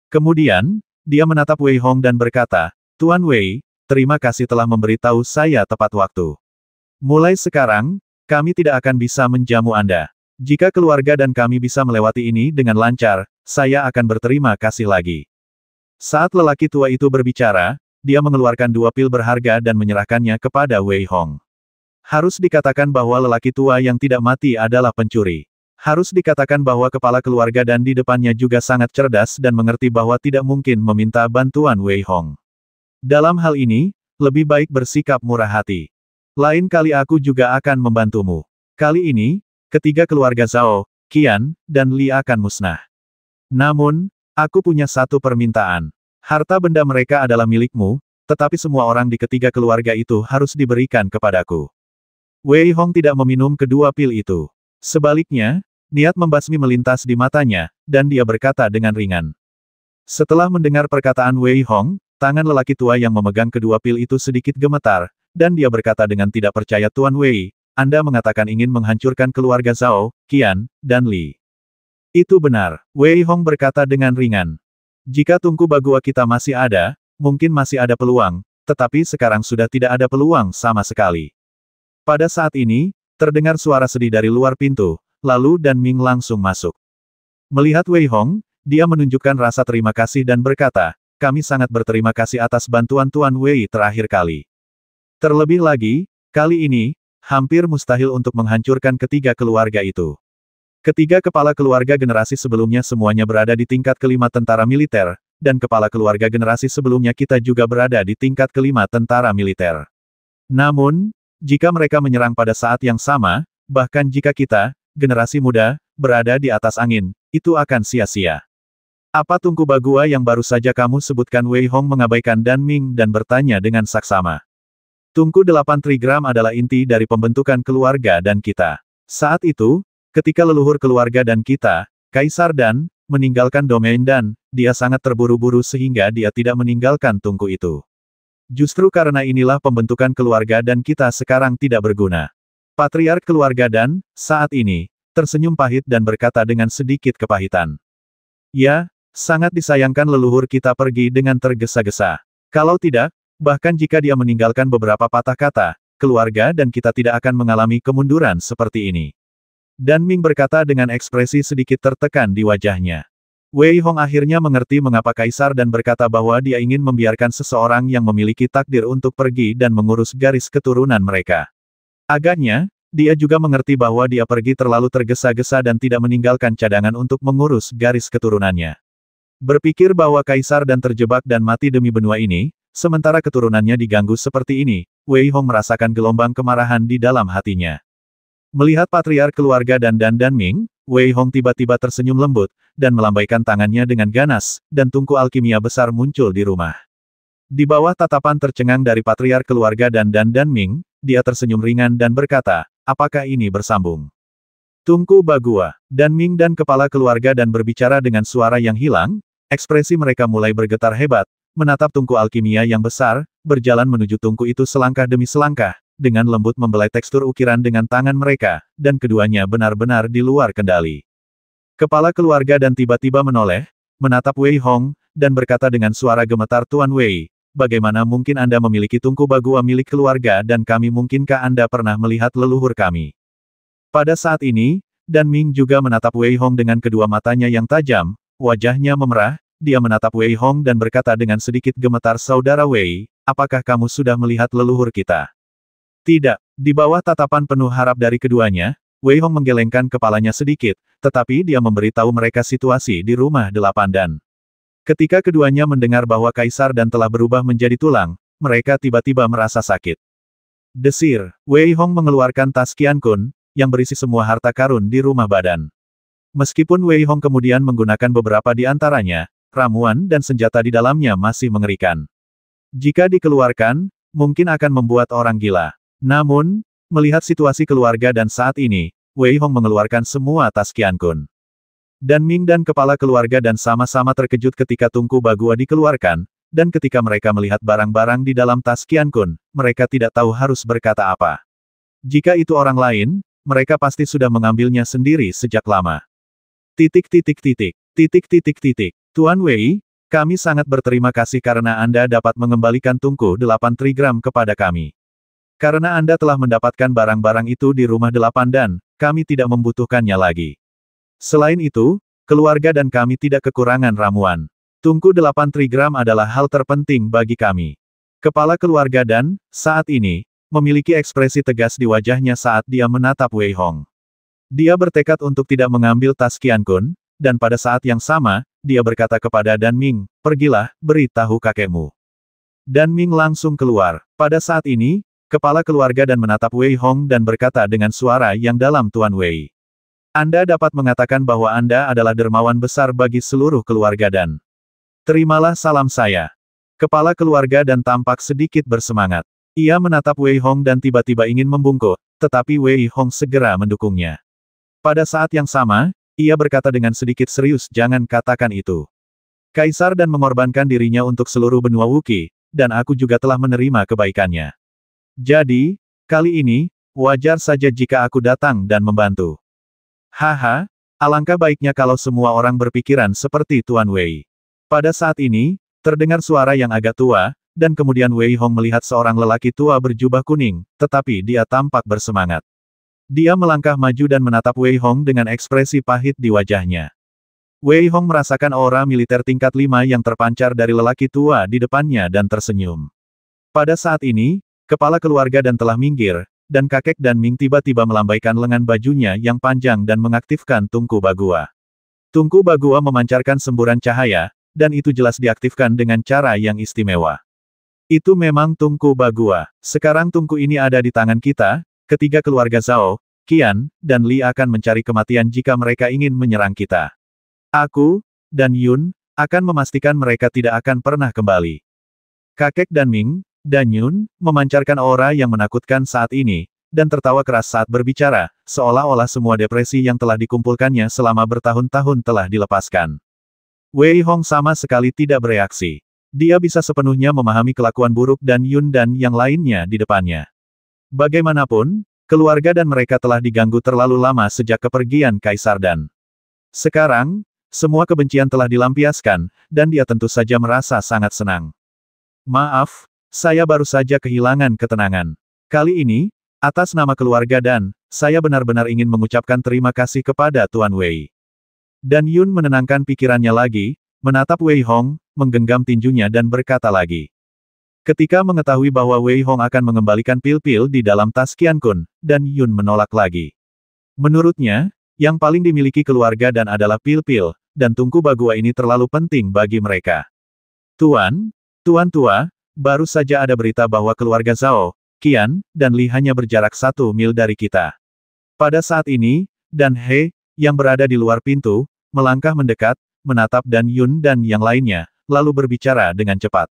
Kemudian, dia menatap Wei Hong dan berkata, Tuan Wei, terima kasih telah memberitahu saya tepat waktu. Mulai sekarang, kami tidak akan bisa menjamu Anda. Jika keluarga dan kami bisa melewati ini dengan lancar, saya akan berterima kasih lagi. Saat lelaki tua itu berbicara, dia mengeluarkan 2 pil berharga dan menyerahkannya kepada Wei Hong. Harus dikatakan bahwa lelaki tua yang tidak mati adalah pencuri. Harus dikatakan bahwa kepala keluarga dan di depannya juga sangat cerdas dan mengerti bahwa tidak mungkin meminta bantuan Wei Hong. Dalam hal ini, lebih baik bersikap murah hati. Lain kali aku juga akan membantumu. Kali ini, ketiga keluarga Zhao, Qian, dan Li akan musnah. Namun, aku punya satu permintaan. Harta benda mereka adalah milikmu, tetapi semua orang di ketiga keluarga itu harus diberikan kepadaku. Wei Hong tidak meminum kedua pil itu. Sebaliknya, niat membasmi melintas di matanya, dan dia berkata dengan ringan. Setelah mendengar perkataan Wei Hong, tangan lelaki tua yang memegang kedua pil itu sedikit gemetar, dan dia berkata dengan tidak percaya, Tuan Wei, Anda mengatakan ingin menghancurkan keluarga Zhao, Qian, dan Li. Itu benar, Wei Hong berkata dengan ringan. Jika Tungku Bagua kita masih ada, mungkin masih ada peluang, tetapi sekarang sudah tidak ada peluang sama sekali. Pada saat ini, terdengar suara sedih dari luar pintu, lalu Dan Ming langsung masuk. Melihat Wei Hong, dia menunjukkan rasa terima kasih dan berkata, kami sangat berterima kasih atas bantuan Tuan Wei terakhir kali. Terlebih lagi, kali ini, hampir mustahil untuk menghancurkan ketiga keluarga itu. Ketiga kepala keluarga generasi sebelumnya semuanya berada di tingkat kelima tentara militer, dan kepala keluarga generasi sebelumnya kita juga berada di tingkat kelima tentara militer. Namun, jika mereka menyerang pada saat yang sama, bahkan jika kita, generasi muda, berada di atas angin, itu akan sia-sia. Apa Tungku Bagua yang baru saja kamu sebutkan? Wei Hong mengabaikan Dan Ming dan bertanya dengan saksama. Tungku 8 trigram adalah inti dari pembentukan keluarga dan kita. Saat itu, ketika leluhur keluarga dan kita, Kaisar Dan, meninggalkan domain Dan, dia sangat terburu-buru sehingga dia tidak meninggalkan tungku itu. Justru karena inilah pembentukan keluarga dan kita sekarang tidak berguna. Patriark keluarga Dan, saat ini, tersenyum pahit dan berkata dengan sedikit kepahitan. Ya, sangat disayangkan leluhur kita pergi dengan tergesa-gesa. Kalau tidak, bahkan jika dia meninggalkan beberapa patah kata, keluarga dan kita tidak akan mengalami kemunduran seperti ini. Dan Ming berkata dengan ekspresi sedikit tertekan di wajahnya. Wei Hong akhirnya mengerti mengapa Kaisar Dan berkata bahwa dia ingin membiarkan seseorang yang memiliki takdir untuk pergi dan mengurus garis keturunan mereka. Agaknya, dia juga mengerti bahwa dia pergi terlalu tergesa-gesa dan tidak meninggalkan cadangan untuk mengurus garis keturunannya. Berpikir bahwa Kaisar Dan terjebak dan mati demi benua ini, sementara keturunannya diganggu seperti ini, Wei Hong merasakan gelombang kemarahan di dalam hatinya. Melihat patriark keluarga Dan Ming, Wei Hong tiba-tiba tersenyum lembut, dan melambaikan tangannya dengan ganas, dan tungku alkimia besar muncul di rumah. Di bawah tatapan tercengang dari patriark keluarga Dan Ming, dia tersenyum ringan dan berkata, apakah ini bersambung? Tunku Bagua, Dan Ming dan kepala keluarga dan berbicara dengan suara yang hilang, ekspresi mereka mulai bergetar hebat, menatap tungku alkimia yang besar, berjalan menuju tungku itu selangkah demi selangkah, dengan lembut membelai tekstur ukiran dengan tangan mereka, dan keduanya benar-benar di luar kendali. Kepala keluarga dan tiba-tiba menoleh, menatap Wei Hong, dan berkata dengan suara gemetar, Tuan Wei, bagaimana mungkin Anda memiliki tungku Bagua milik keluarga dan kami, mungkinkah Anda pernah melihat leluhur kami? Pada saat ini, Dan Ming juga menatap Wei Hong dengan kedua matanya yang tajam, wajahnya memerah, dia menatap Wei Hong dan berkata dengan sedikit gemetar, Saudara Wei, apakah kamu sudah melihat leluhur kita? Tidak. Di bawah tatapan penuh harap dari keduanya, Wei Hong menggelengkan kepalanya sedikit, tetapi dia memberitahu mereka situasi di rumah 8 Dan. Ketika keduanya mendengar bahwa Kaisar Dan telah berubah menjadi tulang, mereka tiba-tiba merasa sakit. Desir, Wei Hong mengeluarkan tas Qian Kun, yang berisi semua harta karun di rumah badan. Meskipun Wei Hong kemudian menggunakan beberapa di antaranya, ramuan dan senjata di dalamnya masih mengerikan. Jika dikeluarkan, mungkin akan membuat orang gila. Namun, melihat situasi keluarga Dan saat ini, Wei Hong mengeluarkan semua tas Qian Kun. Dan Ming dan kepala keluarga Dan sama-sama terkejut ketika tungku Bagua dikeluarkan, dan ketika mereka melihat barang-barang di dalam tas Qian Kun, mereka tidak tahu harus berkata apa. Jika itu orang lain, mereka pasti sudah mengambilnya sendiri sejak lama. Tuan Wei, kami sangat berterima kasih karena Anda dapat mengembalikan tungku 8 trigram kepada kami. Karena Anda telah mendapatkan barang-barang itu di rumah 8 Dan, kami tidak membutuhkannya lagi. Selain itu, keluarga dan kami tidak kekurangan ramuan. Tungku 8 trigram adalah hal terpenting bagi kami. Kepala keluarga Dan, saat ini, memiliki ekspresi tegas di wajahnya saat dia menatap Wei Hong. Dia bertekad untuk tidak mengambil tas Qian Kun, dan pada saat yang sama, dia berkata kepada Dan Ming, pergilah, beritahu kakekmu. Dan Ming langsung keluar. Pada saat ini, kepala keluarga Dan menatap Wei Hong dan berkata dengan suara yang dalam, Tuan Wei. Anda dapat mengatakan bahwa Anda adalah dermawan besar bagi seluruh keluarga Dan. Terimalah salam saya. Kepala keluarga Dan tampak sedikit bersemangat. Ia menatap Wei Hong dan tiba-tiba ingin membungkuk, tetapi Wei Hong segera mendukungnya. Pada saat yang sama, ia berkata dengan sedikit serius, jangan katakan itu. Kaisar Dan mengorbankan dirinya untuk seluruh benua Wookiee, dan aku juga telah menerima kebaikannya. Jadi, kali ini, wajar saja jika aku datang dan membantu. Haha, alangkah baiknya kalau semua orang berpikiran seperti Tuan Wei. Pada saat ini, terdengar suara yang agak tua, dan kemudian Wei Hong melihat seorang lelaki tua berjubah kuning, tetapi dia tampak bersemangat. Dia melangkah maju dan menatap Wei Hong dengan ekspresi pahit di wajahnya. Wei Hong merasakan aura militer tingkat 5 yang terpancar dari lelaki tua di depannya dan tersenyum. Pada saat ini, kepala keluarga Dan telah minggir, dan kakek Dan Ming tiba-tiba melambaikan lengan bajunya yang panjang dan mengaktifkan tungku Bagua. Tungku Bagua memancarkan semburan cahaya, dan itu jelas diaktifkan dengan cara yang istimewa. Itu memang tungku Bagua. Sekarang tungku ini ada di tangan kita, ketiga keluarga Zhao, Qian, dan Li akan mencari kematian jika mereka ingin menyerang kita. Aku, dan Yun, akan memastikan mereka tidak akan pernah kembali. Kakek Dan Ming, dan Yun, memancarkan aura yang menakutkan saat ini, dan tertawa keras saat berbicara, seolah-olah semua depresi yang telah dikumpulkannya selama bertahun-tahun telah dilepaskan. Wei Hong sama sekali tidak bereaksi. Dia bisa sepenuhnya memahami kelakuan buruk Dan Yun dan yang lainnya di depannya. Bagaimanapun, keluarga Dan mereka telah diganggu terlalu lama sejak kepergian Kaisar Dan. Sekarang, semua kebencian telah dilampiaskan, dan dia tentu saja merasa sangat senang. Maaf, saya baru saja kehilangan ketenangan. Kali ini, atas nama keluarga Dan, saya benar-benar ingin mengucapkan terima kasih kepada Tuan Wei. Dan Yun menenangkan pikirannya lagi, menatap Wei Hong, menggenggam tinjunya dan berkata lagi. Ketika mengetahui bahwa Wei Hong akan mengembalikan pil-pil di dalam tas Qian Kun, Dan Yun menolak lagi. Menurutnya, yang paling dimiliki keluarga Dan adalah pil-pil, dan tungku Bagua ini terlalu penting bagi mereka. Tuan tua, baru saja ada berita bahwa keluarga Zhao, Qian, dan Li hanya berjarak 1 mil dari kita. Pada saat ini, Dan He, yang berada di luar pintu, melangkah mendekat, menatap Dan Yun dan yang lainnya, lalu berbicara dengan cepat.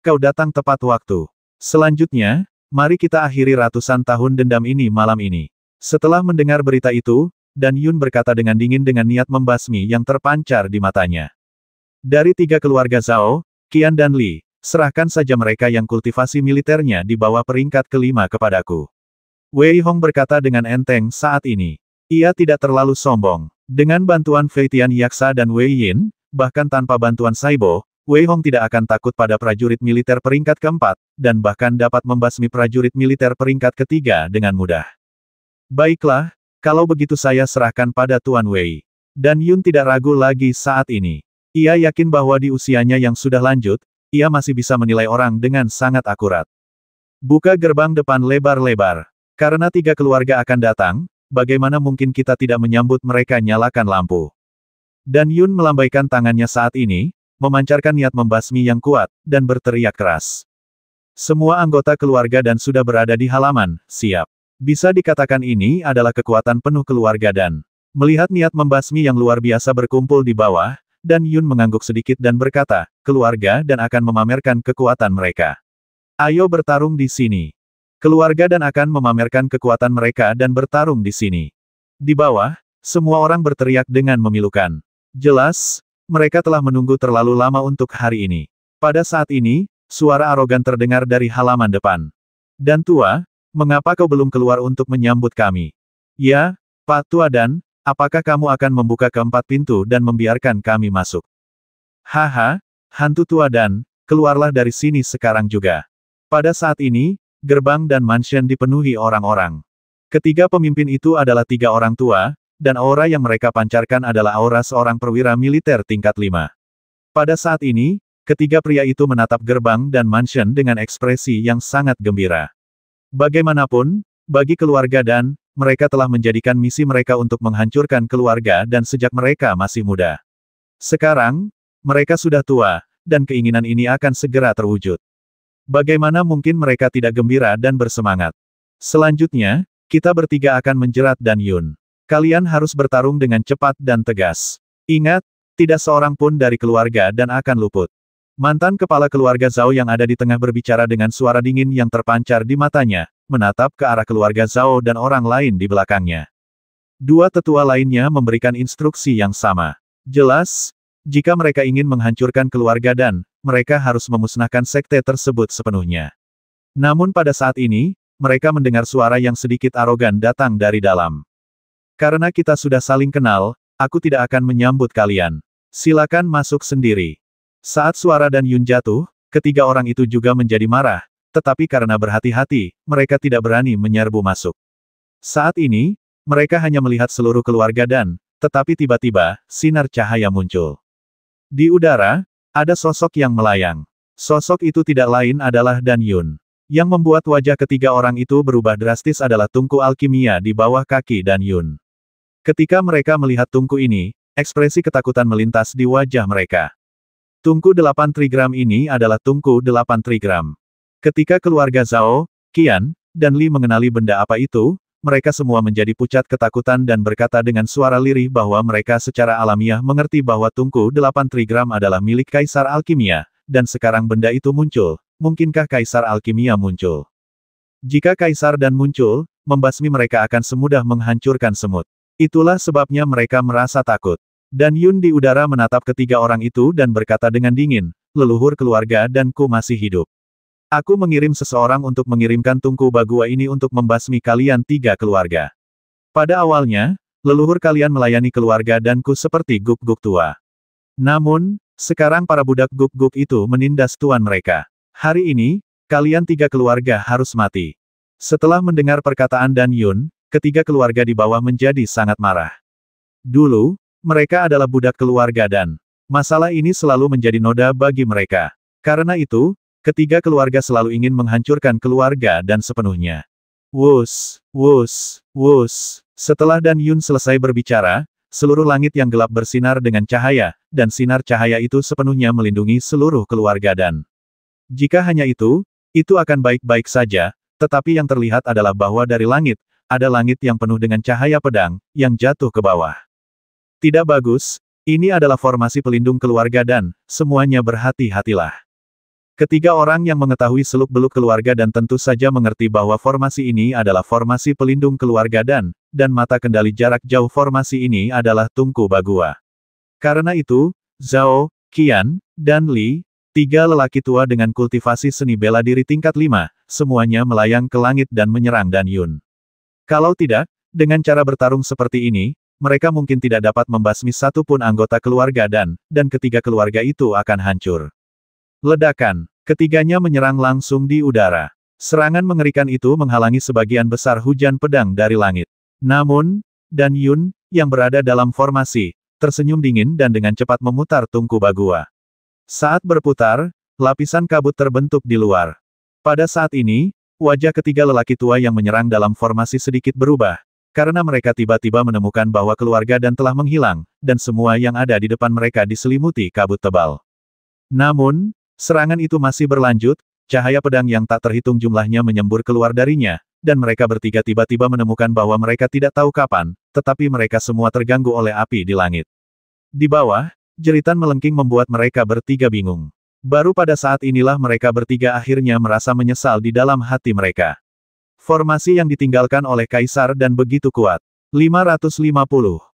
Kau datang tepat waktu. Selanjutnya, Mari kita akhiri ratusan tahun dendam ini malam ini. Setelah mendengar berita itu, Dan Yun berkata dengan dingin dengan niat membasmi yang terpancar di matanya. Dari 3 keluarga Zhao, Qian dan Li, serahkan saja mereka yang kultivasi militernya di bawah peringkat kelima kepadaku. Wei Hong berkata dengan enteng saat ini. Ia tidak terlalu sombong. Dengan bantuan Fei Tian Yaksa dan Wei Yin, bahkan tanpa bantuan Saibo, Wei Hong tidak akan takut pada prajurit militer peringkat keempat, dan bahkan dapat membasmi prajurit militer peringkat ketiga dengan mudah. Baiklah, kalau begitu saya serahkan pada Tuan Wei. Dan Yun tidak ragu lagi saat ini. Ia yakin bahwa di usianya yang sudah lanjut, ia masih bisa menilai orang dengan sangat akurat. Buka gerbang depan lebar-lebar. Karena 3 keluarga akan datang, bagaimana mungkin kita tidak menyambut mereka? Nyalakan lampu. Dan Yun melambaikan tangannya saat ini, memancarkan niat membasmi yang kuat, dan berteriak keras. Semua anggota keluarga dan sudah berada di halaman, siap. Bisa dikatakan ini adalah kekuatan penuh keluarga Dan. Melihat niat membasmi yang luar biasa berkumpul di bawah, Dan Yun mengangguk sedikit dan berkata, keluarga Dan akan memamerkan kekuatan mereka. Ayo bertarung di sini. Keluarga Dan akan memamerkan kekuatan mereka dan bertarung di sini. Di bawah, semua orang berteriak dengan memilukan. Jelas, mereka telah menunggu terlalu lama untuk hari ini. Pada saat ini, suara arogan terdengar dari halaman depan. Dan tua, mengapa kau belum keluar untuk menyambut kami? Ya, Pak Tua Dan, apakah kamu akan membuka keempat pintu dan membiarkan kami masuk? Haha, hantu tua Dan, keluarlah dari sini sekarang juga. Pada saat ini, gerbang dan mansion dipenuhi orang-orang. Ketiga pemimpin itu adalah 3 orang tua, dan aura yang mereka pancarkan adalah aura seorang perwira militer tingkat 5. Pada saat ini, ketiga pria itu menatap gerbang dan mansion dengan ekspresi yang sangat gembira. Bagaimanapun, bagi keluarga Dan, mereka telah menjadikan misi mereka untuk menghancurkan keluarga Dan sejak mereka masih muda. Sekarang, mereka sudah tua, dan keinginan ini akan segera terwujud. Bagaimana mungkin mereka tidak gembira dan bersemangat? Selanjutnya, kita bertiga akan menjerat Dan Yun. Kalian harus bertarung dengan cepat dan tegas. Ingat, tidak seorang pun dari keluarga Dan akan luput. Mantan kepala keluarga Zhao yang ada di tengah berbicara dengan suara dingin yang terpancar di matanya, menatap ke arah keluarga Zhao dan orang lain di belakangnya. 2 tetua lainnya memberikan instruksi yang sama. Jelas, jika mereka ingin menghancurkan keluarga Dan, mereka harus memusnahkan sekte tersebut sepenuhnya. Namun pada saat ini, mereka mendengar suara yang sedikit arogan datang dari dalam. Karena kita sudah saling kenal, aku tidak akan menyambut kalian. Silakan masuk sendiri. Saat suara Dan Yun jatuh, ketiga orang itu juga menjadi marah, tetapi karena berhati-hati, mereka tidak berani menyerbu masuk. Saat ini, mereka hanya melihat seluruh keluarga Dan, tetapi tiba-tiba, sinar cahaya muncul. Di udara, ada sosok yang melayang. Sosok itu tidak lain adalah Dan Yun. Yang membuat wajah ketiga orang itu berubah drastis adalah tungku alkimia di bawah kaki Dan Yun. Ketika mereka melihat tungku ini, ekspresi ketakutan melintas di wajah mereka. Tungku 8 trigram ini adalah tungku 8 trigram. Ketika keluarga Zhao, Qian, dan Li mengenali benda apa itu, mereka semua menjadi pucat ketakutan dan berkata dengan suara lirih bahwa mereka secara alamiah mengerti bahwa tungku 8 trigram adalah milik Kaisar Alkimia, dan sekarang benda itu muncul. Mungkinkah Kaisar Alkimia muncul? Jika Kaisar Dan muncul, membasmi mereka akan semudah menghancurkan semut. Itulah sebabnya mereka merasa takut. Dan Yun di udara menatap ketiga orang itu dan berkata dengan dingin, leluhur keluarga Danku masih hidup. Aku mengirim seseorang untuk mengirimkan tungku Bagua ini untuk membasmi kalian 3 keluarga. Pada awalnya, leluhur kalian melayani keluarga Danku seperti guk-guk tua. Namun, sekarang para budak guk-guk itu menindas tuan mereka. Hari ini, kalian 3 keluarga harus mati. Setelah mendengar perkataan Dan Yun, ketiga keluarga di bawah menjadi sangat marah. Dulu, mereka adalah budak keluarga Dan. Masalah ini selalu menjadi noda bagi mereka. Karena itu, ketiga keluarga selalu ingin menghancurkan keluarga Dan sepenuhnya. Wus, wus, wus. Setelah Dan Yun selesai berbicara, seluruh langit yang gelap bersinar dengan cahaya, dan sinar cahaya itu sepenuhnya melindungi seluruh keluarga Dan. Jika hanya itu akan baik-baik saja, tetapi yang terlihat adalah bahwa dari langit, ada langit yang penuh dengan cahaya pedang, yang jatuh ke bawah. Tidak bagus, ini adalah formasi pelindung keluarga Dan, semuanya berhati-hatilah. Ketiga orang yang mengetahui seluk-beluk keluarga dan tentu saja mengerti bahwa formasi ini adalah formasi pelindung keluarga dan mata kendali jarak jauh formasi ini adalah Tungku Bagua. Karena itu, Zhao, Qian, dan Li, tiga lelaki tua dengan kultivasi seni bela diri tingkat 5, semuanya melayang ke langit dan menyerang Dan Yun. Kalau tidak, dengan cara bertarung seperti ini, mereka mungkin tidak dapat membasmi satu pun anggota keluarga dan ketiga keluarga itu akan hancur. Ledakan. Ketiganya menyerang langsung di udara. Serangan mengerikan itu menghalangi sebagian besar hujan pedang dari langit. Namun, Dan Yun, yang berada dalam formasi, tersenyum dingin dan dengan cepat memutar Tungku Bagua. Saat berputar, lapisan kabut terbentuk di luar. Pada saat ini, wajah ketiga lelaki tua yang menyerang dalam formasi sedikit berubah, karena mereka tiba-tiba menemukan bahwa keluarga Dan telah menghilang, dan semua yang ada di depan mereka diselimuti kabut tebal. Namun, serangan itu masih berlanjut, cahaya pedang yang tak terhitung jumlahnya menyembur keluar darinya, dan mereka bertiga tiba-tiba menemukan bahwa mereka tidak tahu kapan, tetapi mereka semua terganggu oleh api di langit. Di bawah, jeritan melengking membuat mereka bertiga bingung. Baru pada saat inilah mereka bertiga akhirnya merasa menyesal di dalam hati mereka. Formasi yang ditinggalkan oleh Kaisar Dan begitu kuat. 550.